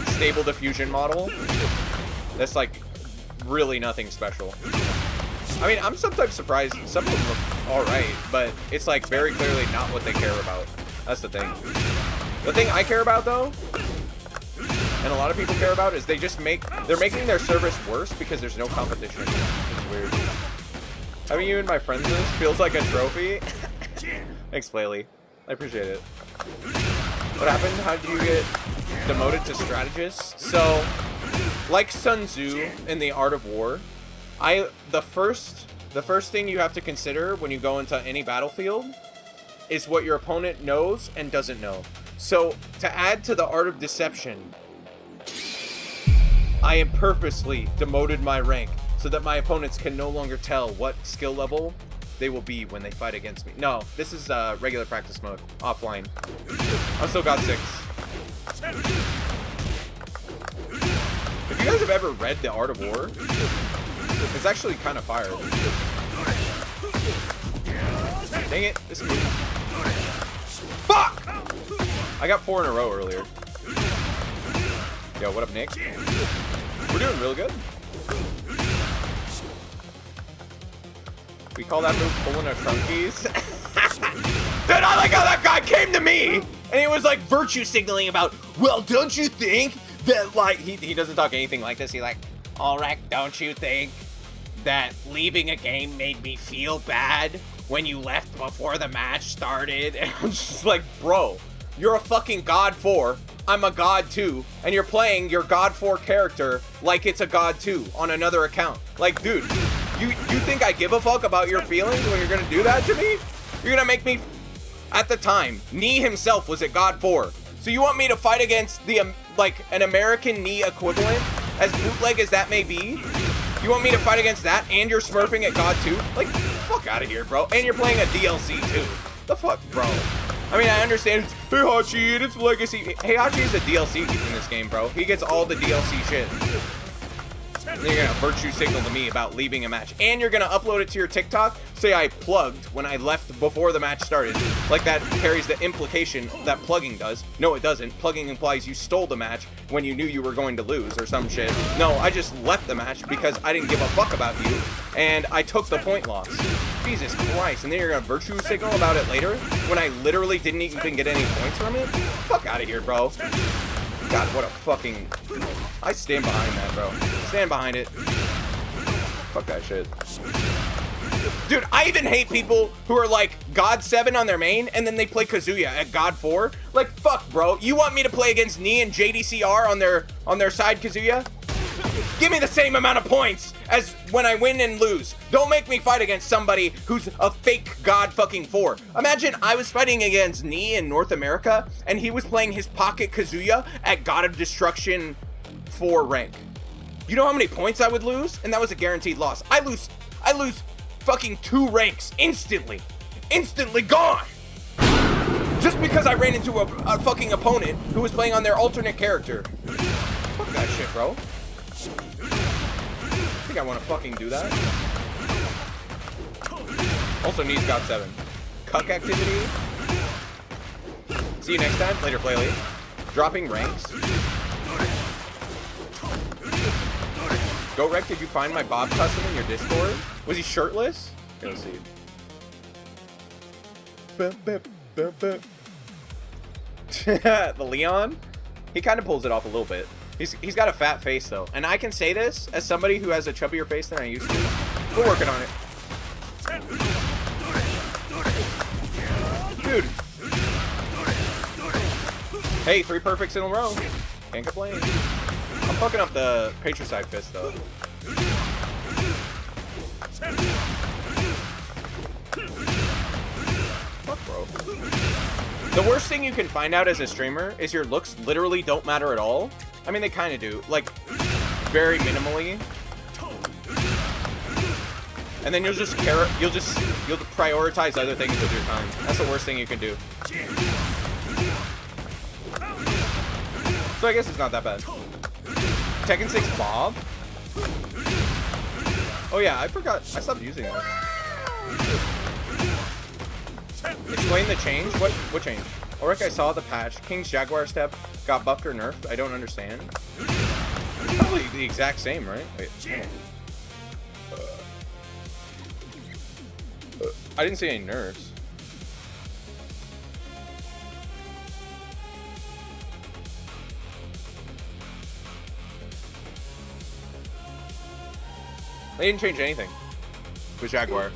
stable diffusion model. That's like really nothing special. I mean, I'm sometimes surprised. Some of them look alright, but it's like very clearly not what they care about. That's the thing. The thing I care about though, and a lot of people care about, is they're making their service worse because there's no competition. It's weird. Having you in my friends list feels like a trophy. Thanks, Flaley. I appreciate it. What happened? How did you get demoted to strategist? So like Sun Tzu in The Art of War, the first thing you have to consider when you go into any battlefield is what your opponent knows and doesn't know. So to add to the art of deception, I am purposely demoted my rank so that my opponents can no longer tell what skill level they will be when they fight against me. No, this is regular practice mode, offline. I'm still God 6. If you guys have ever read The Art of War, it's actually kind of fire. Dang it, this move. Fuck! I got 4 in a row earlier. Yo, what up, Nick? We're doing real good. We call that move pulling our trunkies. Dude, I like how that guy came to me and he was like virtue signaling about, well, don't you think that, like, he doesn't talk anything like this. He like, olrek, don't you think that leaving a game made me feel bad when you left before the match started? And I'm just like, bro, you're a fucking God 4. I'm a God 2, and you're playing your God 4 character like it's a God 2 on another account. Like, dude, you think I give a fuck about your feelings when you're gonna do that to me? You're gonna make me... At the time, Knee himself was at God 4. So you want me to fight against the, like, an American Knee equivalent, as bootleg as that may be? You want me to fight against that, and you're smurfing at God 2? Like, fuck out of here, bro. And you're playing a DLC, too. The fuck, bro? I mean, I understand it's Heihachi and it's Legacy. Heihachi is a DLC in this game, bro. He gets all the DLC shit. And you're gonna virtue signal to me about leaving a match. And you're gonna upload it to your TikTok, say I plugged when I left before the match started. Like that carries the implication that plugging does. No, it doesn't. Plugging implies you stole the match when you knew you were going to lose or some shit. No, I just left the match because I didn't give a fuck about you. And I took the point loss. Jesus Christ. And then you're gonna virtue signal about it later when I literally didn't even get any points from it? Fuck out of here, bro. God, what a fucking... I stand behind that, bro. Stand behind it. Fuck that shit. Dude, I even hate people who are like God 7 on their main and then they play Kazuya at God 4. Like, fuck, bro. You want me to play against Knee and JDCR on their side Kazuya? Give me the same amount of points as when I win and lose. Don't make me fight against somebody who's a fake God fucking 4. Imagine I was fighting against Knee in North America and he was playing his pocket Kazuya at God of Destruction 4 rank. You know how many points I would lose? And that was a guaranteed loss. I lose fucking 2 ranks instantly. Instantly gone. Just because I ran into a fucking opponent who was playing on their alternate character. Fuck that shit, bro. I think I want to fucking do that. Also, Knee's got 7. Cuck activity. See you next time. Later, Playley. Dropping ranks. Go Rec, did you find my Bob custom in your Discord? Was he shirtless? Let's see. The Leon? He kind of pulls it off a little bit. He's got a fat face though, and I can say this as somebody who has a chubbier face than I used to. We're working on it, dude. Hey, 3 perfects in a row. Can't complain. I'm fucking up the patricide fist though. Fuck, bro. The worst thing you can find out as a streamer is your looks literally don't matter at all. I mean, they kind of do, like, very minimally. And then you'll prioritize other things with your time. That's the worst thing you can do. So I guess it's not that bad. Tekken 6 Bob? Oh yeah, I forgot. I stopped using that. Explain the change? What change? Olrek, I saw the patch. King's Jaguar Step got buffed or nerfed. I don't understand. It's probably the exact same, right? Wait. I didn't see any nerfs. They didn't change anything with Jaguar.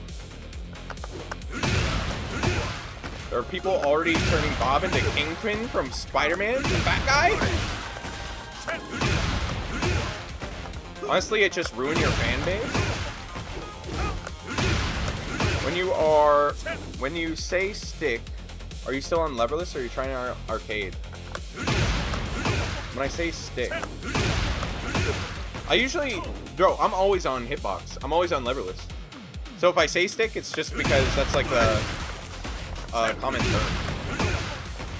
There are people already turning Bob into Kingpin from Spider-Man, the fat guy? Honestly, it just ruined your fan base. When you say stick, are you still on leverless or are you trying to arcade? When I say stick, I usually, bro, I'm always on hitbox. I'm always on leverless. So if I say stick, it's just because that's like the common term.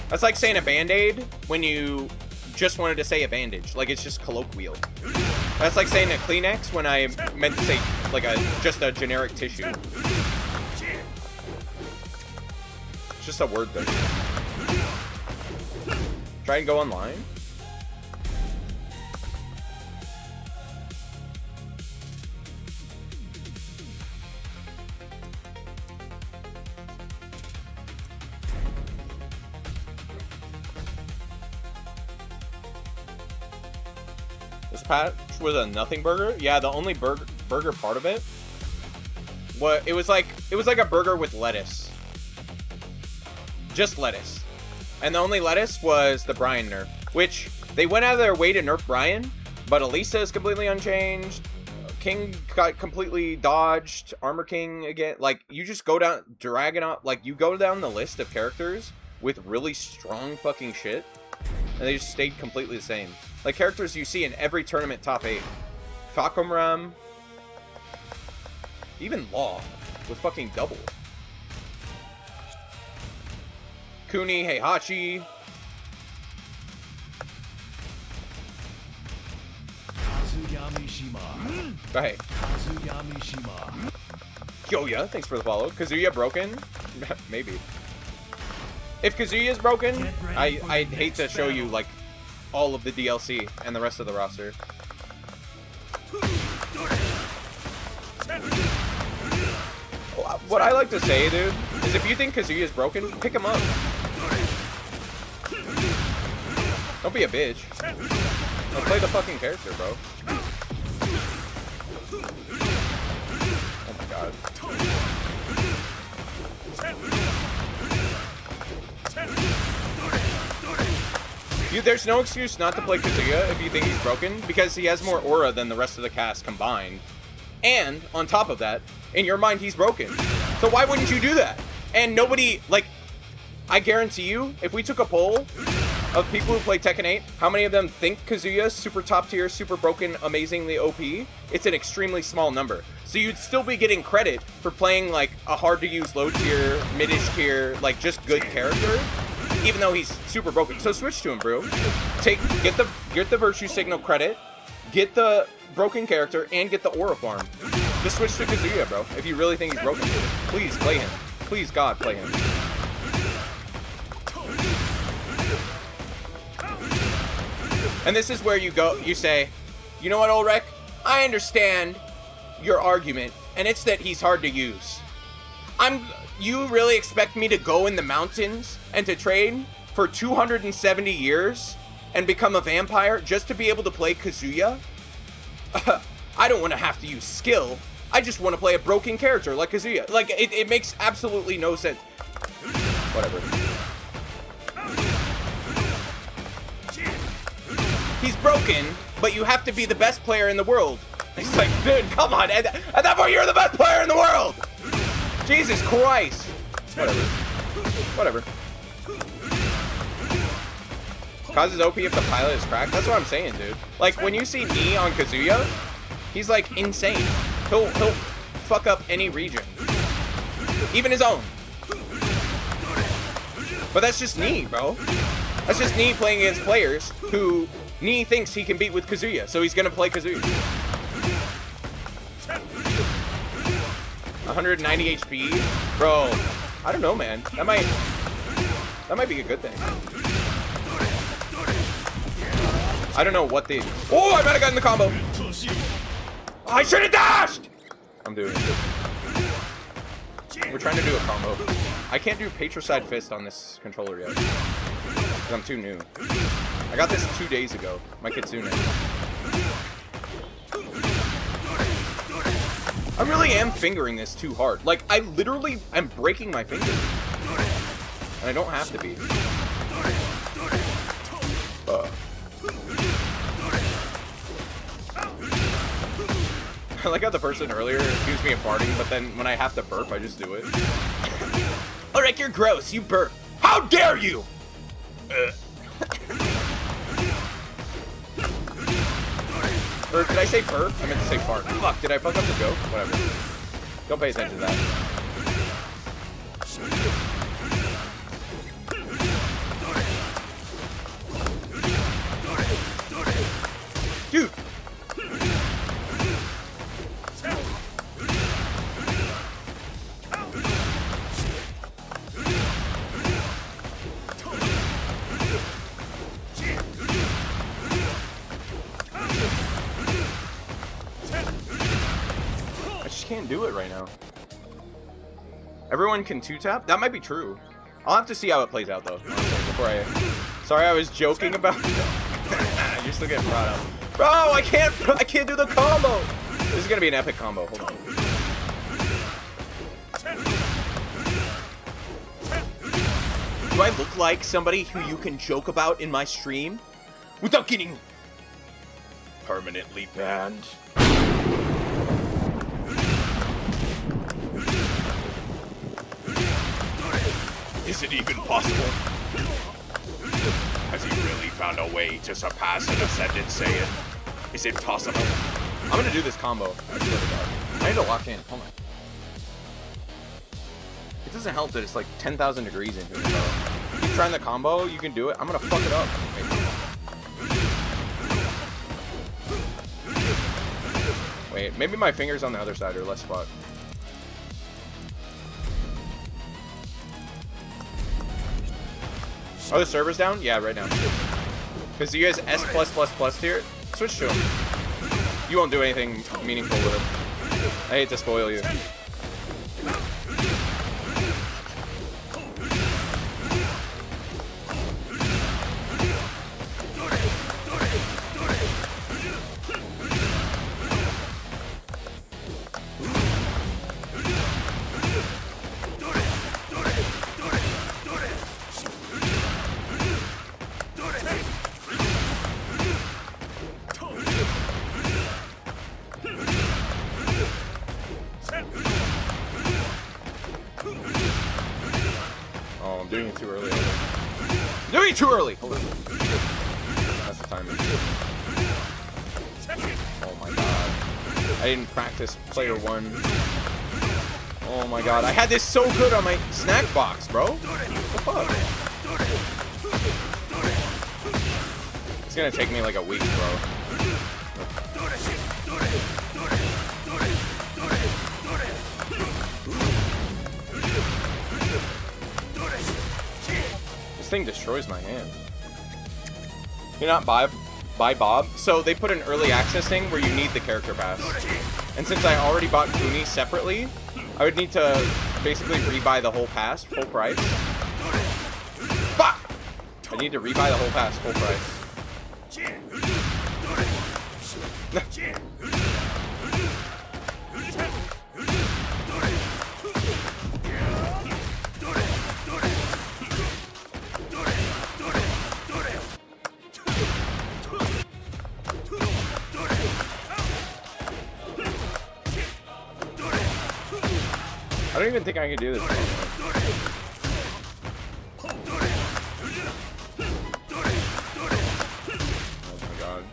That's like saying a band-aid when you just wanted to say a bandage. Like, it's just colloquial. That's like saying a Kleenex when I meant to say like just a generic tissue. It's just a word thing. Try and go online. This patch was a nothing burger. Yeah, the only burger part of it. It was like a burger with lettuce. Just lettuce. And the only lettuce was the Brian nerf, which they went out of their way to nerf Brian, but Elisa is completely unchanged. King got completely dodged. Armor King again. Like, you just go down, Dragon, like, you go down the list of characters with really strong fucking shit, and they just stayed completely the same. Like, characters you see in every tournament top 8. Fakumram. Even Law with fucking double. Kuni, Heihachi. Go ahead. Kazuya, thanks for the follow. Kazuya broken? Maybe. If Kazuya is broken, I'd hate to show you, like, all of the DLC and the rest of the roster. What I like to say, dude, is if you think Kazuya is broken, pick him up. Don't be a bitch. Now play the fucking character, bro. Oh my god. There's no excuse not to play Kazuya if you think he's broken, because he has more aura than the rest of the cast combined. And, on top of that, in your mind, he's broken. So why wouldn't you do that? And nobody, like, I guarantee you, if we took a poll of people who play Tekken 8, how many of them think Kazuya is super top tier, super broken, amazingly OP? It's an extremely small number. So you'd still be getting credit for playing, like, a hard-to-use low tier, mid-ish tier, like, just good character, even though he's super broken. So switch to him, bro. Get the virtue signal credit, get the broken character, and get the aura farm. Just switch to Kazuya, bro. If you really think he's broken, please play him. Please, God, play him. And this is where you say, you know what, olrek? I understand your argument, and it's that he's hard to use. You really expect me to go in the mountains and to train for 270 years and become a vampire just to be able to play Kazuya? I don't want to have to use skill. I just want to play a broken character like Kazuya. Like, it makes absolutely no sense. Whatever. He's broken, but you have to be the best player in the world. It's like, dude, come on. At that point, you're the best player in the world. Jesus Christ. Whatever. Kaz is OP if the pilot is cracked. That's what I'm saying, dude. Like, when you see Nii on Kazuya, he's, like, insane. He'll fuck up any region. Even his own. But that's just Nii, bro. That's just Nii playing against players who Nii thinks he can beat with Kazuya, so he's gonna play Kazuya. 190 HP? Bro, I don't know, man. That might be a good thing. I don't know what the... Oh, I might have gotten the combo. I should have dashed! I'm doing it. We're trying to do a combo. I can't do Patricide Fist on this controller yet. Because I'm too new. I got this 2 days ago. My Kitsune. I really am fingering this too hard. Like, I literally am breaking my finger. And I don't have to be. I like how the person earlier accused me of farting, but then when I have to burp, I just do it. Olrek, you're gross. You burp. How dare you? Or did I say burp? I meant to say fart. Fuck, did I fuck up the joke? Whatever. Don't pay attention to that. Dude! I just can't do it right now. Everyone can two-tap? That might be true. I'll have to see how it plays out, though, honestly, before I... Sorry, I was joking about... You're still getting brought up. Bro, I can't do the combo! This is gonna be an epic combo. Hold on. Do I look like somebody who you can joke about in my stream without getting permanently banned? Is it even possible? Has he really found a way to surpass an ascended Saiyan? Is it possible? I'm gonna do this combo. I swear to God. I need to lock in. Hold on. It doesn't help that it's like 10,000 degrees in here, bro. Keep trying the combo, you can do it. I'm gonna fuck it up. Wait, maybe my fingers on the other side are less fucked. Are the servers down? Yeah, right now. Because you guys S+++ tier, switch to them. You won't do anything meaningful with them. I hate to spoil you. Too early. Hold on. That's the timing. Oh my god. I didn't practice player one. Oh my god. I had this so good on my snack box, bro. What the fuck? It's gonna take me like a week, bro. This thing destroys my hand. You're not buy Bob? So they put an early access thing where you need the character pass. And since I already bought Kuni separately, I would need to basically rebuy the whole pass, full price. Bah! I need to rebuy the whole pass, full price. I don't even think I can do this. Oh my god.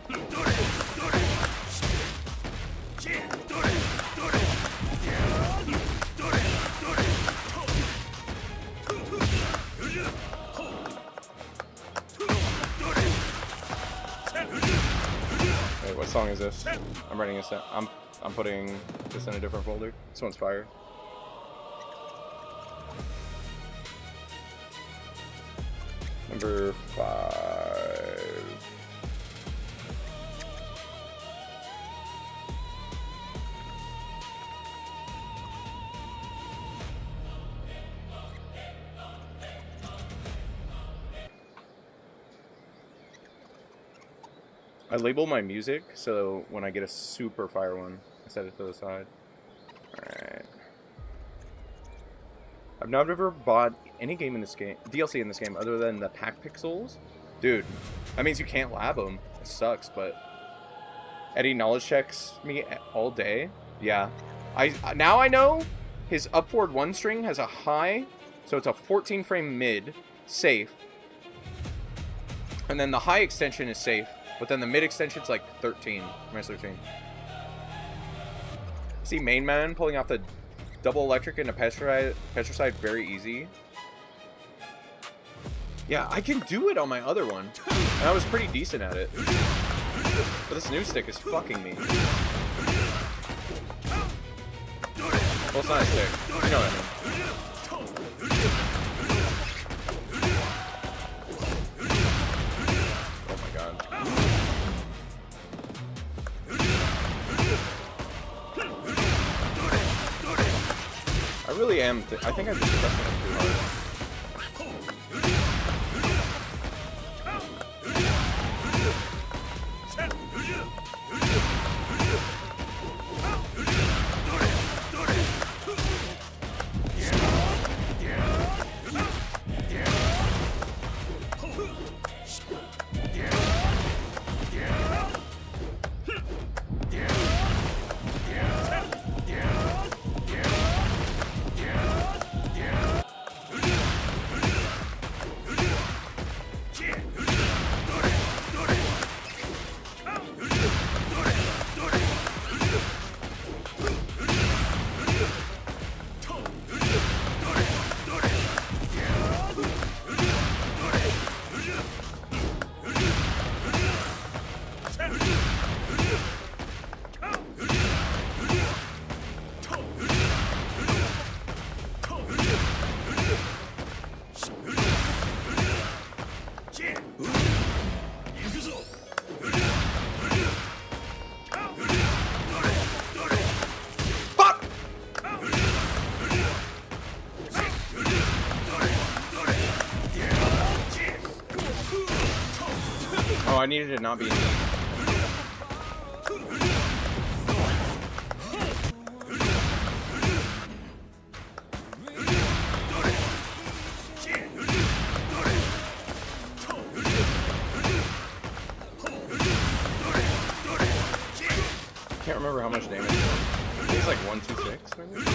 Wait, what song is this? I'm writing this down. I'm putting this in a different folder. This one's fire. Number 5. I label my music so when I get a super fire one, I set it to the side. Alright. I've never bought any game in this game, DLC in this game, other than the pack pixels. Dude, that means you can't lab them. It sucks, but Eddie knowledge checks me all day. Yeah. Now I know his up forward 1 string has a high, so it's a 14 frame mid, safe. And then the high extension is safe, but then the mid extension's like 13, minus 13. See main man pulling off the double electric into Petricide very easy. Yeah, I can do it on my other one, and I was pretty decent at it. But this new stick is fucking me. Well, it's not a stick. You know what I mean. Oh my god. I really am. I think I'm just pressing it too hard. Oh, I needed to not be in need. Can't remember how much damage. I think it's like 126 maybe?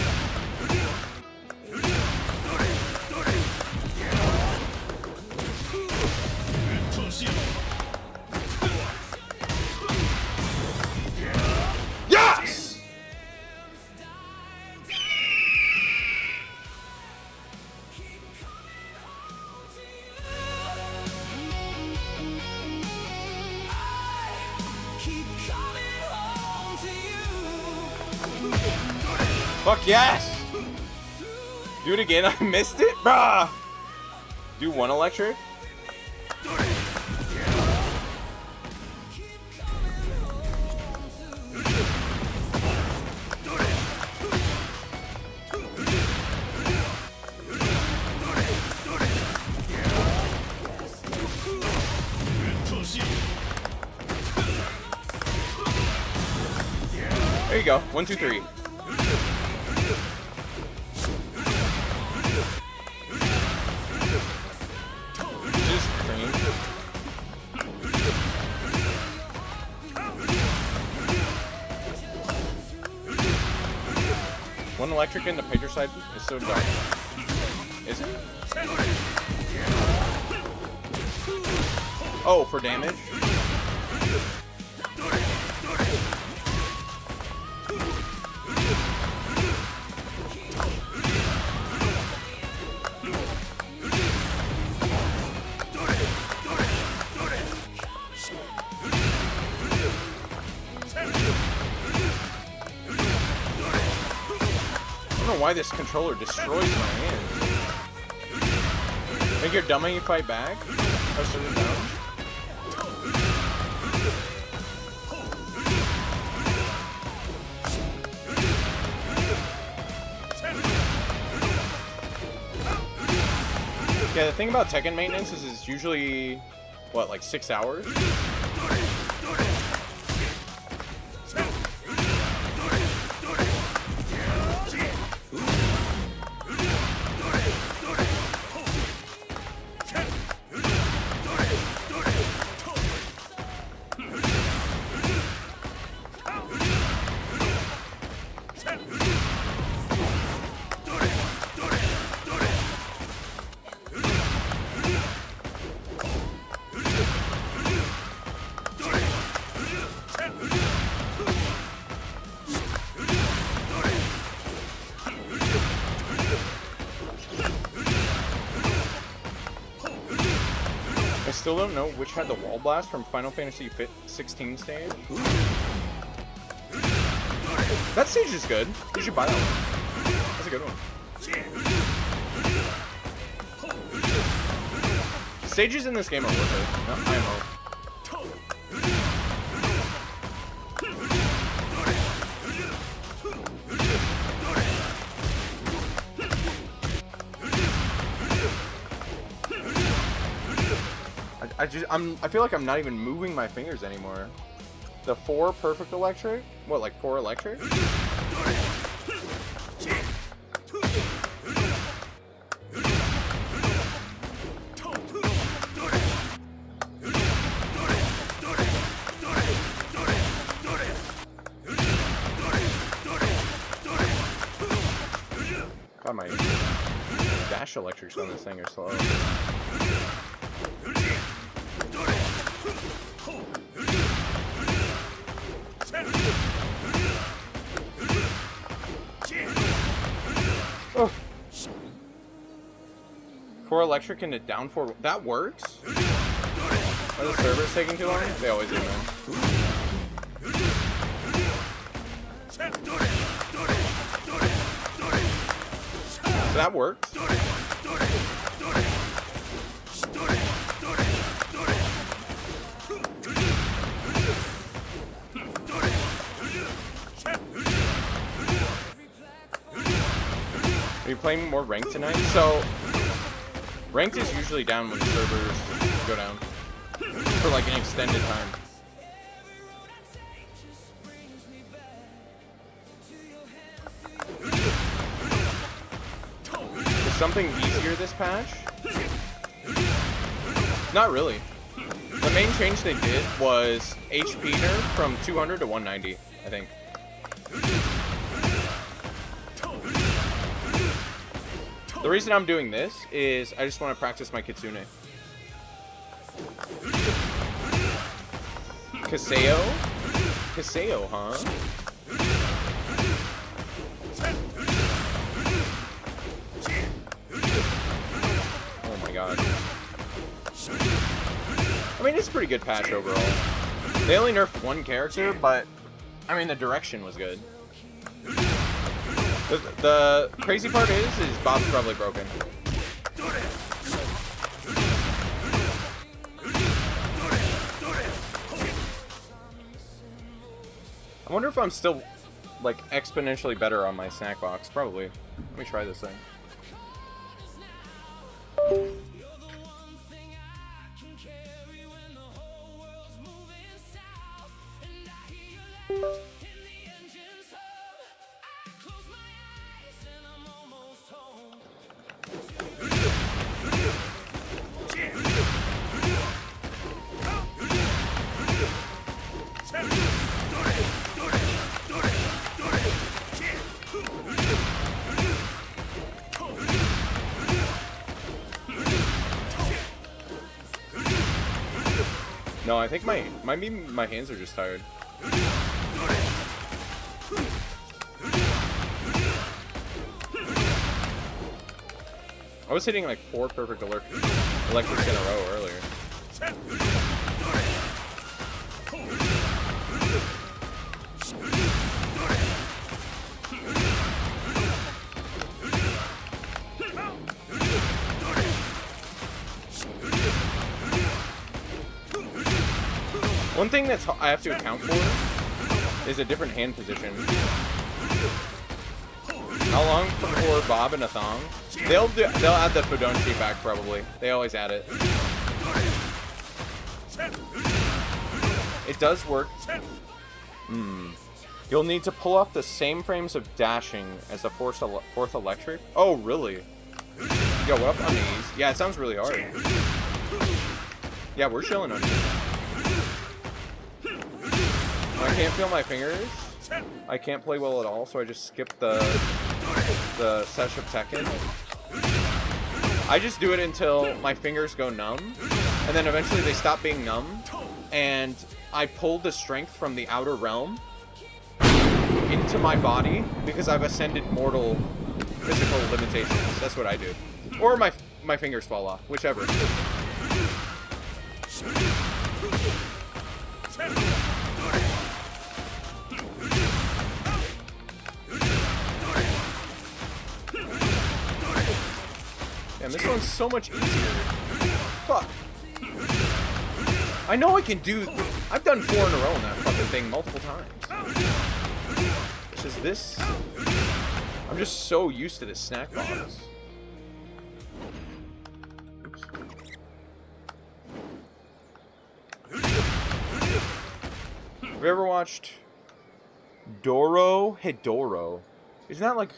Yes! Fuck yes! Do it again, I missed it? Bruh! Do 1 electric? There you go. 1, 2, 3. Just cream. One electric in the pager side is so dumb. Is it? Oh, for damage? I don't know why this controller destroys my hands. Think you're dumb when you fight back? Press it down. Yeah, the thing about Tekken maintenance is it's usually, what, like 6 hours? Still don't know which had the wall blast from Final Fantasy 16 stage. Ooh. That stage is good. You should buy that one. That's a good one. Stages in this game are worth it. No, IMO. I feel like I'm not even moving my fingers anymore. The 4 perfect electric? What, like 4 electric? God, my dash electrics on this thing are slow. Oh. 4 electric into down 4. That works? Are the servers taking too long? They always do, man. So that works. Are you playing more ranked tonight? So, ranked is usually down when the servers go down for like an extended time. Is something easier this patch? Not really. The main change they did was HP nerf from 200 to 190, I think. The reason I'm doing this is I just want to practice my Kitsune. Kazuya? Kazuya, huh? Oh my god. I mean, it's a pretty good patch overall. They only nerfed 1 character, but I mean, the direction was good. The crazy part is Bob's probably broken. I wonder if I'm still, like, exponentially better on my snack box. Probably. Let me try this thing. No, I think my hands are just tired. I was hitting like 4 perfect electrics in a row earlier. One thing that's I have to account for is a different hand position. How long before Bob and a thong? They'll add the Fudonchi back probably. They always add it. It does work. You'll need to pull off the same frames of dashing as the fourth electric. Oh really? Yo, what up on these? Yeah, it sounds really hard. Yeah, we're chilling on these. I can't feel my fingers. I can't play well at all, so I just skip the sesh of Tekken. I just do it until my fingers go numb, and then eventually they stop being numb, and I pull the strength from the outer realm into my body because I've ascended mortal physical limitations. That's what I do. Or my fingers fall off, whichever. And this one's so much easier. Fuck. I know I can do... I've done 4 in a row on that fucking thing multiple times. It's just this... I'm just so used to this snack box. Oops. Have you ever watched Doro Hedoro? Isn't that like...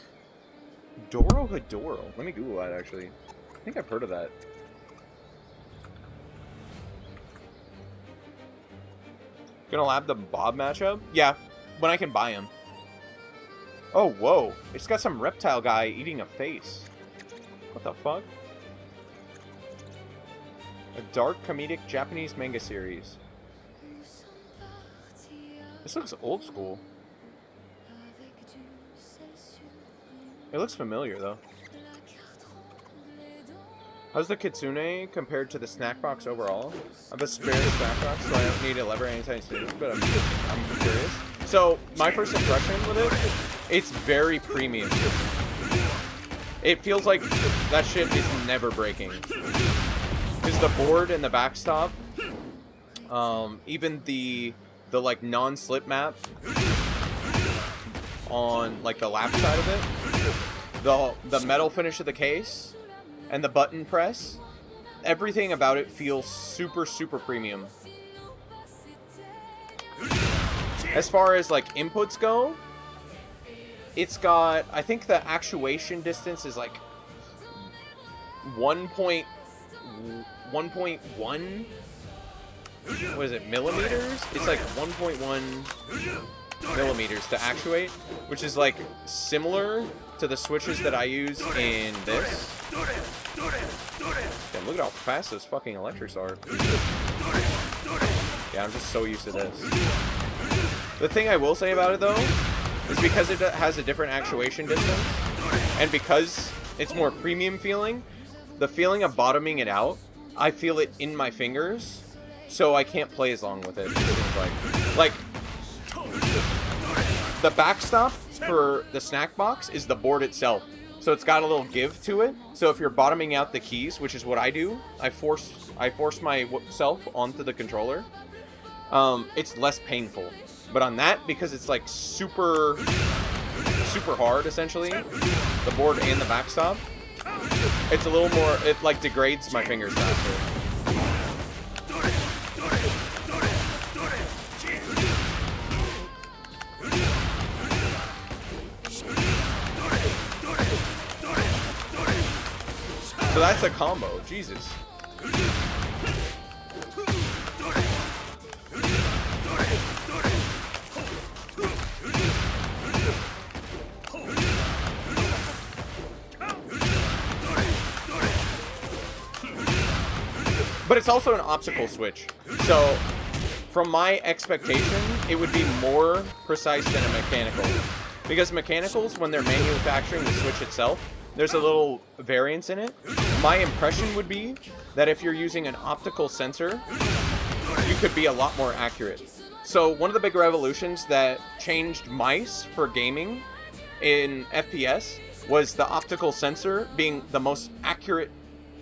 Doro Hedoro? Let me Google that, actually. I think I've heard of that. Gonna lab the Bob matchup? Yeah, when I can buy him. Oh, whoa. It's got some reptile guy eating a face. What the fuck? A dark comedic Japanese manga series. This looks old school. It looks familiar, though. How's the Kitsune compared to the snack box overall? I have a spare snack box, so I don't need a lever anytime soon, but I'm curious. So, my first impression with it, it's very premium. It feels like that shit is never breaking. Because the board and the backstop, even the like non-slip map on like the lap side of it, the metal finish of the case, and the button press, everything about it feels super, super premium. As far as like inputs go, it's got, I think the actuation distance is like 1.1, what is it, millimeters? It's like 1.1 millimeters to actuate, which is like similar to the switches that I use in this. Damn, look at how fast those fucking electrics are. Yeah, I'm just so used to this. The thing I will say about it, though, is because it has a different actuation distance, and because it's more premium feeling, the feeling of bottoming it out, I feel it in my fingers, so I can't play as long with it. Like the backstop for the snack box is the board itself. So it's got a little give to it. So if you're bottoming out the keys, which is what I do, I force myself onto the controller. It's less painful. But on that, because it's like super hard, essentially, the board and the backstop, it's a little more, it like degrades my fingers faster. So that's a combo, Jesus. But it's also an optical switch. So, from my expectation, it would be more precise than a mechanical. Because mechanicals, when they're manufacturing the switch itself, there's a little variance in it. My impression would be that if you're using an optical sensor, you could be a lot more accurate. So one of the big revolutions that changed mice for gaming in FPS was the optical sensor being the most accurate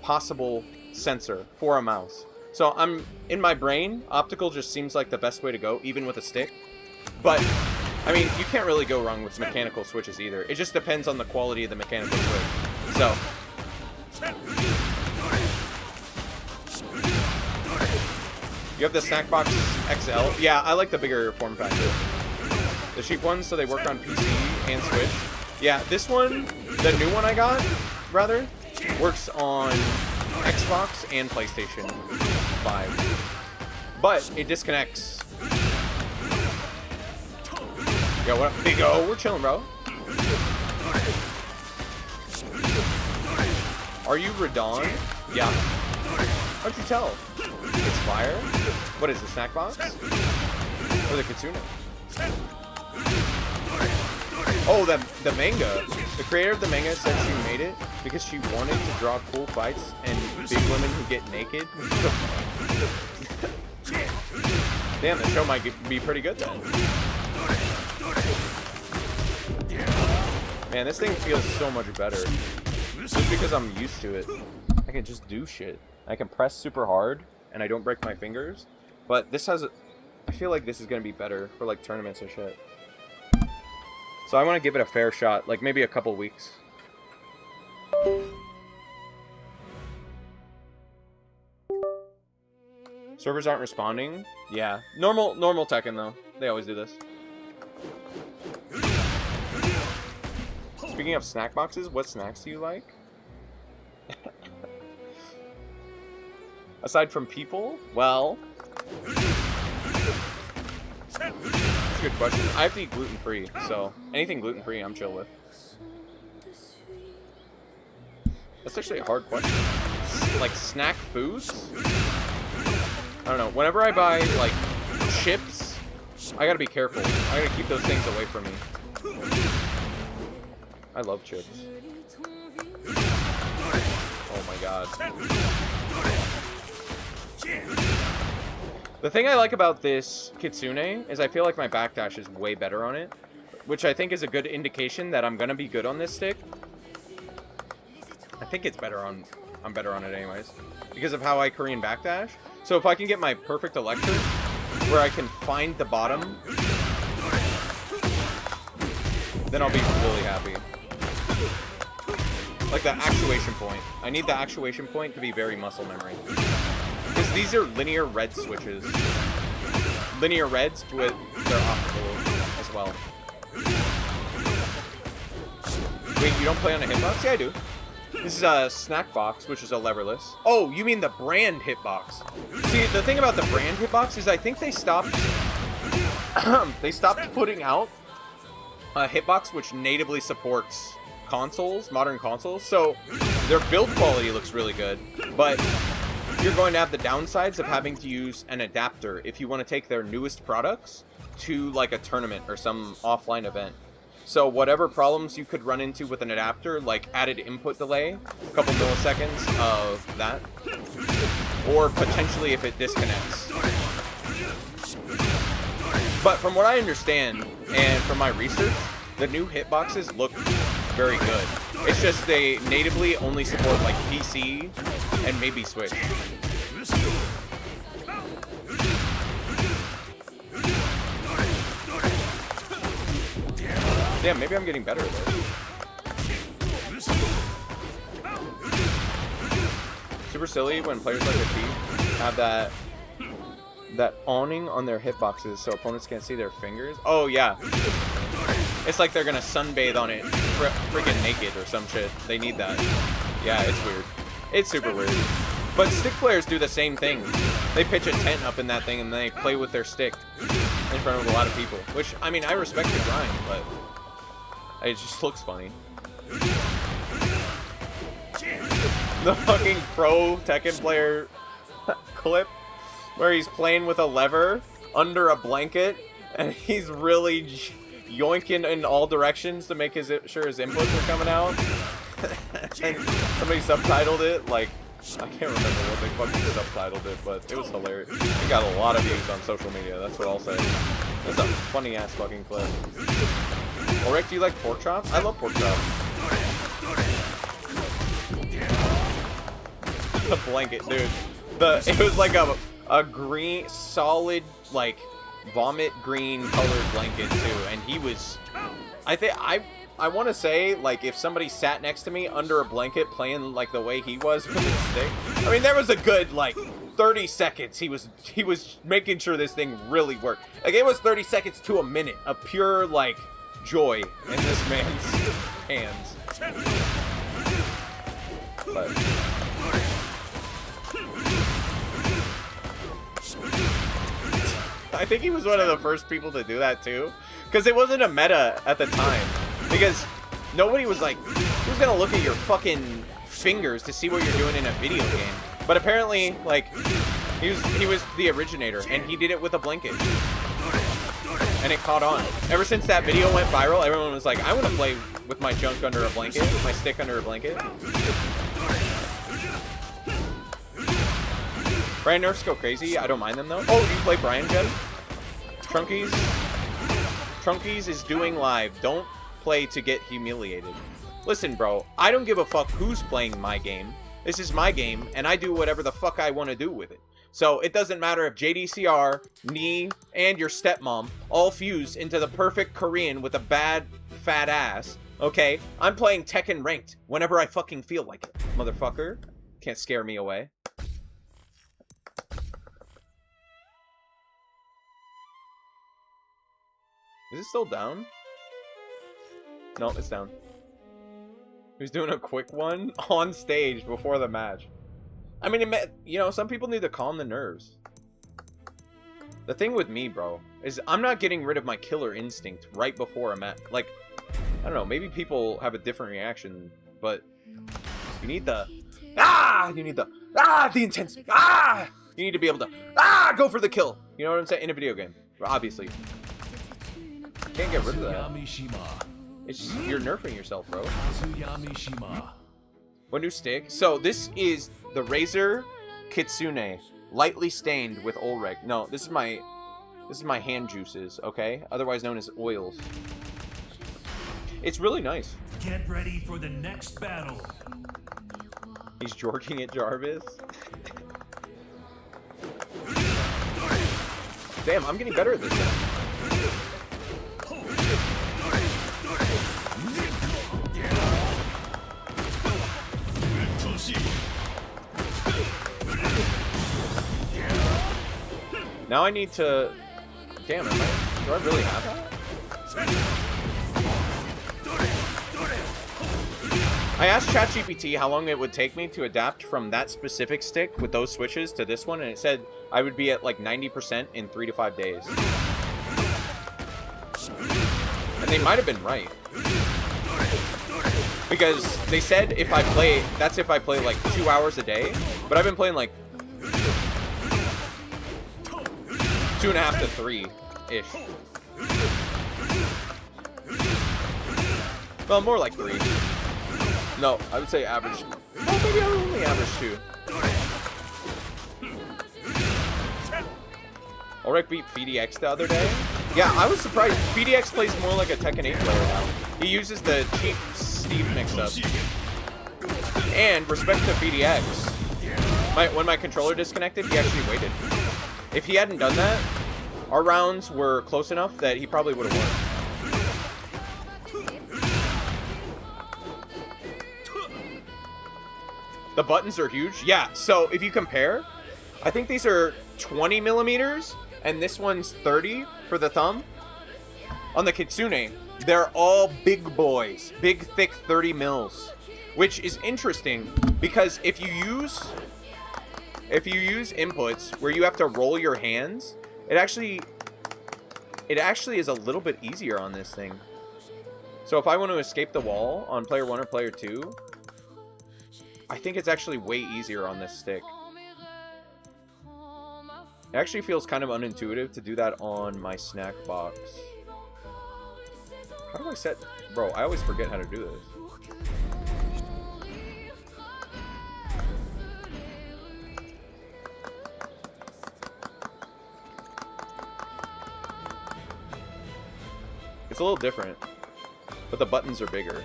possible sensor for a mouse. So I'm in my brain, optical just seems like the best way to go, even with a stick. But I mean, you can't really go wrong with mechanical switches either. It just depends on the quality of the mechanical switch. So you have the Snackbox XL. Yeah, I like the bigger form factor. The cheap ones, so they work on PC and Switch. Yeah, this one, the new one I got, rather, works on Xbox and PlayStation 5. But it disconnects. Yo, what up, Big O? We're chilling, bro. Are you Radon? Yeah. How'd you tell? It's fire? What is the snack box? Or the Kitsune? Oh, the manga. The creator of the manga said she made it because she wanted to draw cool fights and big women who get naked. Damn, the show might be pretty good then. Man, this thing feels so much better. Just because I'm used to it. I can just do shit. I can press super hard, and I don't break my fingers. But this has... I feel like this is going to be better for, like, tournaments and shit. So I want to give it a fair shot. Like, maybe a couple weeks. Servers aren't responding? Yeah. Normal Tekken, though. They always do this. Speaking of snack boxes, what snacks do you like? Aside from people? Well... That's a good question. I have to eat gluten-free, so anything gluten-free I'm chill with. That's actually a hard question. Like, snack foods? I don't know. Whenever I buy, like, chips, I gotta be careful. I gotta keep those things away from me. I love chips. Oh my god. The thing I like about this Kitsune is I feel like my backdash is way better on it, which I think is a good indication that I'm gonna be good on this stick. I think it's better on... I'm better on it anyways, because of how I Korean backdash. So if I can get my perfect electric, where I can find the bottom, then I'll be really happy. Like the actuation point. I need the actuation point to be very muscle memory. Because these are linear red switches. Linear reds with their optical as well. Wait, you don't play on a hitbox? Yeah, I do. This is a snack box, which is a leverless. Oh, you mean the brand hitbox. See, the thing about the brand hitbox is I think they stopped... they stopped putting out a hitbox which natively supports consoles, modern consoles. So their build quality looks really good, but you're going to have the downsides of having to use an adapter if you want to take their newest products to like a tournament or some offline event. So whatever problems you could run into with an adapter, like added input delay, a couple milliseconds of that, or potentially if it disconnects. But from what I understand, and from my research, the new hitboxes look very good. It's just they natively only support like PC and maybe Switch. Damn, maybe I'm getting better at this. Super silly when players like the Chief have that awning on their hitboxes so opponents can't see their fingers. Oh yeah. It's like they're gonna sunbathe on it freaking naked or some shit. They need that. Yeah, it's weird. It's super weird. But stick players do the same thing. They pitch a tent up in that thing and they play with their stick in front of a lot of people. Which, I mean, I respect the grind, but it just looks funny. The fucking pro Tekken player clip where he's playing with a lever under a blanket and he's really yoinking in all directions to make sure his inputs are coming out. And somebody subtitled it, like, I can't remember what they fucking subtitled it, but it was hilarious. It got a lot of views on social media, that's what I'll say. That's a funny ass fucking clip. Olrek, do you like pork chops? I love pork chops. The blanket, dude. It was like a green, solid, like, vomit green colored blanket too, and he was... I want to say, like, if somebody sat next to me under a blanket playing like the way he was with his stick, I mean, there was a good, like, 30 seconds he was making sure this thing really worked. Like, it was 30 seconds to a minute of pure, like, joy in this man's hands. But... I think he was one of the first people to do that too, because it wasn't a meta at the time. Because nobody was like, who's gonna look at your fucking fingers to see what you're doing in a video game? But apparently, like, he was the originator, and he did it with a blanket, and it caught on. Ever since that video went viral, everyone was like, I want to play with my junk under a blanket, my stick under a blanket. Brian nerfs go crazy. I don't mind them though. Oh, you play Brian, Jen? Trunkies? Trunkies is doing live. Don't play to get humiliated. Listen, bro. I don't give a fuck who's playing my game. This is my game, and I do whatever the fuck I want to do with it. So it doesn't matter if JDCR, me, and your stepmom all fuse into the perfect Korean with a bad, fat ass. Okay? I'm playing Tekken ranked whenever I fucking feel like it. Motherfucker. Can't scare me away. Is it still down? No, it's down. Who's doing a quick one on stage before the match? I mean, you know, some people need to calm the nerves. The thing with me, bro, is I'm not getting rid of my killer instinct right before a match. Like, I don't know, maybe people have a different reaction, but you need the, you need the, the intensity, you need to be able to, go for the kill. You know what I'm saying? In a video game, obviously. Can't get rid of that. It's just, you're nerfing yourself, bro. What new stick? So this is the Razor Kitsune, lightly stained with olrek. No, this is my hand juices, okay? Otherwise known as oils. It's really nice. Get ready for the next battle. He's jorking at Jarvis. Damn, I'm getting better at this now. Now I need to... Damn, do I really have that? I asked ChatGPT how long it would take me to adapt from that specific stick with those switches to this one, and it said I would be at like 90% in 3 to 5 days. And they might have been right. Because they said if I play, that's if I play like 2 hours a day, but I've been playing like 2.5 to 3-ish. Well, more like 3. No, I would say average. Oh, maybe I would only average 2. Olrek beat FightingGames the other day. Yeah, I was surprised. FightingGames plays more like a Tekken 8 player now. He uses the cheap Steve mix-up. And respect to FightingGames. When my controller disconnected, he actually waited. If he hadn't done that, our rounds were close enough that he probably would have won. The buttons are huge. Yeah, so if you compare, I think these are 20 millimeters, and this one's 30 for the thumb. On the Kitsune, they're all big boys. Big, thick 30 mils. Which is interesting, because if you use inputs where you have to roll your hands, it actually is a little bit easier on this thing. So if I want to escape the wall on player 1 or player 2, I think it's actually way easier on this stick. It actually feels kind of unintuitive to do that on my snack box. How do I set... Bro, I always forget how to do this. It's a little different, but the buttons are bigger.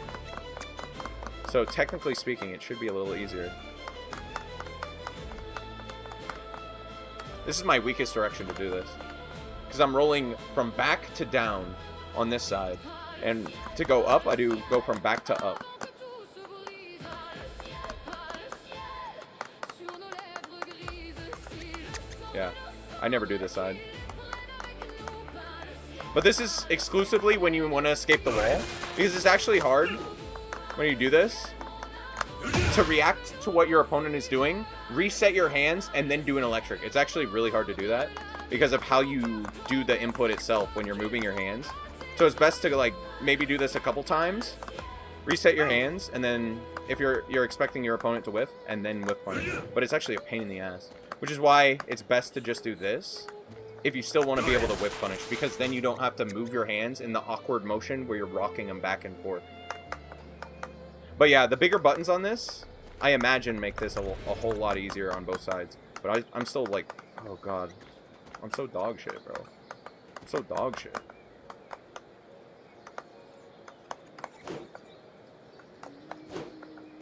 So technically speaking, it should be a little easier. This is my weakest direction to do this, because I'm rolling from back to down on this side, and to go up, I do go from back to up. Yeah, I never do this side. But this is exclusively when you want to escape the wall, because it's actually hard when you do this to react to what your opponent is doing, reset your hands, and then do an electric. It's actually really hard to do that because of how you do the input itself when you're moving your hands. So it's best to like maybe do this a couple times, reset your hands, and then if you're expecting your opponent to whiff, and then whiff punish. But it's actually a pain in the ass, which is why it's best to just do this if you still want to be able to whiff punish, because then you don't have to move your hands in the awkward motion where you're rocking them back and forth. But yeah, the bigger buttons on this, I imagine, make this a whole lot easier on both sides. But I'm still like, oh god. I'm so dog shit, bro. I'm so dog shit.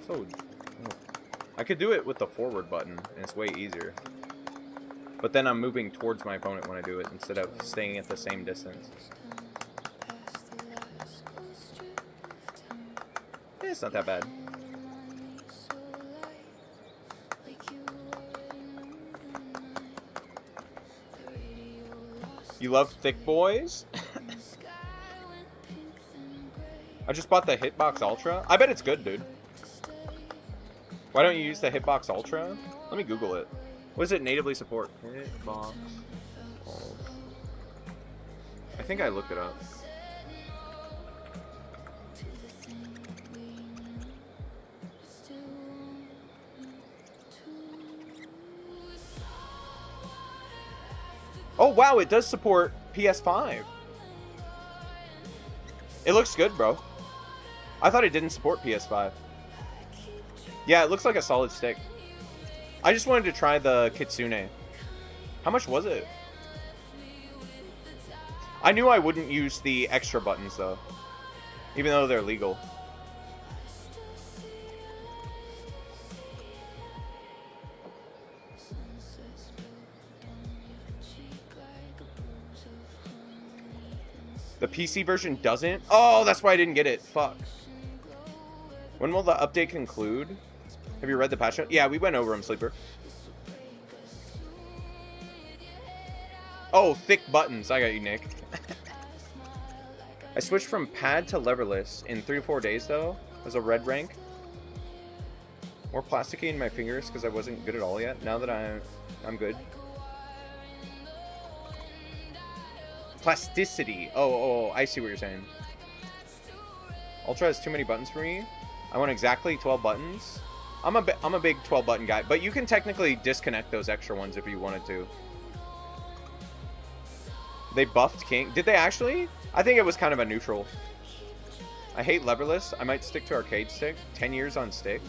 So... I could do it with the forward button, and it's way easier. But then I'm moving towards my opponent when I do it, instead of staying at the same distance. Yeah, it's not that bad. You love thick boys? I just bought the Hitbox Ultra. I bet it's good, dude. Why don't you use the Hitbox Ultra? Let me Google it. What does it natively support? Hitbox Ultra. I think I looked it up. Oh wow, it does support PS5. It looks good, bro. I thought it didn't support PS5. Yeah, it looks like a solid stick. I just wanted to try the Kitsune. How much was it? I knew I wouldn't use the extra buttons, though. Even though they're legal. The PC version doesn't? Oh, that's why I didn't get it. Fuck. When will the update conclude? Have you read the patch note? Yeah, we went over them, Sleeper. Oh, thick buttons. I got you, Nick. I switched from pad to leverless in 3 or 4 days, though, as a red rank. More plasticky in my fingers because I wasn't good at all yet. Now that I'm good. Plasticity. Oh, I see what you're saying. Ultra has too many buttons for me. I want exactly 12 buttons. I'm a big 12 button guy, but you can technically disconnect those extra ones if you wanted to. They buffed King. Did they actually? I think it was kind of a neutral. I hate leverless. I might stick to arcade stick. 10 years on stick.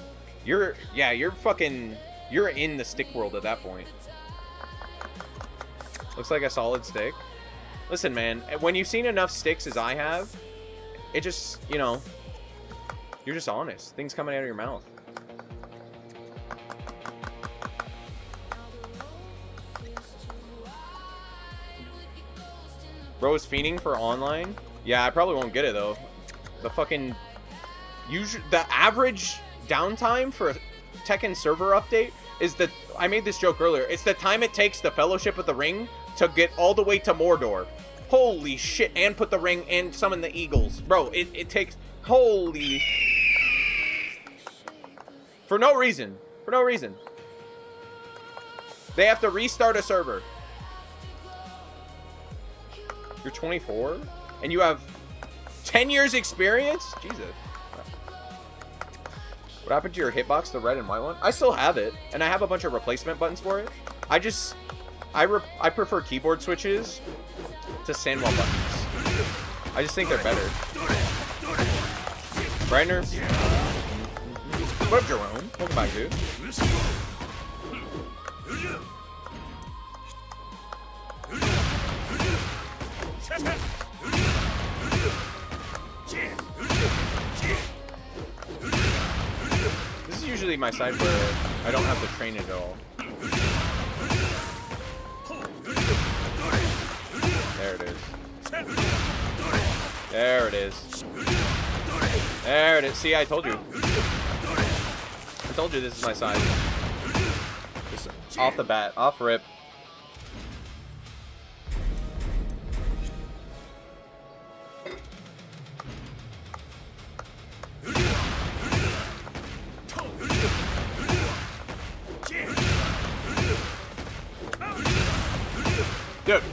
You're in the stick world at that point. Looks like a solid stick. Listen, man, when you've seen enough sticks as I have, it just, you know, you're just honest. Things coming out of your mouth. Bro is fiending for online. Yeah, I probably won't get it though. The fucking the average downtime for a Tekken server update is the, I made this joke earlier, it's the time it takes the Fellowship of the Ring to get all the way to Mordor. Holy shit, and put the ring and summon the eagles. Bro, it takes, holy, for no reason. For no reason. They have to restart a server. You're 24? And you have 10 years experience? Jesus. What happened to your hitbox, the red and white one? I still have it, and I have a bunch of replacement buttons for it. I prefer keyboard switches to Sandwell buttons. I just think they're better. Brightener. What up, Jerome? Welcome back, dude. This is usually my side where I don't have to train it at all. There it is. There it is. There it is. See, I told you. I told you this is my side. Just off the bat. Off rip. Dude.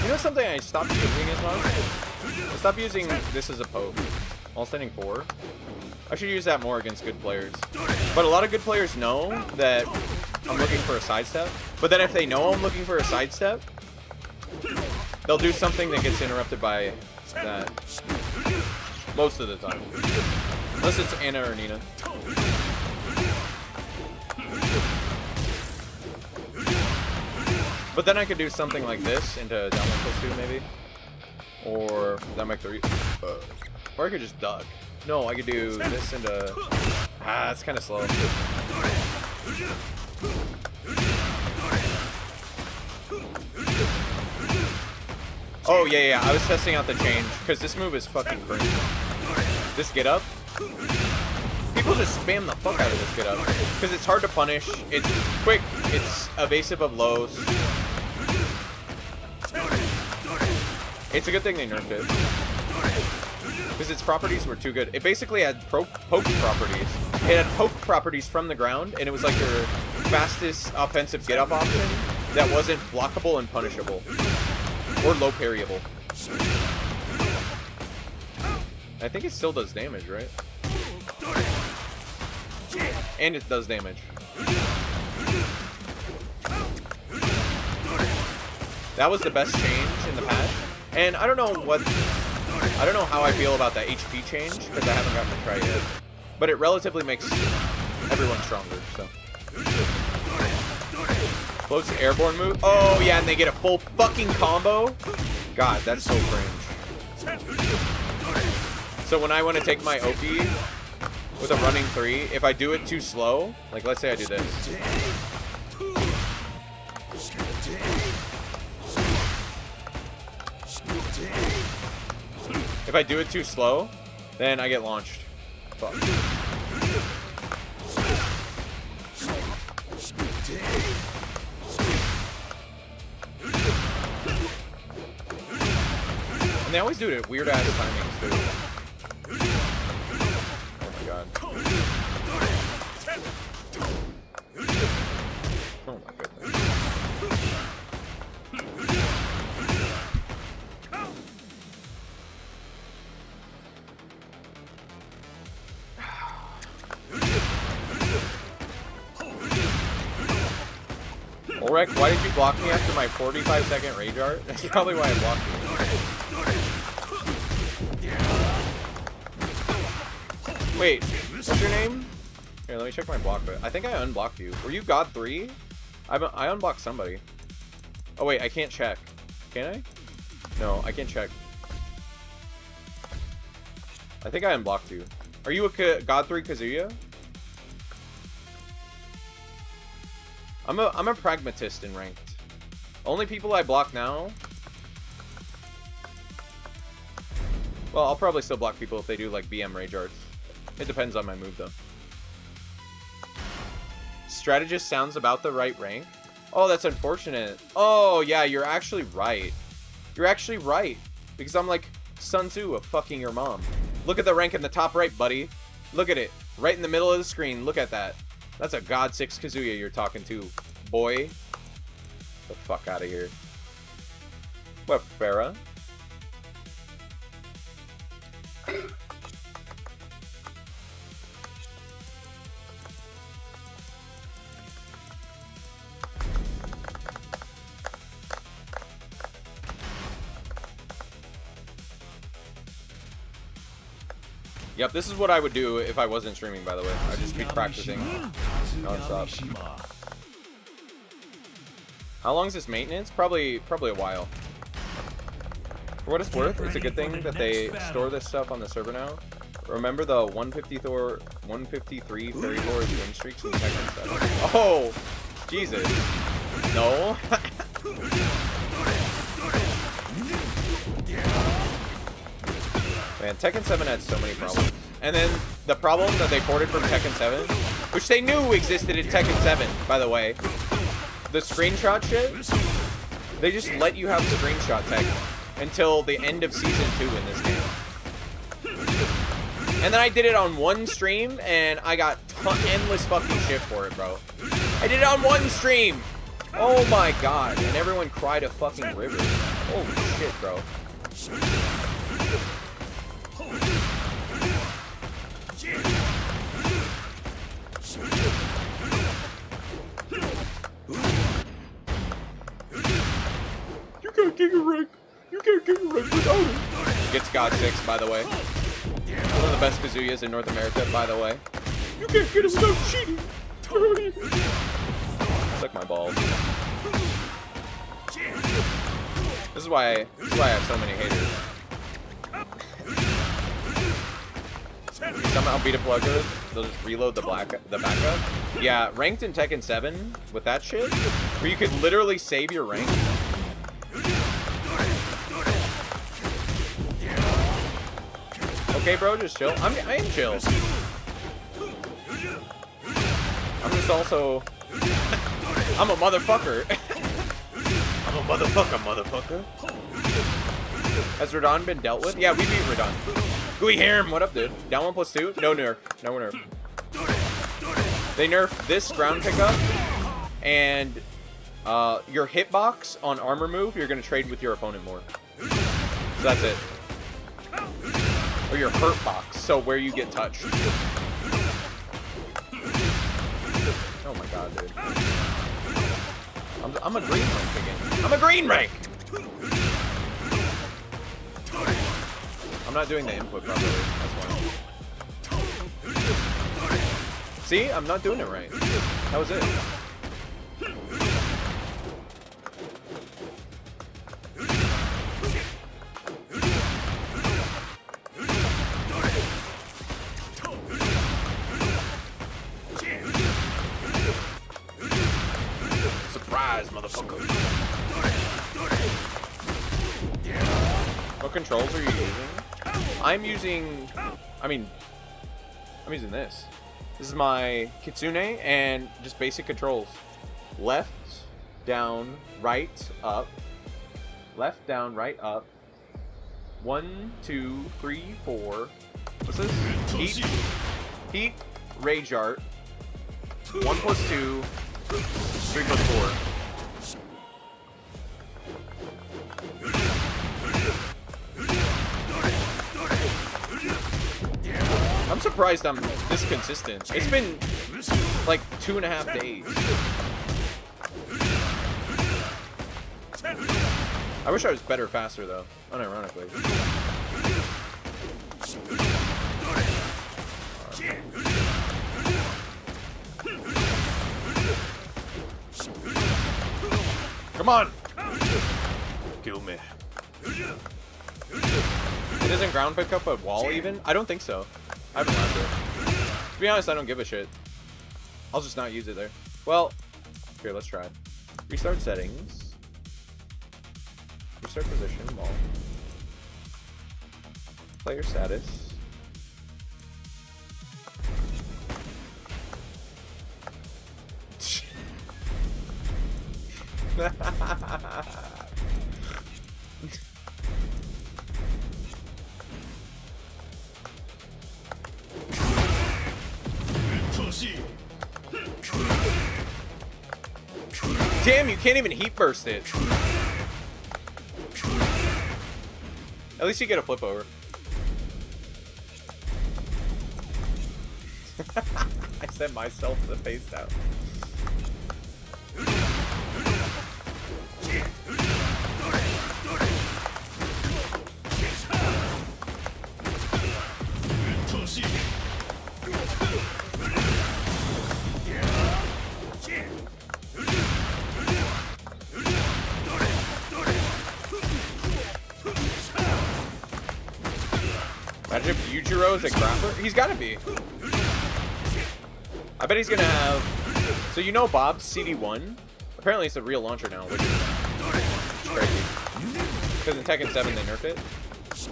You know something I stopped using as much? I stopped using this as a poke. While standing 4. I should use that more against good players. But a lot of good players know that I'm looking for a sidestep. But then if they know I'm looking for a sidestep, they'll do something that gets interrupted by that. Most of the time. Unless it's Anna or Nina. But then I could do something like this into down 1+2 maybe. Or down back 3. Or I could just duck. No, I could do this into... Ah, it's kind of slow. Oh, yeah, I was testing out the change. Because this move is fucking crazy. This get up. People just spam the fuck out of this get up. Because it's hard to punish. It's quick. It's evasive of lows. It's a good thing they nerfed it. Because its properties were too good. It basically had poke properties. It had poke properties from the ground, and it was like your fastest offensive get-up option that wasn't blockable and punishable. Or low parryable. I think it still does damage, right? And it does damage. That was the best change in the patch. And I don't know how I feel about that HP change, because I haven't gotten to try it yet. But it relatively makes everyone stronger, so. Float's airborne move. Oh, yeah, and they get a full fucking combo. God, that's so cringe. So when I want to take my OP with a running 3, if I do it too slow, like let's say I do this. If I do it too slow, then I get launched. Fuck. And they always do it at weird ass timings too. Oh my god. Oh my goodness. Olrek, why did you block me after my 45-second rage art? That's probably why I blocked you. Wait, what's your name? Here, let me check my block bit. I think I unblocked you. Were you God 3? I unblocked somebody. Oh wait, I can't check. Can I? No, I can't check. I think I unblocked you. Are you a God 3 Kazuya? I'm a pragmatist in ranked. Only people I block now. Well, I'll probably still block people if they do like BM rage arts. It depends on my move though. Strategist sounds about the right rank. Oh, that's unfortunate. Oh yeah, you're actually right. You're actually right. Because I'm like Sun Tzu of fucking your mom. Look at the rank in the top right, buddy. Look at it. Right in the middle of the screen. Look at that. That's a God 6 Kazuya you're talking to, boy. The fuck out of here. What, Farah? Yep, this is what I would do if I wasn't streaming, by the way. I'd just be practicing non-stop. How long is this maintenance? Probably a while. For what it's worth, it's a good thing that they store this stuff on the server now. Remember the 153 Fairy Force win streaks in Tekken 7? Oh! Jesus. No? Man, Tekken 7 had so many problems. And then the problem that they ported from Tekken 7, which they knew existed in Tekken 7, by the way. The screenshot shit, they just let you have screenshot tech until the end of Season 2 in this game. And then I did it on one stream, and I got endless fucking shit for it, bro. I did it on one stream! Oh my god, and everyone cried a fucking river. Holy shit, bro. You can't get your rank without it. Gets God 6, by the way. One of the best Kazuyas in North America, by the way. You can't get it without cheating. Suck my balls. This is why I have so many haters. You somehow beat a plugger, they'll just reload the backup. Yeah, ranked in Tekken 7 with that shit, where you could literally save your rank. Okay, bro, just chill. I am chill. I'm just also... I'm a motherfucker. I'm a motherfucker. Has Radon been dealt with? Yeah, we beat Radon. We hear him. What up, dude? Down 1+2? No nerf. No nerf. They nerfed this ground pickup, and your hitbox on armor move, you're going to trade with your opponent more. So that's it. Or your hurt box, so where you get touched. Oh my god, dude. I'm a green rank again. I'm a green rank! I'm not doing the input properly. That's why. See? I'm not doing it right. That was it. Surprise, motherfucker. What controls are you using? I'm using this. This is my Kitsune and just basic controls. Left, down, right, up. Left, down, right, up. 1, 2, 3, 4. What's this? Heat, Rage Art. 1+2, 3+4. I'm surprised I'm this consistent. It's been like 2.5 days. I wish I was better faster though, unironically. Come on! Kill me. It doesn't ground pick up a wall even? I don't think so. I haven't learned it. To be honest, I don't give a shit. I'll just not use it there. Well, here, let's try. Restart settings. Restart position, wall. Player status. Damn, you can't even heat burst it. At least you get a flip over. I sent myself the face down. Imagine if Yujiro is a grappler. He's gotta be. I bet he's gonna have... So you know Bob's CD1? Apparently it's a real launcher now, which is crazy. Because in Tekken 7 they nerfed it.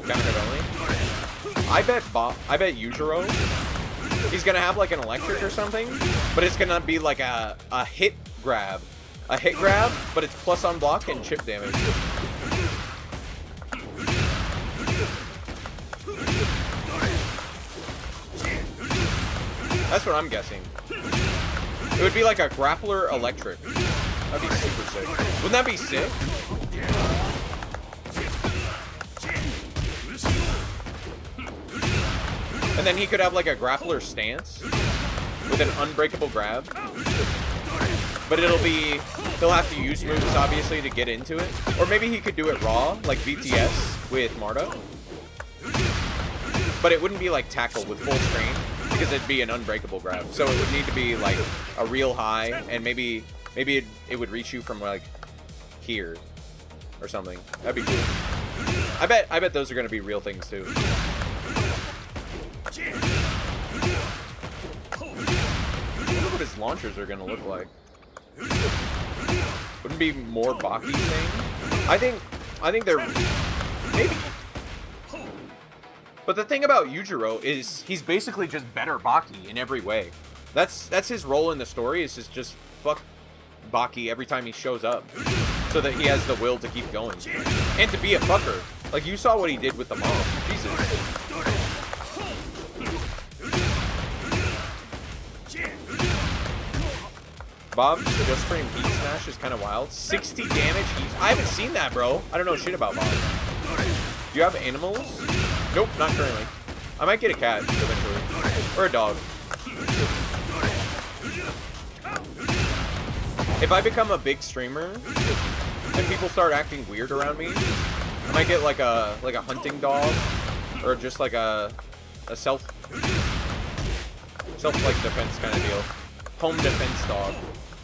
Counter hit only. I bet Yujiro, he's gonna have like an electric or something, but it's gonna be like a hit grab. A hit grab, but it's plus on block and chip damage. That's what I'm guessing. It would be like a grappler electric. That'd be super sick. Wouldn't that be sick? And then he could have like a grappler stance with an unbreakable grab. but he'll have to use moves obviously to get into it, or maybe he could do it raw like VTS with Marta, but it wouldn't be like tackle with full strain because it'd be an unbreakable grab. So it would need to be like a real high, and maybe it would reach you from like here or something. That'd be cool. I bet those are gonna be real things too. I wonder what his launchers are gonna look like. Wouldn't be more Baki's thing? I think they're maybe. But the thing about Yujiro is he's basically just better Baki in every way. That's his role in the story, is just fuck Baki every time he shows up, so that he has the will to keep going and to be a fucker. Like, you saw what he did with the mom. Jesus. Bob, just frame heat smash is kind of wild. 60 damage heat. I haven't seen that, bro. I don't know shit about Bob. Do you have animals? Nope, not currently. I might get a cat eventually, or a dog. If I become a big streamer and people start acting weird around me, I might get like a hunting dog, or just like a self like defense kind of deal, home defense dog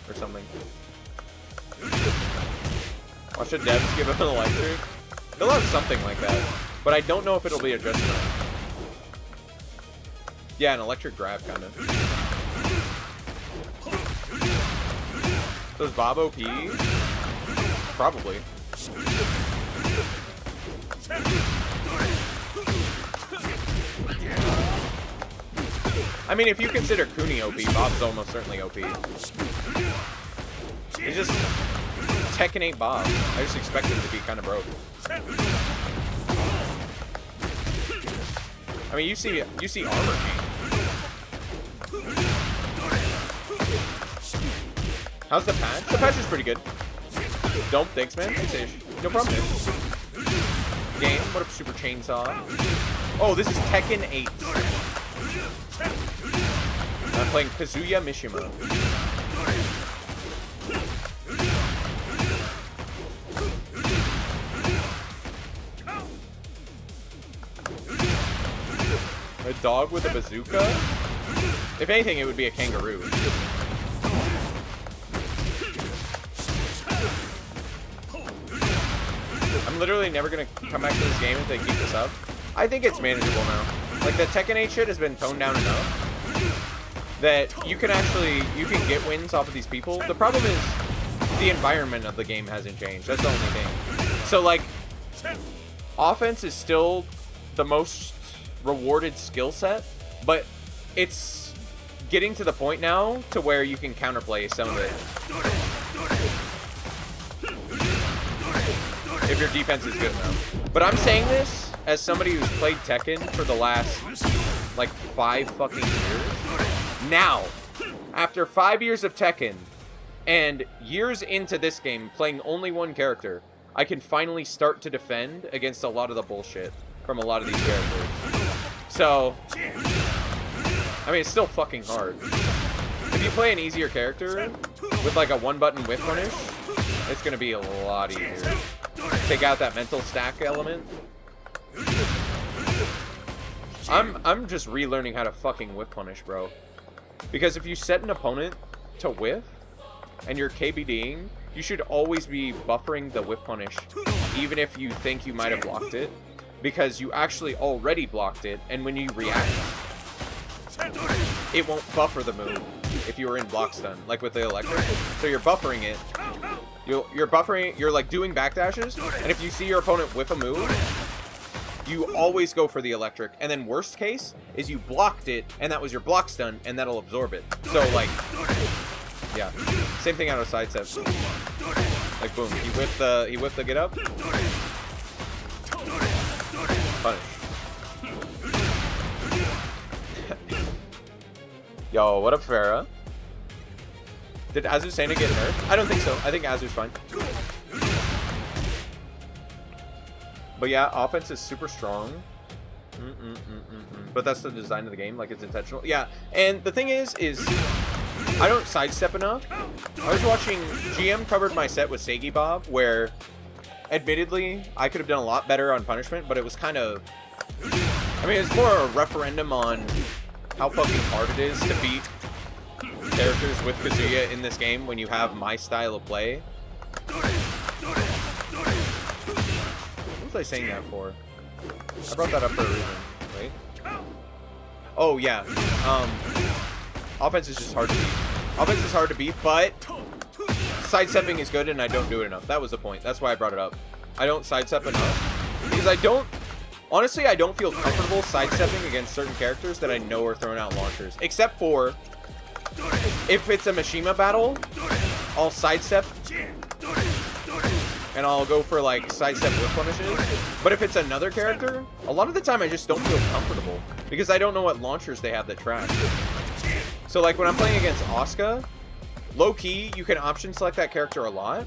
or something. Watch the devs give him an electric. They'll have something like that, but I don't know if it'll be a just enough. Yeah, an electric grab kind of. Does Bob OP? Probably. I mean, if you consider Kuni OP, Bob's almost certainly OP. He's just Tekken 8 Bob. I just expect him to be kind of broke. I mean, you see armor gain. How's the patch? The patch is pretty good. Don't, thanks, man. Thanks, Ish. No problem, man. Game, what up, Super Chainsaw? Oh, this is Tekken 8. I'm playing Kazuya Mishima. A dog with a bazooka? If anything, it would be a kangaroo. I'm literally never gonna come back to this game if they keep this up. I think it's manageable now. Like, the Tekken 8 shit has been toned down enough that you can get wins off of these people. The problem is the environment of the game hasn't changed. That's the only thing. So, like, offense is still the most rewarded skill set, but it's getting to the point now to where you can counterplay some of it. If your defense is good enough. But I'm saying this as somebody who's played Tekken for the last, like, 5 fucking years. Now, after 5 years of Tekken, and years into this game playing only one character, I can finally start to defend against a lot of the bullshit from a lot of these characters. So, I mean, it's still fucking hard. If you play an easier character with, like, a one-button whiff punish, it's gonna be a lot easier. Take out that mental stack element. I'm just relearning how to fucking whiff punish, bro. Because if you set an opponent to whiff and you're KBDing, you should always be buffering the whiff punish, even if you think you might have blocked it, because you actually already blocked it, and when you react, it won't buffer the move if you were in block stun, like with the electric. So you're buffering it. You're buffering, you're like doing backdashes, and if you see your opponent whiff a move, you always go for the electric, and then worst case is you blocked it, and that was your block stun, and that'll absorb it. So, like, yeah, same thing out of side steps. Like, boom, he whipped the get up. Punish. Yo, what up, Farah? Did Azucena get nerfed? I don't think so. I think Azu's fine. But yeah, offense is super strong. But that's the design of the game, like it's intentional. Yeah, and the thing is I don't sidestep enough. I was watching, GM covered my set with Seigi Bob, where admittedly I could have done a lot better on punishment, but it was kind of, I mean, it's more a referendum on how fucking hard it is to beat characters with Kazuya in this game when you have my style of play. What was I saying that for? I brought that up for a reason. Wait. Oh, yeah. Offense is just hard to beat. Offense is hard to beat, but sidestepping is good, and I don't do it enough. That was the point. That's why I brought it up. I don't sidestep enough. Because I don't... Honestly, I don't feel comfortable sidestepping against certain characters that I know are throwing out launchers. Except for... if it's a Mishima battle, I'll sidestep. And I'll go for, like, sidestep whip punishes. But if it's another character, a lot of the time I just don't feel comfortable. Because I don't know what launchers they have that track. So, like, when I'm playing against Asuka, low-key, you can option select that character a lot.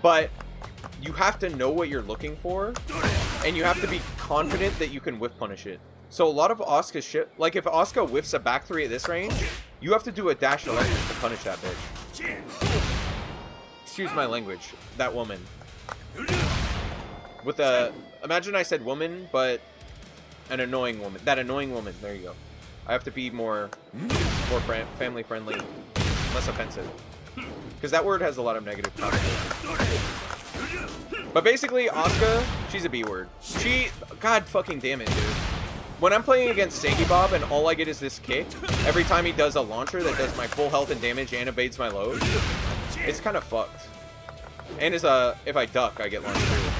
But you have to know what you're looking for. And you have to be confident that you can whiff punish it. So a lot of Asuka's shit, like if Asuka whiffs a back three at this range, you have to do a dash electric to punish that bitch. Excuse my language. That woman. With a, imagine I said woman, but an annoying woman. That annoying woman. There you go. I have to be more family friendly, less offensive. Because that word has a lot of negative connotations. But basically, Asuka, she's a B word. She, god fucking damn it, dude. When I'm playing against Seigi Bob and all I get is this kick, every time he does a launcher that does my full health and damage and evades my load, it's kind of fucked. And as a, if I duck, I get launched through.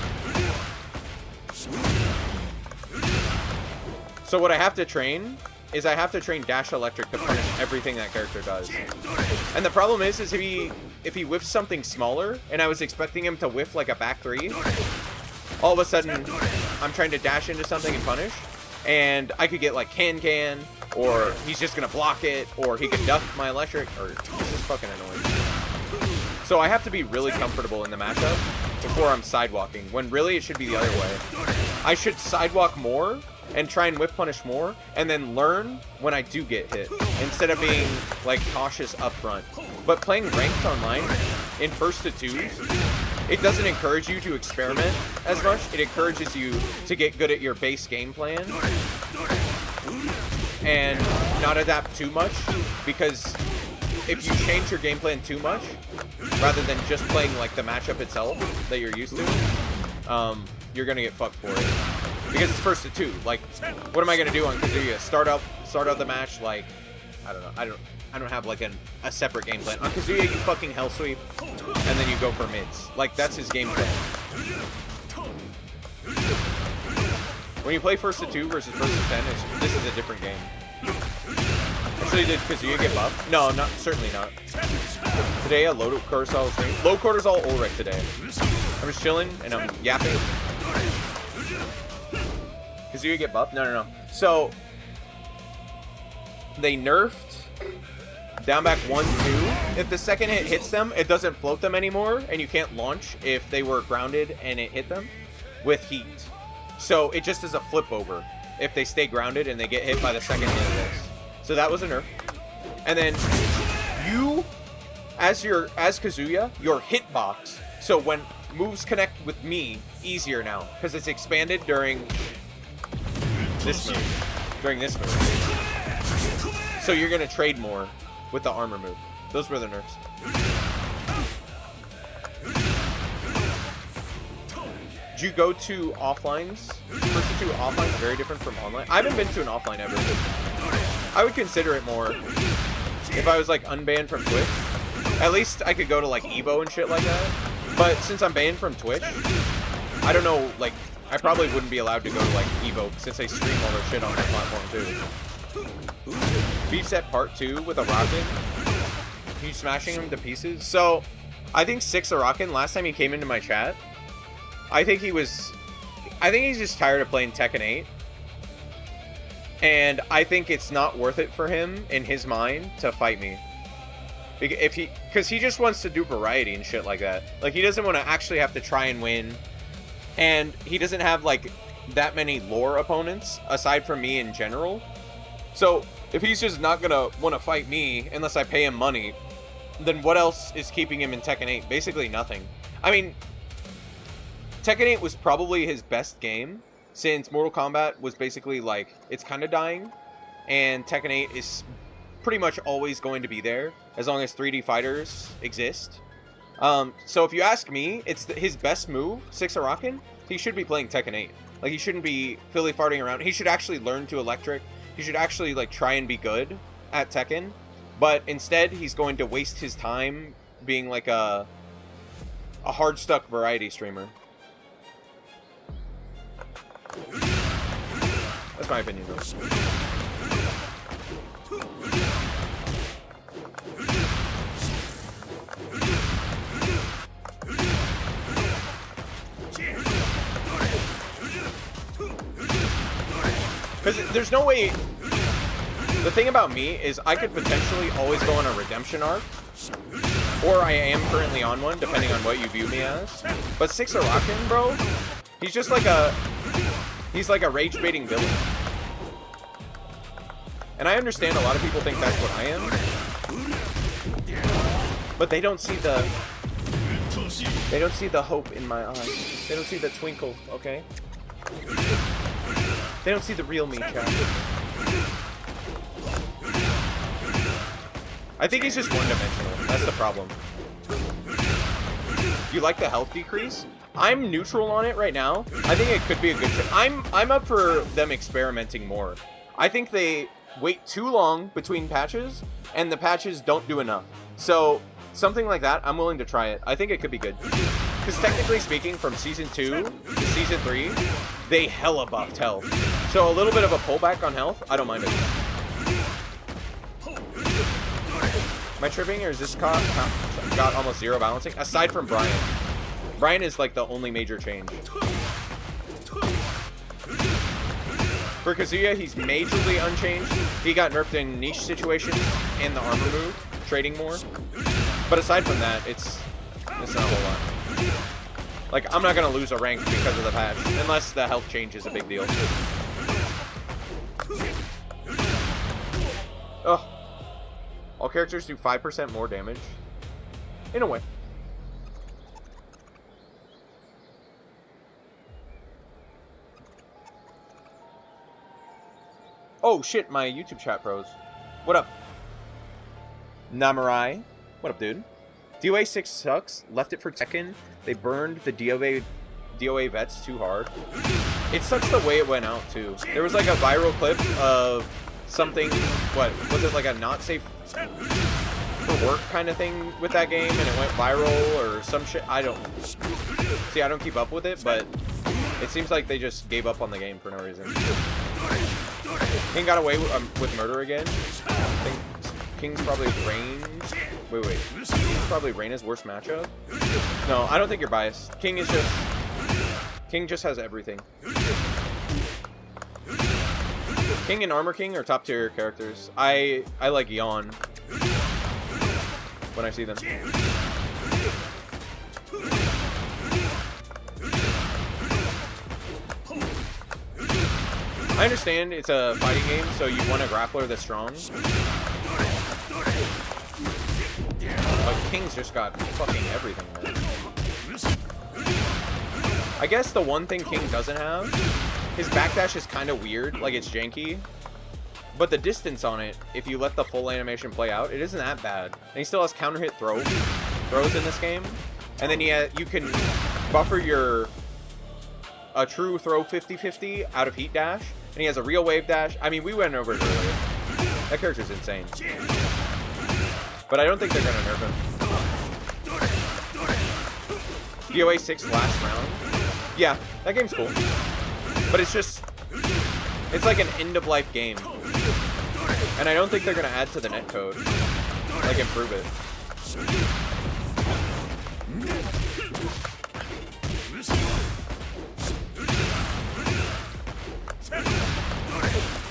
So what I have to train is I have to train dash electric to punish everything that character does. And the problem is if he whiffs something smaller, and I was expecting him to whiff like a back three, all of a sudden I'm trying to dash into something and punish, and I could get like can, or he's just gonna block it, or he could duck my electric, or it's just fucking annoying. So I have to be really comfortable in the matchup before I'm sidewalking, when really it should be the other way. I should sidewalk more and try and whip punish more, and then learn when I do get hit, instead of being like cautious up front. But playing ranked online in first to twos, it doesn't encourage you to experiment as much. It encourages you to get good at your base game plan and not adapt too much, because if you change your game plan too much, rather than just playing like the matchup itself that you're used to, you're gonna get fucked for it. Because it's first to two. Like, what am I gonna do on Kazuya? Start out the match like, I don't know. I don't have like a separate game plan. On Kazuya, you fucking hell sweep, and then you go for mids. Like, that's his game plan. When you play first to two versus first to 10, this is a different game. Actually, did Kazuya get buffed? No, certainly not. Today, a low cortisol stream. Low cortisol olrek today. I'm just chilling and I'm yapping. Kazuya get buffed? No. So, they nerfed down back 1-2. If the second hit hits them, it doesn't float them anymore, and you can't launch if they were grounded and it hit them with heat. So it just is a flip over if they stay grounded and they get hit by the second hit of this. So that was a nerf. And then you, as Kazuya, your hitbox. So when moves connect with me, easier now, because it's expanded during this move. So you're gonna trade more with the armor move. Those were the nerfs. Did you go to offlines? First to two offlines, very different from online. I haven't been to an offline ever. I would consider it more if I was like unbanned from Twitch. At least I could go to like Evo and shit like that. But since I'm banned from Twitch, I don't know, like, I probably wouldn't be allowed to go to like Evo since they stream all their shit on that platform too. Beef set part 2 with a rocket. You smashing him to pieces. So I think Six Arakan, last time he came into my chat, I think he's just tired of playing Tekken 8. And I think it's not worth it for him in his mind to fight me. Because he just wants to do variety and shit like that. Like, he doesn't want to actually have to try and win. And he doesn't have like that many lore opponents aside from me in general. So If he's just not gonna want to fight me unless I pay him money, then what else is keeping him in Tekken 8? Basically nothing. I mean, Tekken 8 was probably his best game, since Mortal Kombat was basically like, it's kind of dying, and Tekken 8 is pretty much always going to be there, as long as 3D fighters exist. So if you ask me, it's his best move, Six Araken. He should be playing Tekken 8. Like, he shouldn't be Philly farting around. He should actually learn to electric. He should actually, like, try and be good at Tekken. But instead, he's going to waste his time being, like, a hard-stuck variety streamer. That's my opinion, though. Because there's no way... The thing about me is I could potentially always go on a redemption arc. Or I am currently on one, depending on what you view me as. But Six Araken, bro, he's just like a... He's like a rage-baiting villain. And I understand a lot of people think that's what I am. But they don't see the... They don't see the hope in my eyes. They don't see the twinkle, okay? They don't see the real me, chat. I think he's just one-dimensional. That's the problem. You like the health decrease? I'm neutral on it right now. I think it could be a good shit. I'm up for them experimenting more. I think they wait too long between patches, and the patches don't do enough. So, something like that, I'm willing to try it. I think it could be good. Because technically speaking, from Season 2 to Season 3, they hella buffed health. So a little bit of a pullback on health, I don't mind it. Am I tripping, or is this got almost zero balancing? Aside from Brian. Brian is like the only major change. For Kazuya, he's majorly unchanged. He got nerfed in niche situations and the armor move, trading more. But aside from that, it's not a whole lot. Like, I'm not gonna lose a rank because of the patch, unless the health change is a big deal. Ugh. All characters do 5% more damage. In a way. Oh shit, my YouTube chat pros. What up? Namurai. What up, dude? DOA 6 sucks. Left it for Tekken. They burned the DOA vets too hard. It sucks the way it went out, too. There was like a viral clip of something, what, was it like a not safe for work kind of thing with that game, and it went viral or some shit? I don't see, I don't keep up with it, but it seems like they just gave up on the game for no reason. King got away with murder again. I think King's probably Rain. Wait. King's probably Reina's worst matchup? No, I don't think you're biased. King just has everything. King and Armor King are top tier characters. I like Yawn when I see them. I understand it's a fighting game, so you want a grappler that's strong. But King's just got fucking everything, man. I guess the one thing King doesn't have, his backdash is kind of weird, like it's janky. But the distance on it, if you let the full animation play out, it isn't that bad. And he still has counter hit throws in this game. And then you can buffer a true throw 50-50 out of heat dash. And he has a real wave dash. I mean, we went over it earlier. That character's insane. But I don't think they're going to nerf him. DOA 6 last round. Yeah, that game's cool. But it's like an end-of-life game. And I don't think they're going to add to the netcode. Like, improve it.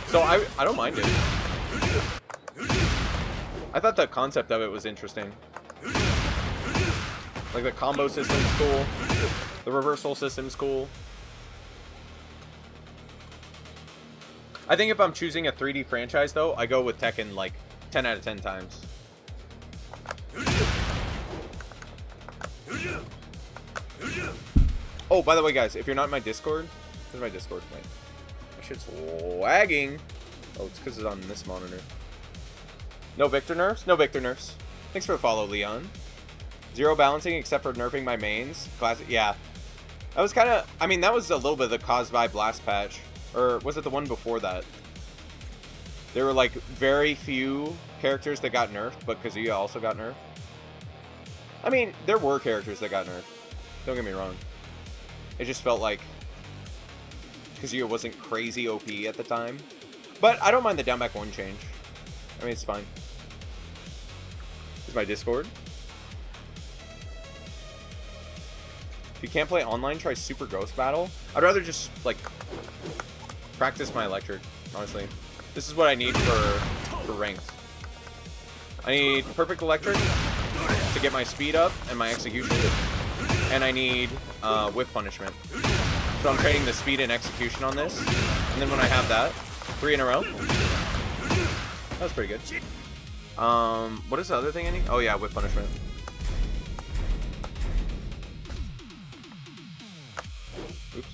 So I don't mind it. I thought the concept of it was interesting. Like, the combo system's cool. The reversal system's cool. I think if I'm choosing a 3D franchise, though, I go with Tekken like 10 out of 10 times. Oh, by the way, guys, if you're not in my Discord, where's my Discord? Wait. My shit's lagging. Oh, it's because it's on this monitor. No Victor nerfs? No Victor nerfs. Thanks for the follow, Leon. Zero balancing except for nerfing my mains. Classic. Yeah. That was kind of... I mean, that was a little bit of the Kazuya blast patch. Or was it the one before that? There were, like, very few characters that got nerfed, but Kazuya also got nerfed. I mean, there were characters that got nerfed. Don't get me wrong. It just felt like Kazuya wasn't crazy OP at the time. But I don't mind the down back 1 change. I mean, it's fine. Here's my Discord. If you can't play online, try Super Ghost Battle. I'd rather just, like, practice my electric, honestly. This is what I need for ranked. I need perfect electric to get my speed up and my execution. And I need whip punishment. So I'm training the speed and execution on this. And then when I have that, 3 in a row. That was pretty good. What is the other thing I need? Oh yeah, whip punishment. Oops.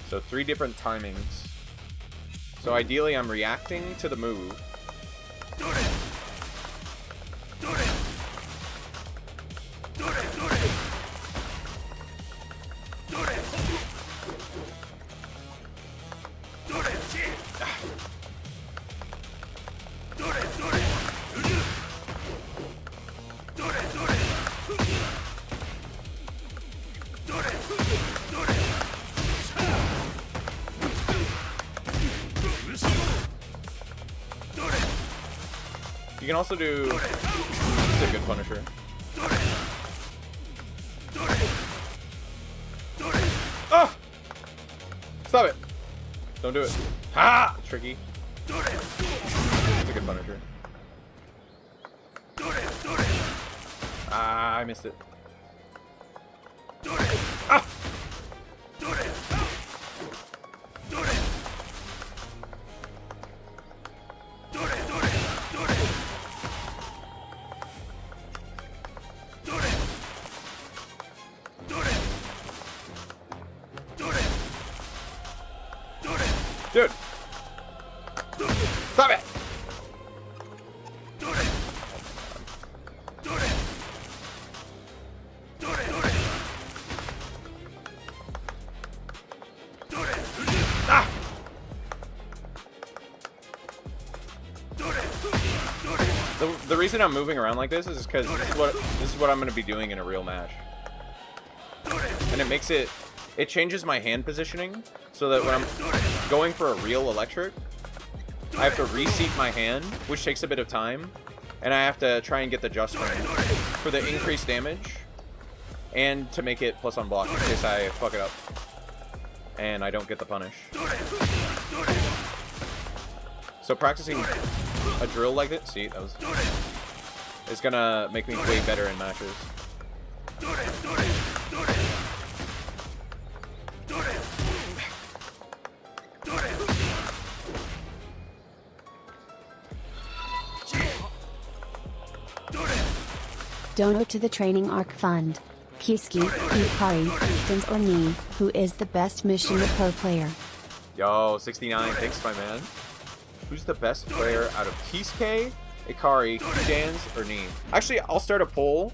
So 3 different timings. So ideally I'm reacting to the move. You can also do... This is a good punisher. Ah! Stop it! Don't do it. Ha! Tricky. It's a good punisher. Ah, I missed it. Ah! Dude! Stop it! Ah! The reason I'm moving around like this is because this is what I'm going to be doing in a real match. And it makes it... It changes my hand positioning so that when I'm going for a real electric, I have to reseat my hand, which takes a bit of time, and I have to try and get the just frame for the increased damage and to make it plus on block in case I fuck it up and I don't get the punish. So practicing a drill like this, see, that was, is gonna make me way better in matches. Donate to the Training Arc Fund. Kiski, Ikari, Dens or Ni, who is the best mission the pro player? Yo, 69, thanks my man. Who's the best player out of Kisuke, Ikari, Dans, or Ni? Actually, I'll start a poll.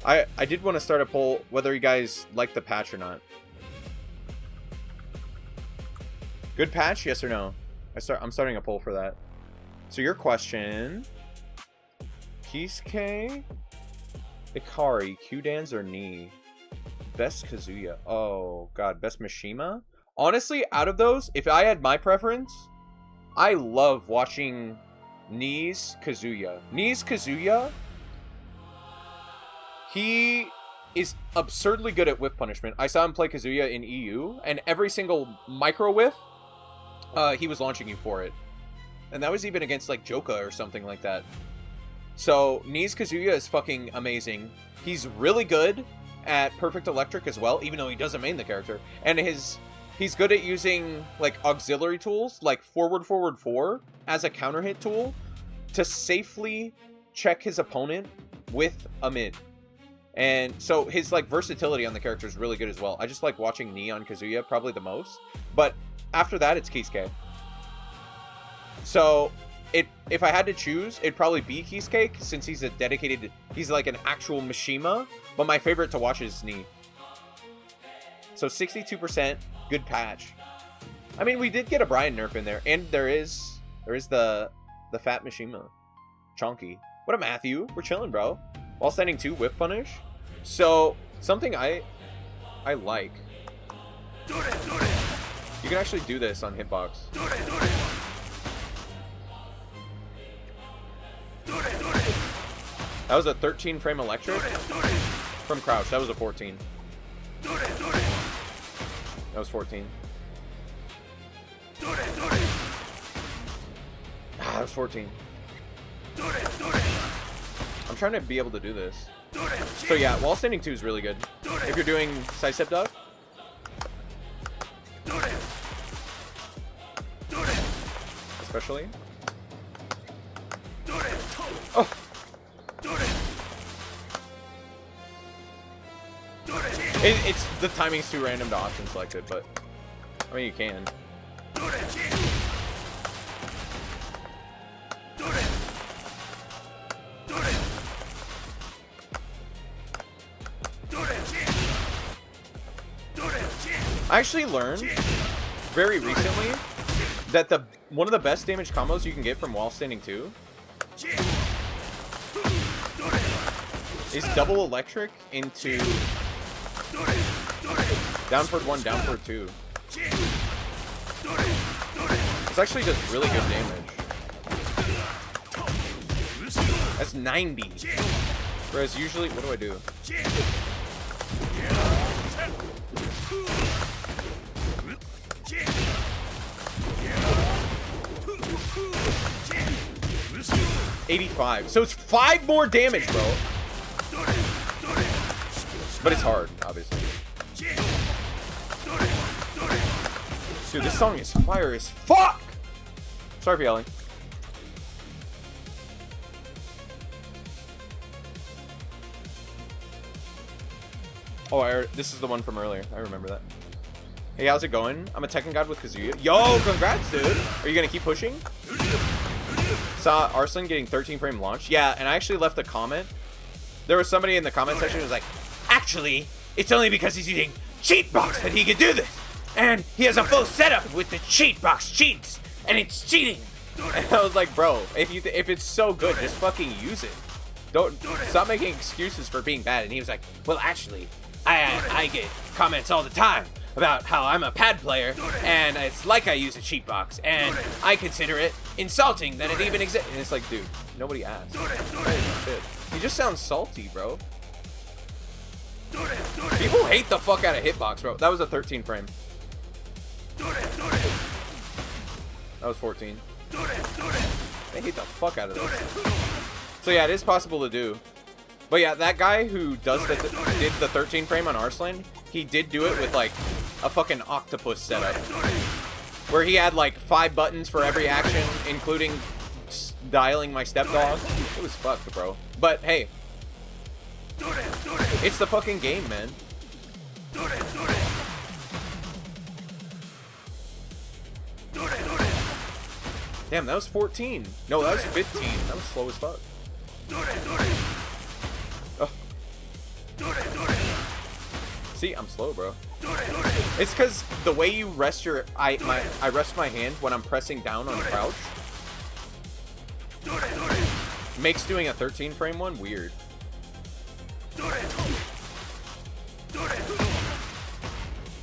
I did want to start a poll whether you guys like the patch or not. Good patch, yes or no? I'm starting a poll for that. So your question: Kisuke, Ikari, Q-Dans, or Ni? Best Kazuya. Oh god, best Mishima? Honestly, out of those, if I had my preference, I love watching Ni's Kazuya. Ni's Kazuya He is absurdly good at whiff punishment. I saw him play Kazuya in EU, and every single micro whiff, he was launching you for it. And that was even against like Joka or something like that. So Knee's Kazuya is fucking amazing. He's really good at Perfect Electric as well, even though he doesn't main the character. And he's good at using like auxiliary tools like forward 4 as a counter hit tool to safely check his opponent with a mid. And so his like versatility on the character is really good as well. I just like watching Knee on Kazuya probably the most. But after that, it's Kisuke. So if I had to choose, it'd probably be Kisuke since he's he's like an actual Mishima. But my favorite to watch is Knee. So 62%, good patch. I mean, we did get a Brian nerf in there, and there is the fat Mishima, Chonky. What up, Matthew? We're chilling, bro. While standing 2, whip punish. So something I like. You can actually do this on hitbox. That was a 13 frame electric from crouch. That was a 14. That was 14. That was 14. I'm trying to be able to do this. So yeah, wall standing 2 is really good. If you're doing sidestep duck. Especially. Oh! It's the timing's too random to option select it, but I mean you can. I actually learned very recently that one of the best damage combos you can get from wall standing 2 is double electric into down forward 1, down forward 2. It's actually just really good damage. That's 90. Whereas usually, what do I do? $85. So it's 5 more damage, bro. But it's hard, obviously. Dude, this song is fire as fuck! Sorry for yelling. Oh, this is the one from earlier. I remember that. Hey, how's it going? I'm a Tekken god with Kazuya. Yo, congrats, dude! Are you gonna keep pushing? Saw Arslan getting 13 frame launch. Yeah, and I actually left a comment. There was somebody in the comment section who was like, actually, it's only because he's using cheat box that he can do this. And he has a full setup with the cheat box cheats, and it's cheating. And I was like, bro, if it's so good, just fucking use it. Don't stop making excuses for being bad. And he was like, well, actually, I get comments all the time about how I'm a pad player, and it's like I use a cheat box, and I consider it insulting that it even exists. And it's like, dude, nobody asked. Holy shit. He just sounds salty, bro. People hate the fuck out of hitbox, bro. That was a 13 frame. That was 14. They hate the fuck out of this. So yeah, it is possible to do. But yeah, that guy who did the 13 frame on Arslan, he did do it with like a fucking octopus setup. Where he had like 5 buttons for every action, including dialing my stepdog. It was fucked, bro. But hey, it's the fucking game, man. Damn, that was 14. No, that was 15. That was slow as fuck. Oh. See, I'm slow, bro. It's because the way you rest I rest my hand when I'm pressing down on crouch makes doing a 13 frame one weird.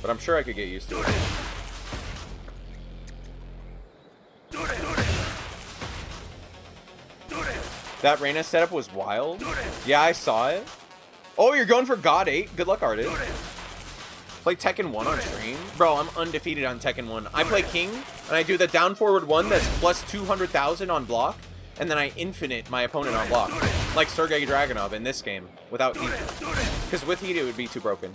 But I'm sure I could get used to it. That Reyna setup was wild. Yeah, I saw it. Oh, you're going for God 8? Good luck, artist. Play Tekken 1 on stream? Bro, I'm undefeated on Tekken 1. I play King, and I do the down forward 1 that's plus 200,000 on block, and then I infinite my opponent on block. Like Sergei Dragunov in this game, without heat. Because with heat, it would be too broken.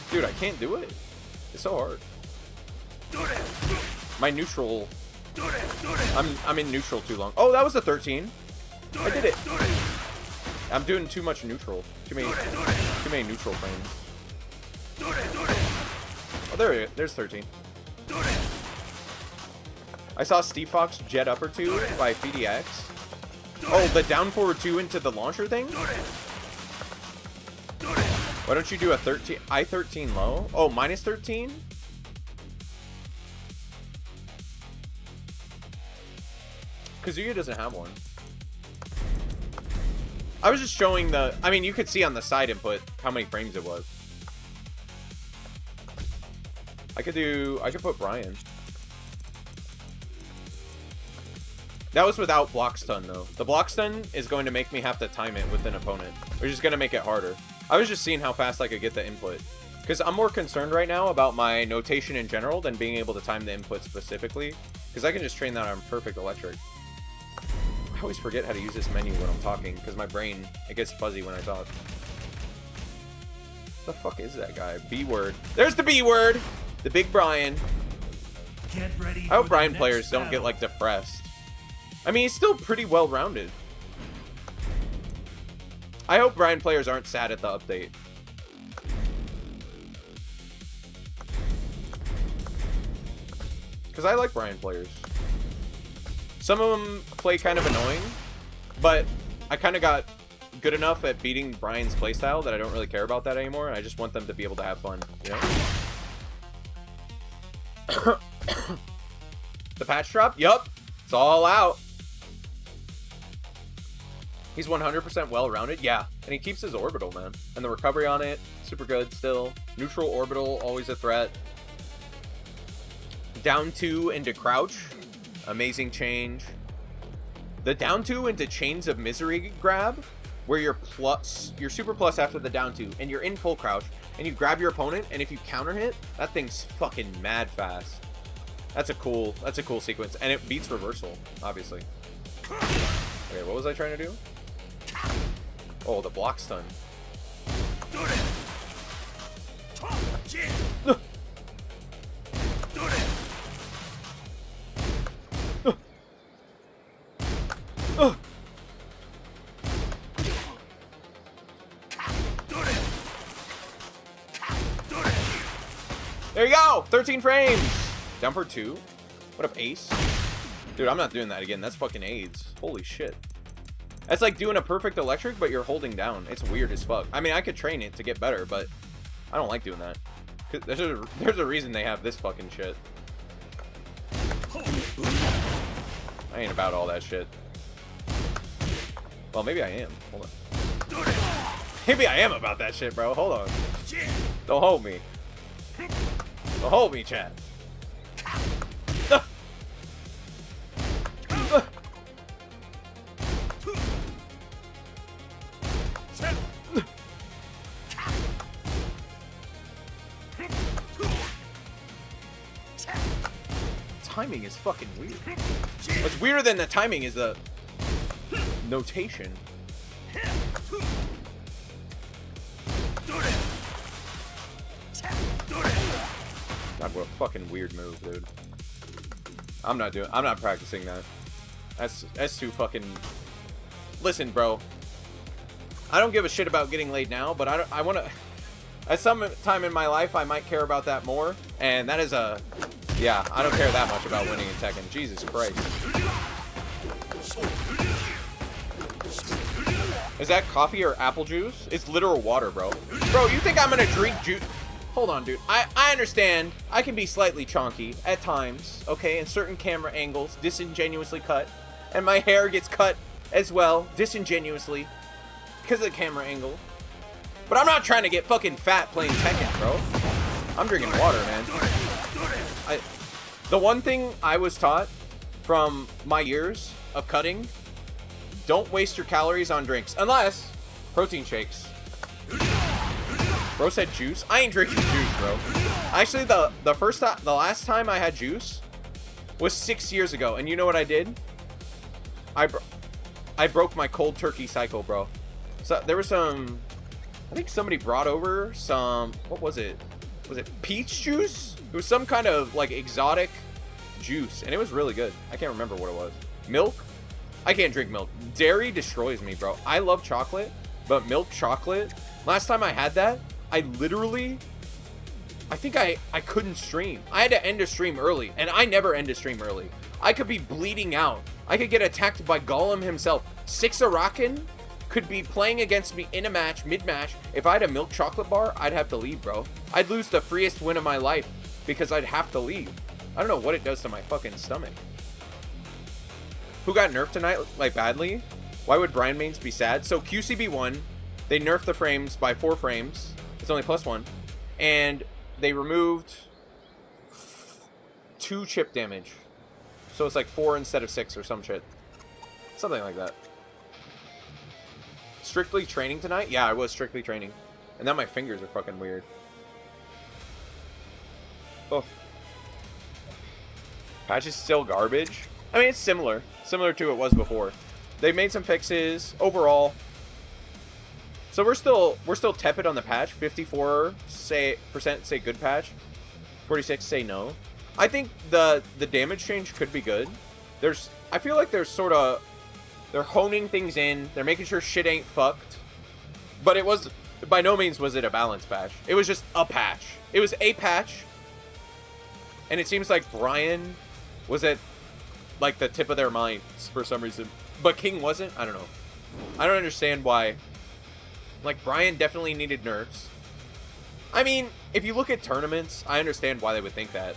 Dude, I can't do it. It's so hard. My neutral... I'm in neutral too long. Oh, that was a 13. I did it. I'm doing too much neutral. Too many neutral frames. Oh, there's 13. I saw Steve Fox jet upper 2 by FightingGames. Oh, the down forward 2 into the launcher thing? Why don't you do a 13? I-13 low? Oh, minus 13? Kazuya doesn't have one. I was just showing the... I mean, you could see on the side input how many frames it was. I could put Brian. That was without block stun, though. The block stun is going to make me have to time it with an opponent, which is going to make it harder. I was just seeing how fast I could get the input. Because I'm more concerned right now about my notation in general than being able to time the input specifically. Because I can just train that on perfect electric. I always forget how to use this menu when I'm talking, because my brain, it gets fuzzy when I talk. What the fuck is that guy? B-word. There's the B-word! The big Brian. Get ready. I hope Brian players don't get, like, depressed. I mean, he's still pretty well-rounded. I hope Brian players aren't sad at the update. Because I like Brian players. Some of them play kind of annoying, but I kind of got good enough at beating Brian's playstyle that I don't really care about that anymore. I just want them to be able to have fun, you know? The patch drop? Yup. It's all out. He's 100% well-rounded. Yeah. And he keeps his orbital, man. And the recovery on it, super good still. Neutral orbital, always a threat. Down 2 into crouch. Amazing change. The down 2 into Chains of Misery grab, where you're super plus after the down 2, and you're in full crouch, and you grab your opponent, and if you counter hit, that thing's fucking mad fast. That's a cool sequence, and it beats reversal, obviously. Okay, what was I trying to do? Oh, the block stun. There you go! 13 frames! Down for 2? What up, Ace? Dude, I'm not doing that again. That's fucking AIDS. Holy shit. That's like doing a perfect electric, but you're holding down. It's weird as fuck. I mean, I could train it to get better, but I don't like doing that. There's a reason they have this fucking shit. I ain't about all that shit. Well, maybe I am. Hold on. Maybe I am about that shit, bro. Hold on. Don't hold me. Don't hold me, chat. Timing is fucking weird. What's weirder than the timing is the notation. God, what a fucking weird move, dude. I'm not practicing that. That's too fucking... Listen, bro. I don't give a shit about getting laid now, but I want to... At some time in my life, I might care about that more. And that is a... Yeah, I don't care that much about winning in Tekken. Jesus Christ. Is that coffee or apple juice? It's literal water, bro. Bro, you think I'm gonna drink juice? Hold on, dude. I understand. I can be slightly chonky at times, okay? In certain camera angles, disingenuously cut. And my hair gets cut as well, disingenuously. Because of the camera angle. But I'm not trying to get fucking fat playing Tekken, bro. I'm drinking water, man. The one thing I was taught from my years of cutting, don't waste your calories on drinks. Unless protein shakes. Bro said juice. I ain't drinking juice, bro. Actually, the last time I had juice was 6 years ago. And you know what I did? I broke my cold turkey cycle, bro. So there was some, I think somebody brought over some, what was it? Was it peach juice? It was some kind of like exotic juice, and it was really good. I can't remember what it was. Milk? I can't drink milk. Dairy destroys me, bro. I love chocolate, but milk chocolate, last time I had that, I literally, I think I couldn't stream. I had to end a stream early, and I never end a stream early. I could be bleeding out. I could get attacked by Gollum himself. Sixaraken could be playing against me in a match, mid-match. If I had a milk chocolate bar, I'd have to leave, bro. I'd lose the freest win of my life because I'd have to leave. I don't know what it does to my fucking stomach. Who got nerfed tonight, like, badly? Why would Brian mains be sad? So QCB won. They nerfed the frames by 4 frames. It's only +1. And they removed 2 chip damage. So it's like 4 instead of 6 or some shit. Something like that. Strictly training tonight? Yeah, I was strictly training. And now my fingers are fucking weird. Oh. Patch is still garbage. I mean, it's similar. Similar to it was before. They made some fixes. Overall. So we're still tepid on the patch. 54% say good patch. 46 say no. I think the damage change could be good. I feel like there's sort of, they're honing things in. They're making sure shit ain't fucked. But it was, by no means was it a balanced patch. It was just a patch. It was a patch. And it seems like Brian was at, like, the tip of their minds for some reason. But King wasn't? I don't know. I don't understand why. Like, Brian definitely needed nerfs. I mean, if you look at tournaments, I understand why they would think that.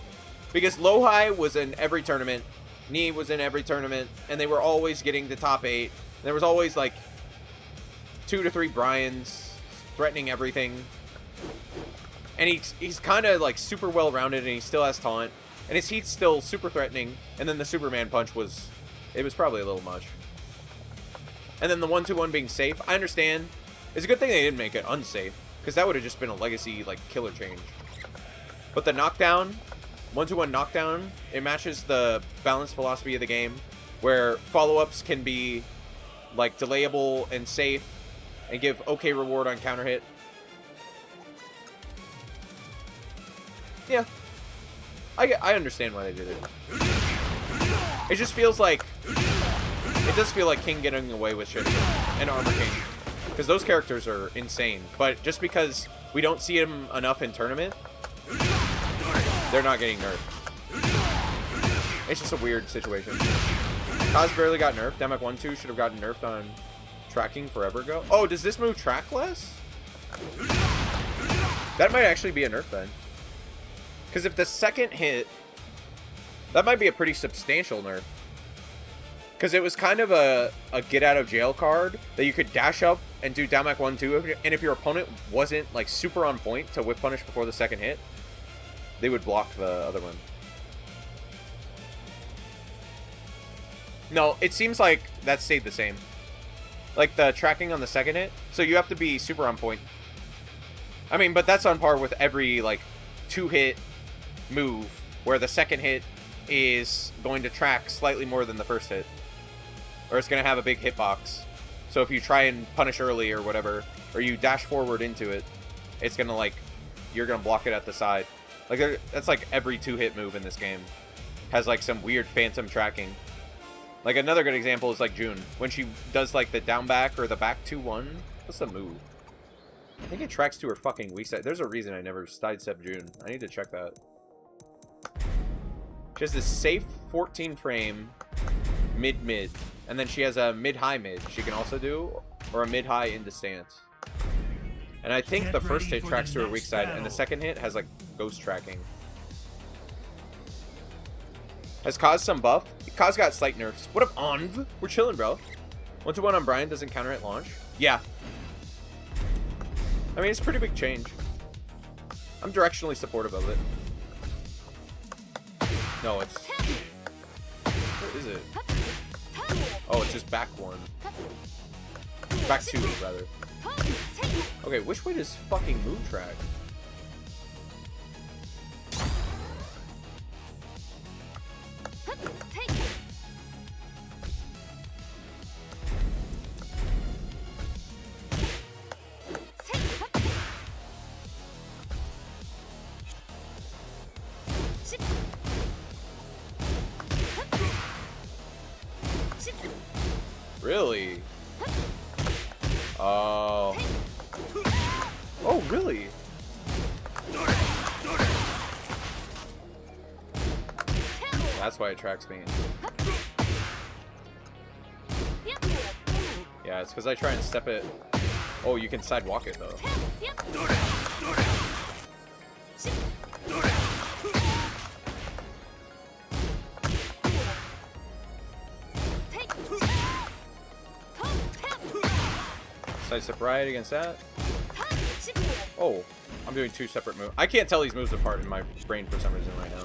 Because Lowhigh was in every tournament. Knee was in every tournament. And they were always getting the top 8. There was always, like, 2 to 3 Brians threatening everything. And he's kind of, like, super well-rounded, and he still has taunt. And his heat's still super threatening. And then the Superman punch was probably a little much. And then the 1-2-1 being safe, I understand. It's a good thing they didn't make it unsafe, because that would have just been a legacy, like, killer change. But the knockdown, 1-2-1 knockdown, it matches the balanced philosophy of the game, where follow-ups can be, like, delayable and safe, and give okay reward on counter hit. Yeah. I understand why they did it. It just feels like, it does feel like King getting away with shit and Armor King. Because those characters are insane. But just because we don't see him enough in tournament, they're not getting nerfed. It's just a weird situation. Kaz barely got nerfed. Damak 1-2 should have gotten nerfed on tracking forever ago. Oh, does this move track less? That might actually be a nerf then. Because if the second hit, that might be a pretty substantial nerf. Because it was kind of a get out of jail card that you could dash up and do Damak 1-2. And if your opponent wasn't, like, super on point to whip punish before the second hit, they would block the other one. No, it seems like that stayed the same. Like the tracking on the second hit. So you have to be super on point. I mean, but that's on par with every, like, 2-hit move where the second hit is going to track slightly more than the first hit. Or it's going to have a big hitbox. So if you try and punish early or whatever, or you dash forward into it, it's going to, like, you're going to block it at the side. Like, that's like every 2-hit move in this game has, like, some weird phantom tracking. Like, another good example is, like, June. When she does, like, the down back or the back 2-1. What's the move? I think it tracks to her fucking weak side. There's a reason I never sidestep June. I need to check that. She has this safe 14 frame mid-mid. And then she has a mid-high-mid she can also do. Or a mid-high into stance. And I think the first hit tracks to her weak side. And the second hit has, like, ghost tracking. Has Kaz some buff? Kaz got slight nerfs. What up, Onv? We're chilling, bro. 1-2-1 on Brian doesn't counter at launch. Yeah. I mean, it's a pretty big change. I'm directionally supportive of it. No, it's... What is it? Oh, it's just back one. Back two, rather. Okay, which way does fucking move track? Really? Oh. Oh, really? That's why it tracks me. Yeah, it's because I try and step it. Oh, you can sidewalk it, though. Side step right against that. Oh, I'm doing two separate moves. I can't tell these moves apart in my brain for some reason right now.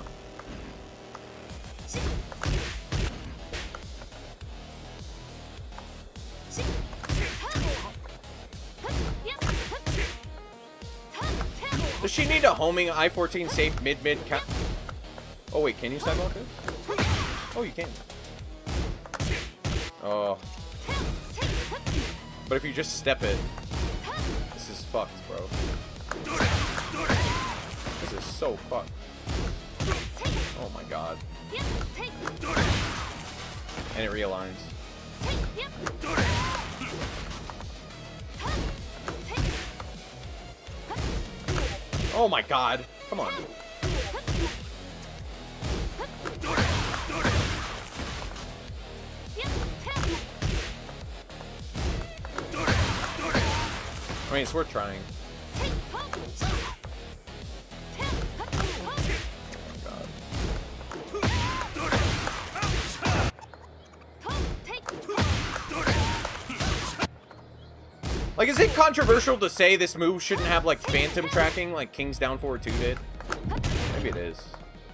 Does she need a homing I-14 safe mid-mid cap? Oh wait, can you sidewalk this? Oh, you can. Oh. But if you just step it, this is fucked, bro. This is so fucked. Oh my god. And it realigns. Oh my god. Come on. I mean, it's worth trying. Oh God. Like, is it controversial to say this move shouldn't have, like, phantom tracking like King's Down Forward 2 did? Maybe it is.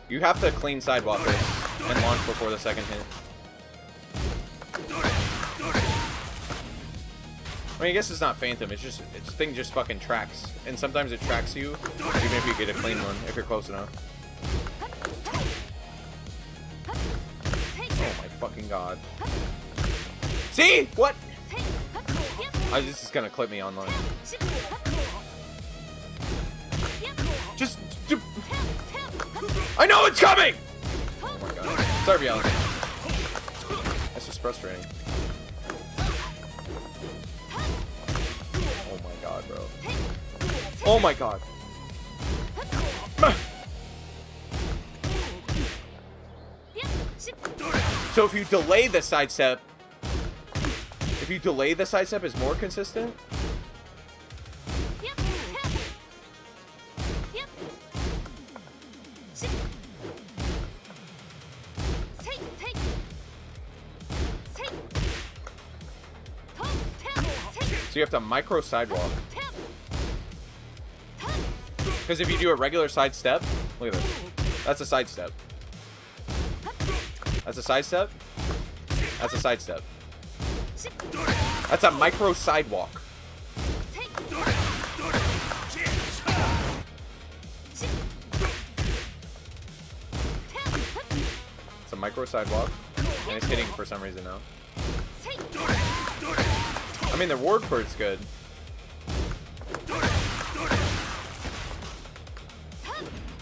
You have to clean sidewalk this and launch before the second hit. I mean, I guess it's not phantom. It's just thing just fucking tracks, and sometimes it tracks you, even if you get a clean one, if you're close enough. Oh my fucking god! See what? This is gonna clip me online. Just. I know it's coming. Oh my god! Sorry, for yelling. That's just frustrating. Bro. Oh my god. So if you delay the sidestep, is more consistent? So you have to micro sidewalk. Because if you do a regular side step, look at this. That's a side step. That's a side step. That's a side step. That's a micro sidewalk. It's a micro sidewalk. And it's hitting for some reason now. I mean, the word for it's good.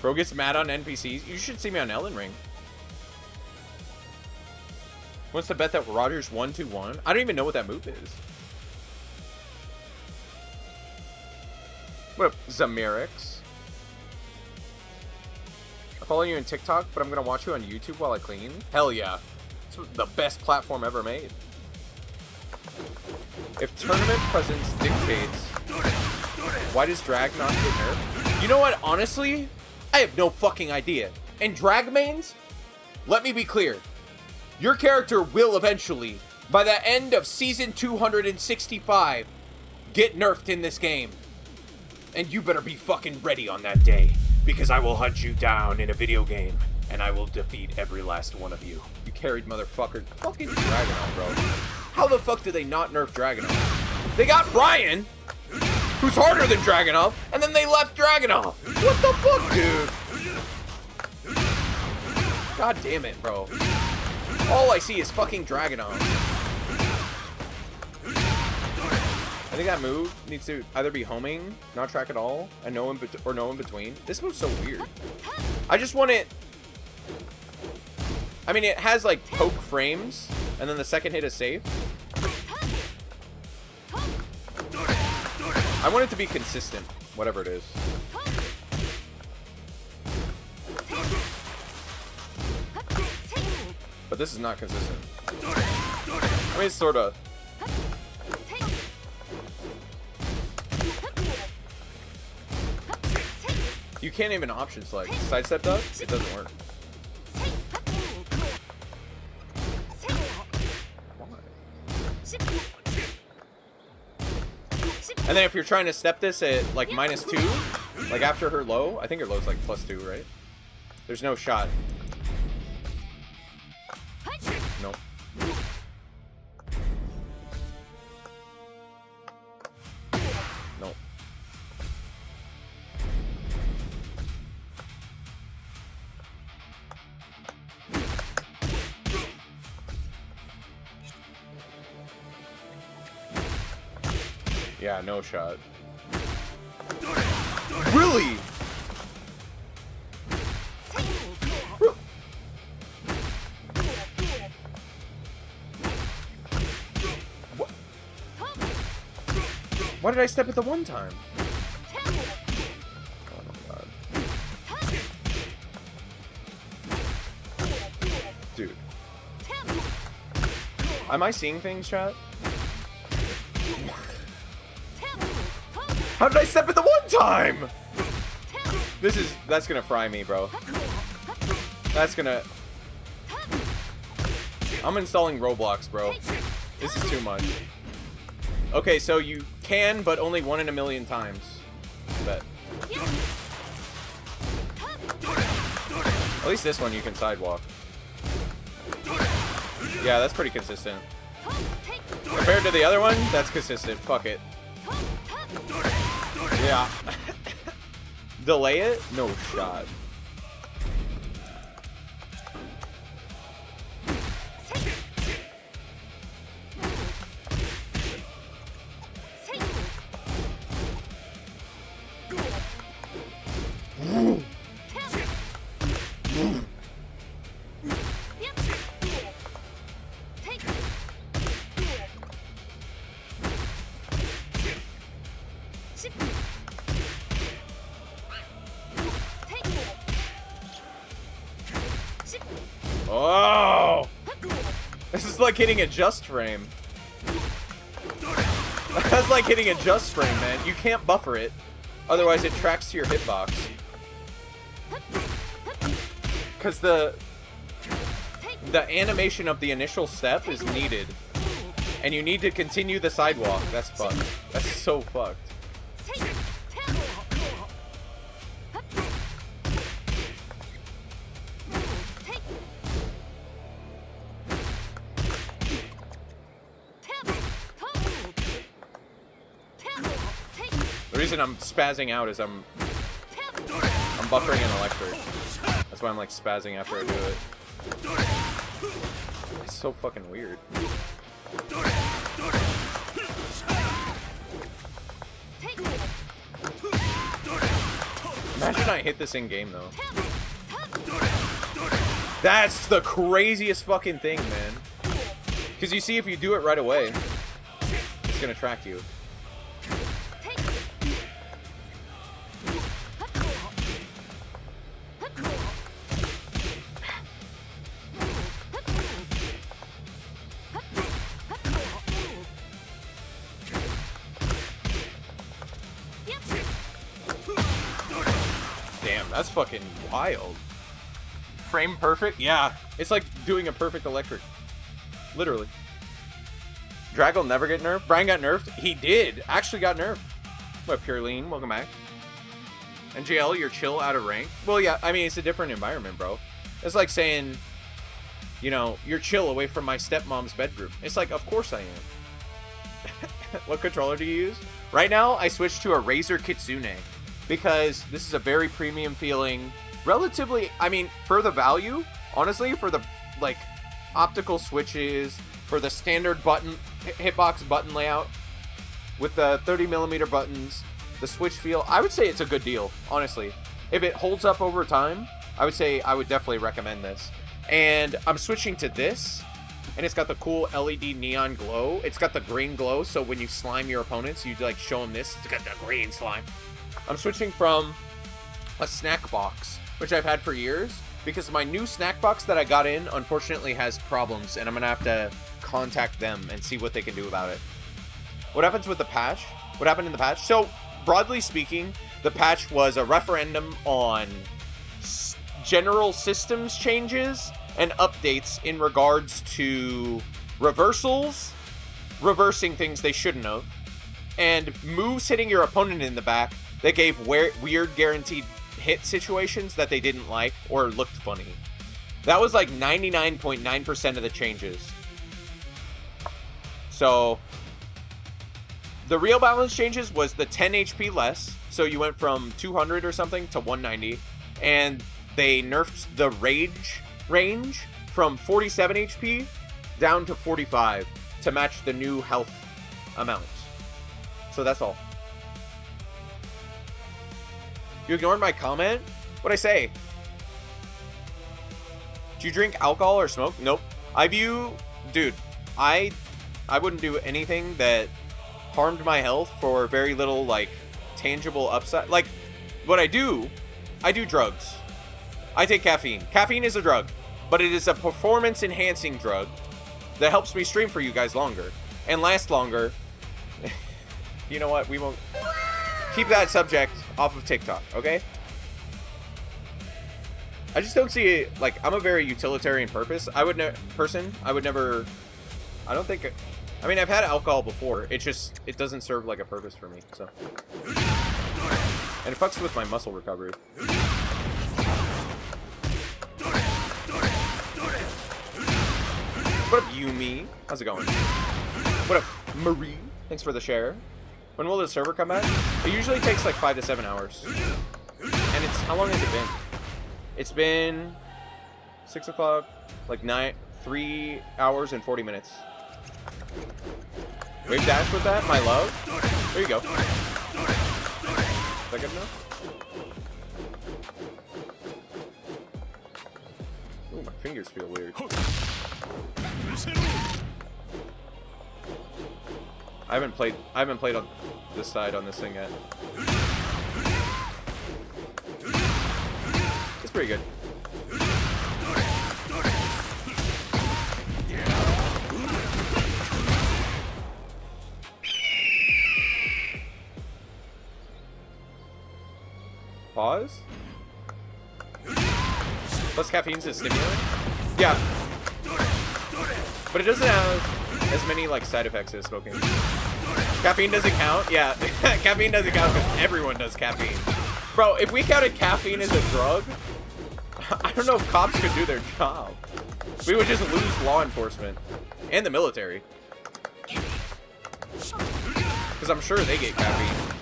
Bro gets mad on NPCs. You should see me on Ellen Ring. Wants to bet that Rogers 1-2-1? I don't even know what that move is. What up, Zamirix? I follow you on TikTok, but I'm gonna watch you on YouTube while I clean. Hell yeah. It's the best platform ever made. If tournament presence dictates, why does drag not get nerfed? You know what? Honestly, I have no fucking idea. And drag mains, let me be clear. Your character will eventually, by the end of season 265, get nerfed in this game. And you better be fucking ready on that day, because I will hunt you down in a video game, and I will defeat every last one of you. You carried motherfucker. Fucking Dragunov, bro. How the fuck did they not nerf Dragunov? They got Brian, who's harder than Dragunov, and then they left Dragunov. What the fuck, dude? God damn it, bro. All I see is fucking Dragunov. I think that move needs to either be homing, not track at all, and no in between. This move's so weird. I just want it. I mean, it has like poke frames, and then the second hit is safe. I want it to be consistent, whatever it is. But this is not consistent. I mean, it's sort of. You can't even option select. Sidestep does? It doesn't work. And then if you're trying to step this at like -2, like after her low, I think her low's like +2, right? There's no shot. Nope. Nope. Yeah, no shot. Really? What? Why did I step it the one time? Oh my god. Dude. Am I seeing things, chat? How did I step it the one time? That's gonna fry me, bro. That's gonna... I'm installing Roblox, bro. This is too much. Okay, so you can, but only 1 in a million times. I bet. At least this one you can sidewalk. Yeah, that's pretty consistent. Compared to the other one, that's consistent. Fuck it. Yeah. Delay it? No shot. Oh! This is like hitting a just frame. That's like hitting a just frame, man. You can't buffer it. Otherwise it tracks to your hitbox. Because the animation of the initial step is needed. And you need to continue the sidewalk. That's fucked. That's so fucked. The reason I'm spazzing out is I'm buffering an electric. That's why I'm like spazzing after I do it. It's so fucking weird. Imagine I hit this in game though. That's the craziest fucking thing, man. Because you see, if you do it right away, it's gonna track you. Damn, that's fucking wild. Frame perfect? Yeah. It's like doing a perfect electric. Literally. Drag will never get nerfed? Brian got nerfed? He did. Actually got nerfed. What, Pure Lean? Welcome back. And JL, you're chill out of rank? Well, yeah, I mean, it's a different environment, bro. It's like saying, you know, you're chill away from my stepmom's bedroom. It's like, of course I am. What controller do you use? Right now, I switched to a Razer Kitsune because this is a very premium feeling, relatively, I mean, for the value, honestly, for the, like, optical switches, for the standard button, hitbox button layout, with the 30mm buttons, the switch feel, I would say it's a good deal, honestly. If it holds up over time, I would say I would definitely recommend this. And I'm switching to this, and it's got the cool LED neon glow. It's got the green glow, so when you slime your opponents, you like show them this. It's got the green slime. I'm switching from a snack box, which I've had for years, because my new snack box that I got in, unfortunately, has problems, and I'm going to have to contact them and see what they can do about it. What happens with the patch? What happened in the patch? So, broadly speaking, the patch was a referendum on general systems changes and updates in regards to reversals, reversing things they shouldn't have, and moves hitting your opponent in the back that gave weird guaranteed hit situations that they didn't like or looked funny. That was like 99.9% of the changes. So the real balance changes was the 10 HP less, so you went from 200 or something to 190, and they nerfed the rage range from 47 HP down to 45 to match the new health amount. So that's all. You ignored my comment? What'd I say? Do you drink alcohol or smoke? Nope. Dude, I wouldn't do anything that harmed my health for very little, like, tangible upside. Like, what I do drugs. I take caffeine. Caffeine is a drug, but it is a performance-enhancing drug that helps me stream for you guys longer and last longer. You know what? We won't keep that subject off of TikTok, okay? I just don't see it, like, I'm a very utilitarian I would never, I don't think, I mean, I've had alcohol before. It doesn't serve like a purpose for me, so. And it fucks with my muscle recovery. What up, Yumi? How's it going? What up, Marie? Thanks for the share. When will the server come back? It usually takes like 5 to 7 hours. And how long has it been? It's been 6 o'clock, like 3 hours and 40 minutes. Wave dash with that, my love. There you go. Is that good enough? Ooh, my fingers feel weird. I haven't played on this side on this thing yet. It's pretty good. Pause? Plus caffeine's a stimulant? Yeah. But it doesn't have as many like side effects as smoking. Caffeine doesn't count? Yeah. Caffeine doesn't count because everyone does caffeine. Bro, if we counted caffeine as a drug, I don't know if cops could do their job. We would just lose law enforcement. And the military. Because I'm sure they get caffeine.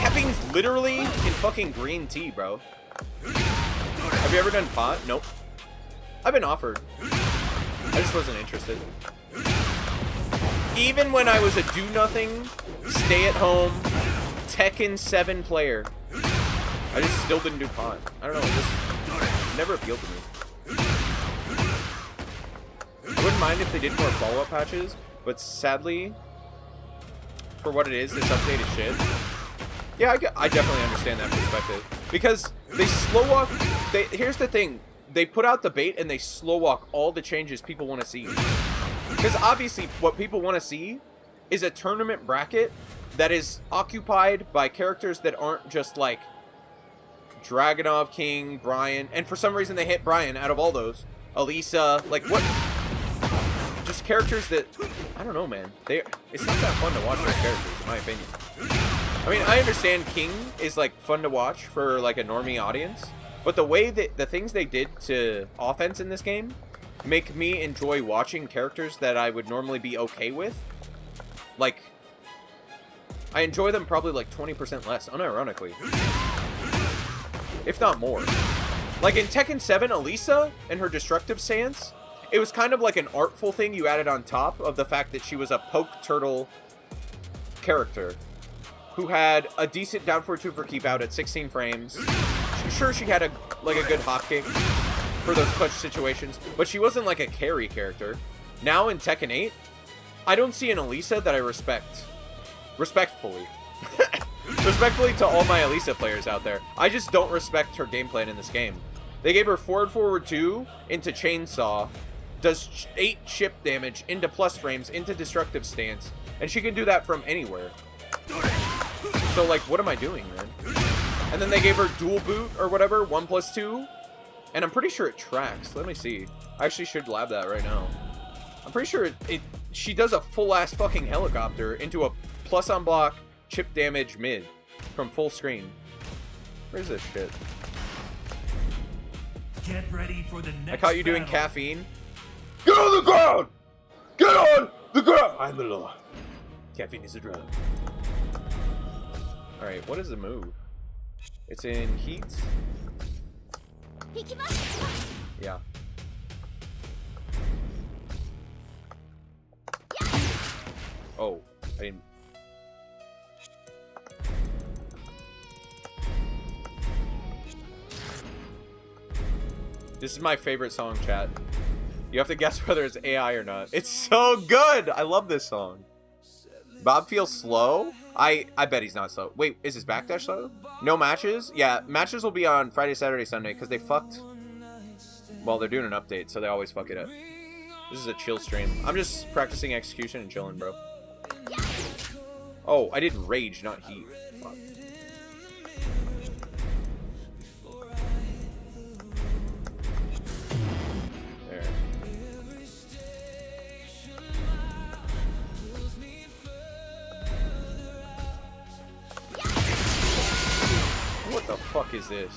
Caffeine's literally in fucking green tea, bro. Have you ever done pot? Nope. I've been offered. I just wasn't interested. Even when I was a do-nothing, stay-at-home, Tekken 7 player, I just still didn't do pot. I don't know, it just never appealed to me. I wouldn't mind if they did more follow-up patches, but sadly, for what it is, this update is shit. Yeah, I definitely understand that perspective. Because they slow walk... Here's the thing. They put out the bait and they slow walk all the changes people want to see. Because obviously what people want to see is a tournament bracket that is occupied by characters that aren't just like Dragunov, King, Brian. And for some reason they hit Brian out of all those. Elisa, like what? just characters that, I don't know, man. It's not that fun to watch those characters, in my opinion. I mean, I understand King is, like, fun to watch for, like, a normie audience. But the way that, the things they did to offense in this game make me enjoy watching characters that I would normally be okay with. Like, I enjoy them probably, like, 20% less, unironically. If not more. Like, in Tekken 7, Elisa and her destructive stance, it was kind of like an artful thing you added on top of the fact that she was a poke turtle character who had a decent down for 2 for keep out at 16 frames. Sure, she had a good hop kick for those clutch situations, but she wasn't like a carry character. Now in Tekken 8, I don't see an Elisa that I respect. Respectfully. Respectfully to all my Elisa players out there. I just don't respect her game plan in this game. They gave her forward 2 into chainsaw, does 8 chip damage into plus frames, into destructive stance, and she can do that from anywhere. So, like, what am I doing, man? And then they gave her dual boot or whatever, 1+2, and I'm pretty sure it tracks. Let me see. I actually should lab that right now. I'm pretty sure she does a full-ass fucking helicopter into a plus on block, chip damage mid from full screen. Where's this shit? Get ready for the next I caught you doing battle. caffeine. Get on the ground! Get on the ground! I'm the law. Caffeine is a drug. Alright, what is the move? It's in heat. Yeah. Oh, I didn't. This is my favorite song, chat. You have to guess whether it's AI or not. It's so good! I love this song. Bob feels slow? I bet he's not slow. Wait, is his backdash slow? No matches? Yeah, matches will be on Friday, Saturday, Sunday, because they fucked... Well, they're doing an update, so they always fuck it up. This is a chill stream. I'm just practicing execution and chilling, bro. Oh, I did rage, not heat. Fuck. There. What the fuck is this?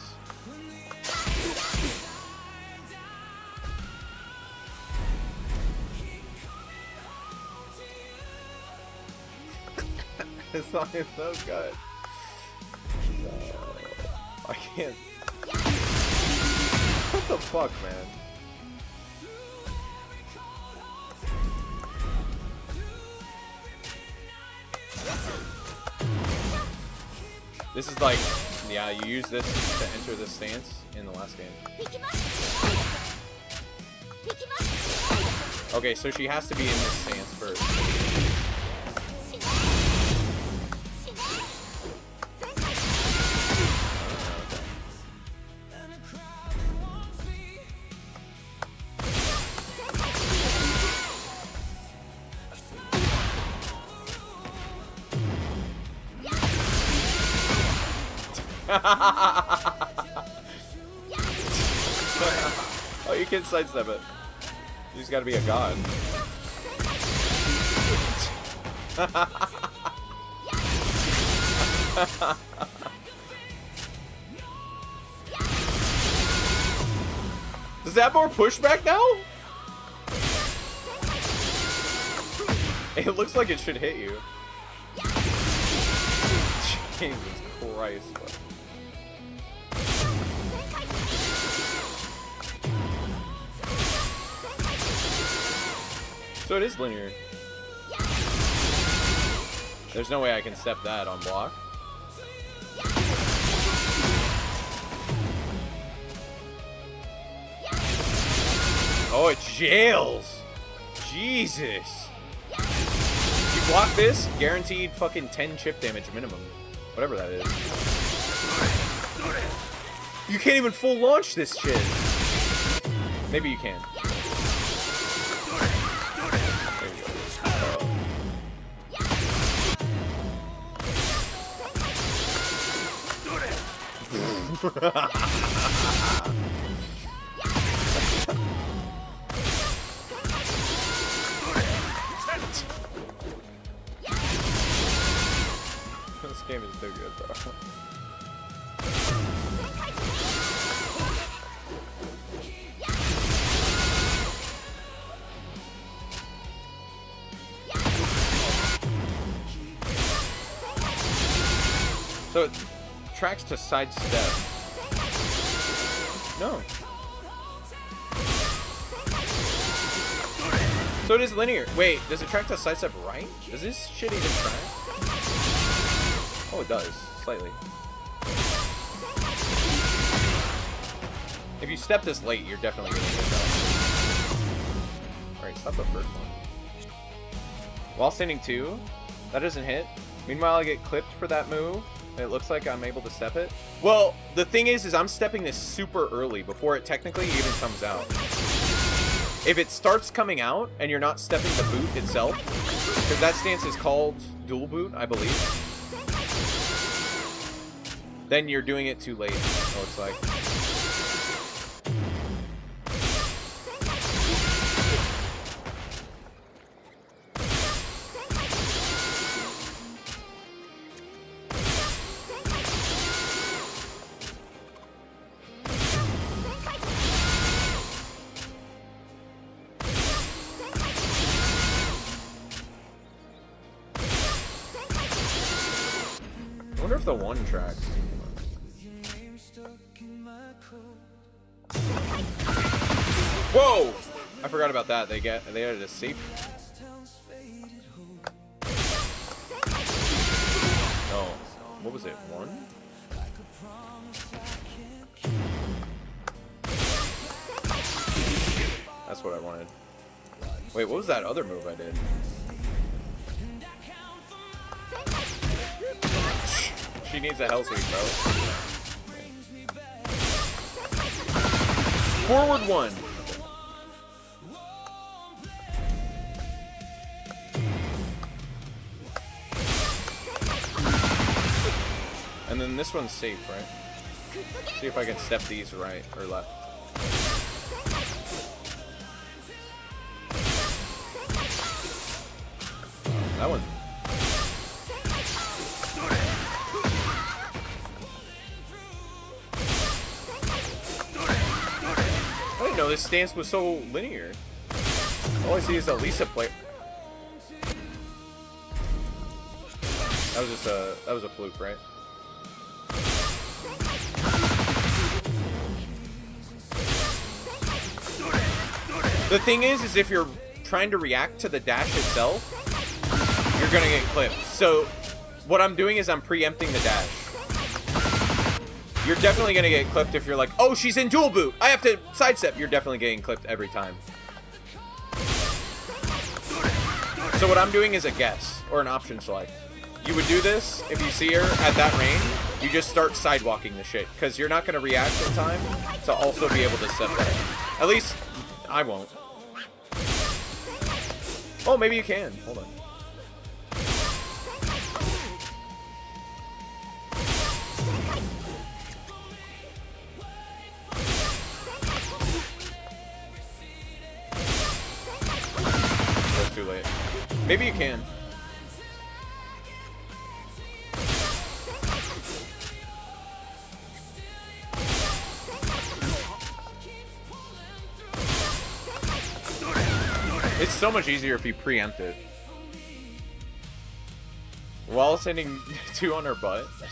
This song is so good. I can't. What the fuck, man? This is like, yeah, you use this to enter this stance in the last game. Okay, so she has to be in this stance first. Oh, you can sidestep it. You just gotta be a god. Does that have more pushback now? It looks like it should hit you. Jesus Christ. So it is linear. There's no way I can step that on block. Oh, it jails! Jesus! You block this, guaranteed fucking 10 chip damage minimum. Whatever that is. You can't even full launch this shit! Maybe you can. game is too good, bro. So it tracks to sidestep. No. So it is linear. Wait, does it track to sidestep right? Does this shit even track? Oh, it does. Slightly. If you step this late, you're definitely gonna get that. Alright, stop the first one. While standing 2, that doesn't hit. Meanwhile, I get clipped for that move. It looks like I'm able to step it. Well, the thing is I'm stepping this super early before it technically even comes out. If it starts coming out and you're not stepping the boot itself, because that stance is called dual boot, I believe, then you're doing it too late, it looks like. I wonder if the one tracks. Whoa! I forgot about that. They added a safe. No. What was it? 1? That's what I wanted. Wait, what was that other move I did? She needs a hell sweep, bro. Forward 1. And then this one's safe, right? See if I can step these right or left. That one. I didn't know this stance was so linear. All I see is a Lisa play. That was just that was a fluke, right? The thing is if you're trying to react to the dash itself, you're gonna get clipped. So what I'm doing is I'm preempting the dash. You're definitely gonna get clipped if you're like, oh, she's in dual boot, I have to sidestep. You're definitely getting clipped every time. So what I'm doing is a guess or an option select. You would do this if you see her at that range. You just start sidewalking the shit because you're not gonna react in time to also be able to step that. At least I won't. Oh, maybe you can. Hold on. That's too late. Maybe you can. It's so much easier if you preempt it. While sending 2 on her butt. I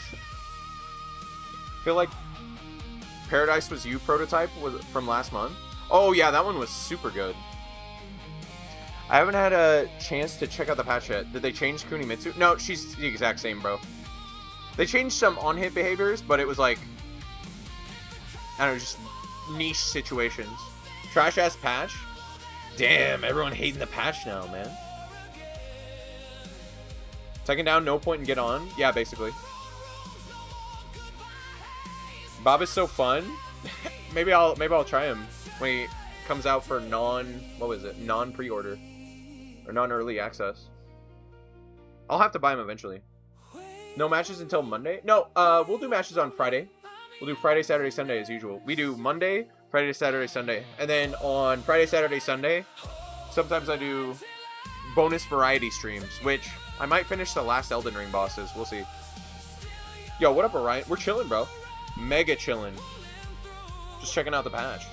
feel like Paradise Was You prototype was from last month. Oh yeah, that one was super good. I haven't had a chance to check out the patch yet. Did they change Kunimitsu? No, she's the exact same, bro. They changed some on-hit behaviors, but it was like, I don't know, just niche situations. Trash-ass patch? Damn, everyone hating the patch now, man. Tekken down, no point and get on. Yeah, basically. Bob is so fun. maybe I'll try him when he comes out for non-pre-order or non-early access. I'll have to buy him eventually. No matches until Monday? No, we'll do matches on Friday. We'll do Friday, Saturday, Sunday as usual. We do Monday, Friday, Saturday, Sunday. And then on Friday, Saturday, Sunday, sometimes I do bonus variety streams, which I might finish the last Elden Ring bosses. We'll see. Yo, what up, Orion? We're chilling, bro. Mega chilling. Just checking out the patch.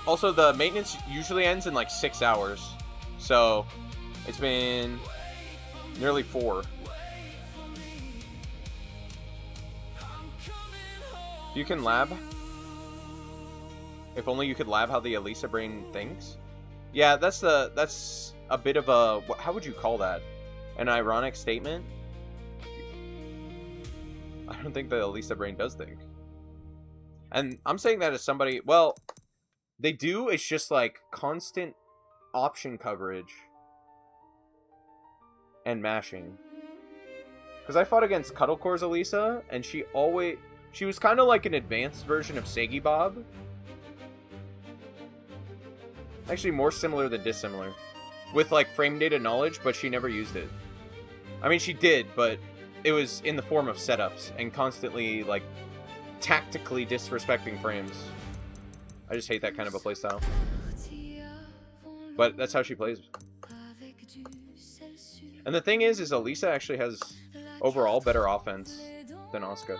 Also, the maintenance usually ends in like 6 hours. So, it's been nearly 4. You can lab. If only you could lab how the Elisa brain thinks. Yeah, that's a bit of a, how would you call that? An ironic statement? I don't think the Elisa brain does think. And I'm saying that as somebody, well, they do, it's just like constant option coverage and mashing. Because I fought against Cuddlecore's Elisa, and she was kind of like an advanced version of Segi Bob. Actually, more similar than dissimilar. With, like, frame data knowledge, but she never used it. I mean, she did, but it was in the form of setups and constantly, like, tactically disrespecting frames. I just hate that kind of a playstyle. But that's how she plays. And the thing is Elisa actually has overall better offense than Asuka.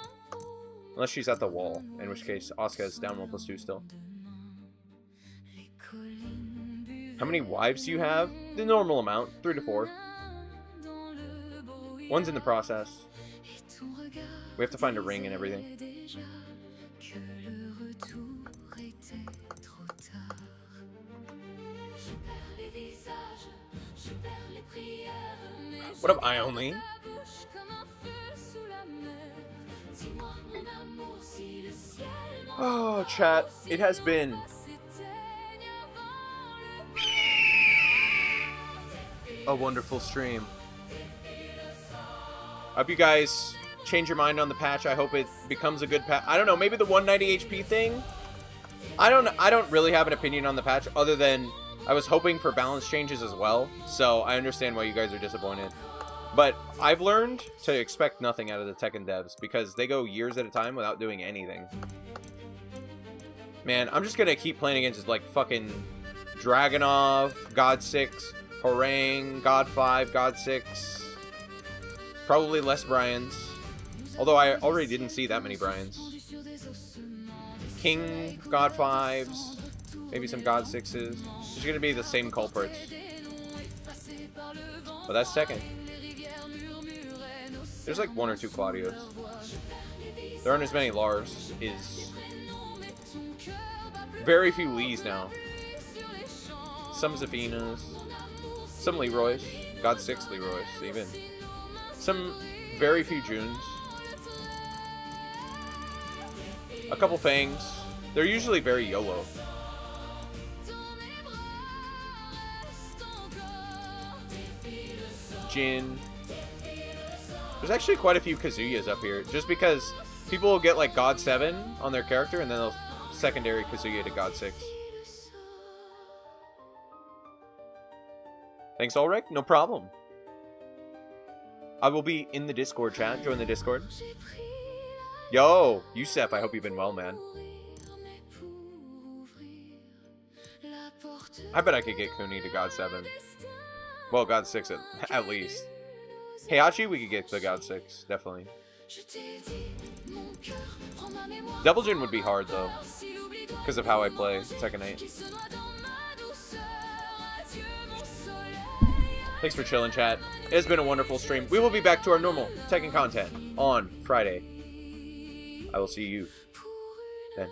Unless she's at the wall, in which case Asuka is down 1+2 still. How many wives do you have? The normal amount, 3 to 4. One's in the process. We have to find a ring and everything. What up, I only? Oh, chat. It has been a wonderful stream. I hope you guys change your mind on the patch. I hope it becomes a good patch. I don't know, maybe the 190 HP thing? I don't really have an opinion on the patch other than I was hoping for balance changes as well. So I understand why you guys are disappointed. But I've learned to expect nothing out of the Tekken devs because they go years at a time without doing anything. Man, I'm just gonna keep playing against like fucking Dragunov, God 6, Horang, God 5, God 6. Probably less Bryans. Although I already didn't see that many Bryans. King, God 5s, maybe some God 6s. It's gonna be the same culprits. But that's Tekken. There's like 1 or 2 Claudios. There aren't as many Lars. Is very few Lees now. Some Zafinas. Some Leroys. God 6 Leroys, even. Some very few Junes. A couple Fangs. They're usually very YOLO. Jin. There's actually quite a few Kazuyas up here, just because people will get like God 7 on their character, and then they'll secondary Kazuya to God 6. Thanks, olrek. No problem. I will be in the Discord chat. Join the Discord. Yo, Yusef, I hope you've been well, man. I bet I could get Kuni to God 7. Well, God 6 at least. Heihachi, we could get to God 6, definitely. Double Jin would be hard, though, because of how I play Tekken 8. Thanks for chilling, chat. It has been a wonderful stream. We will be back to our normal Tekken content on Friday. I will see you then.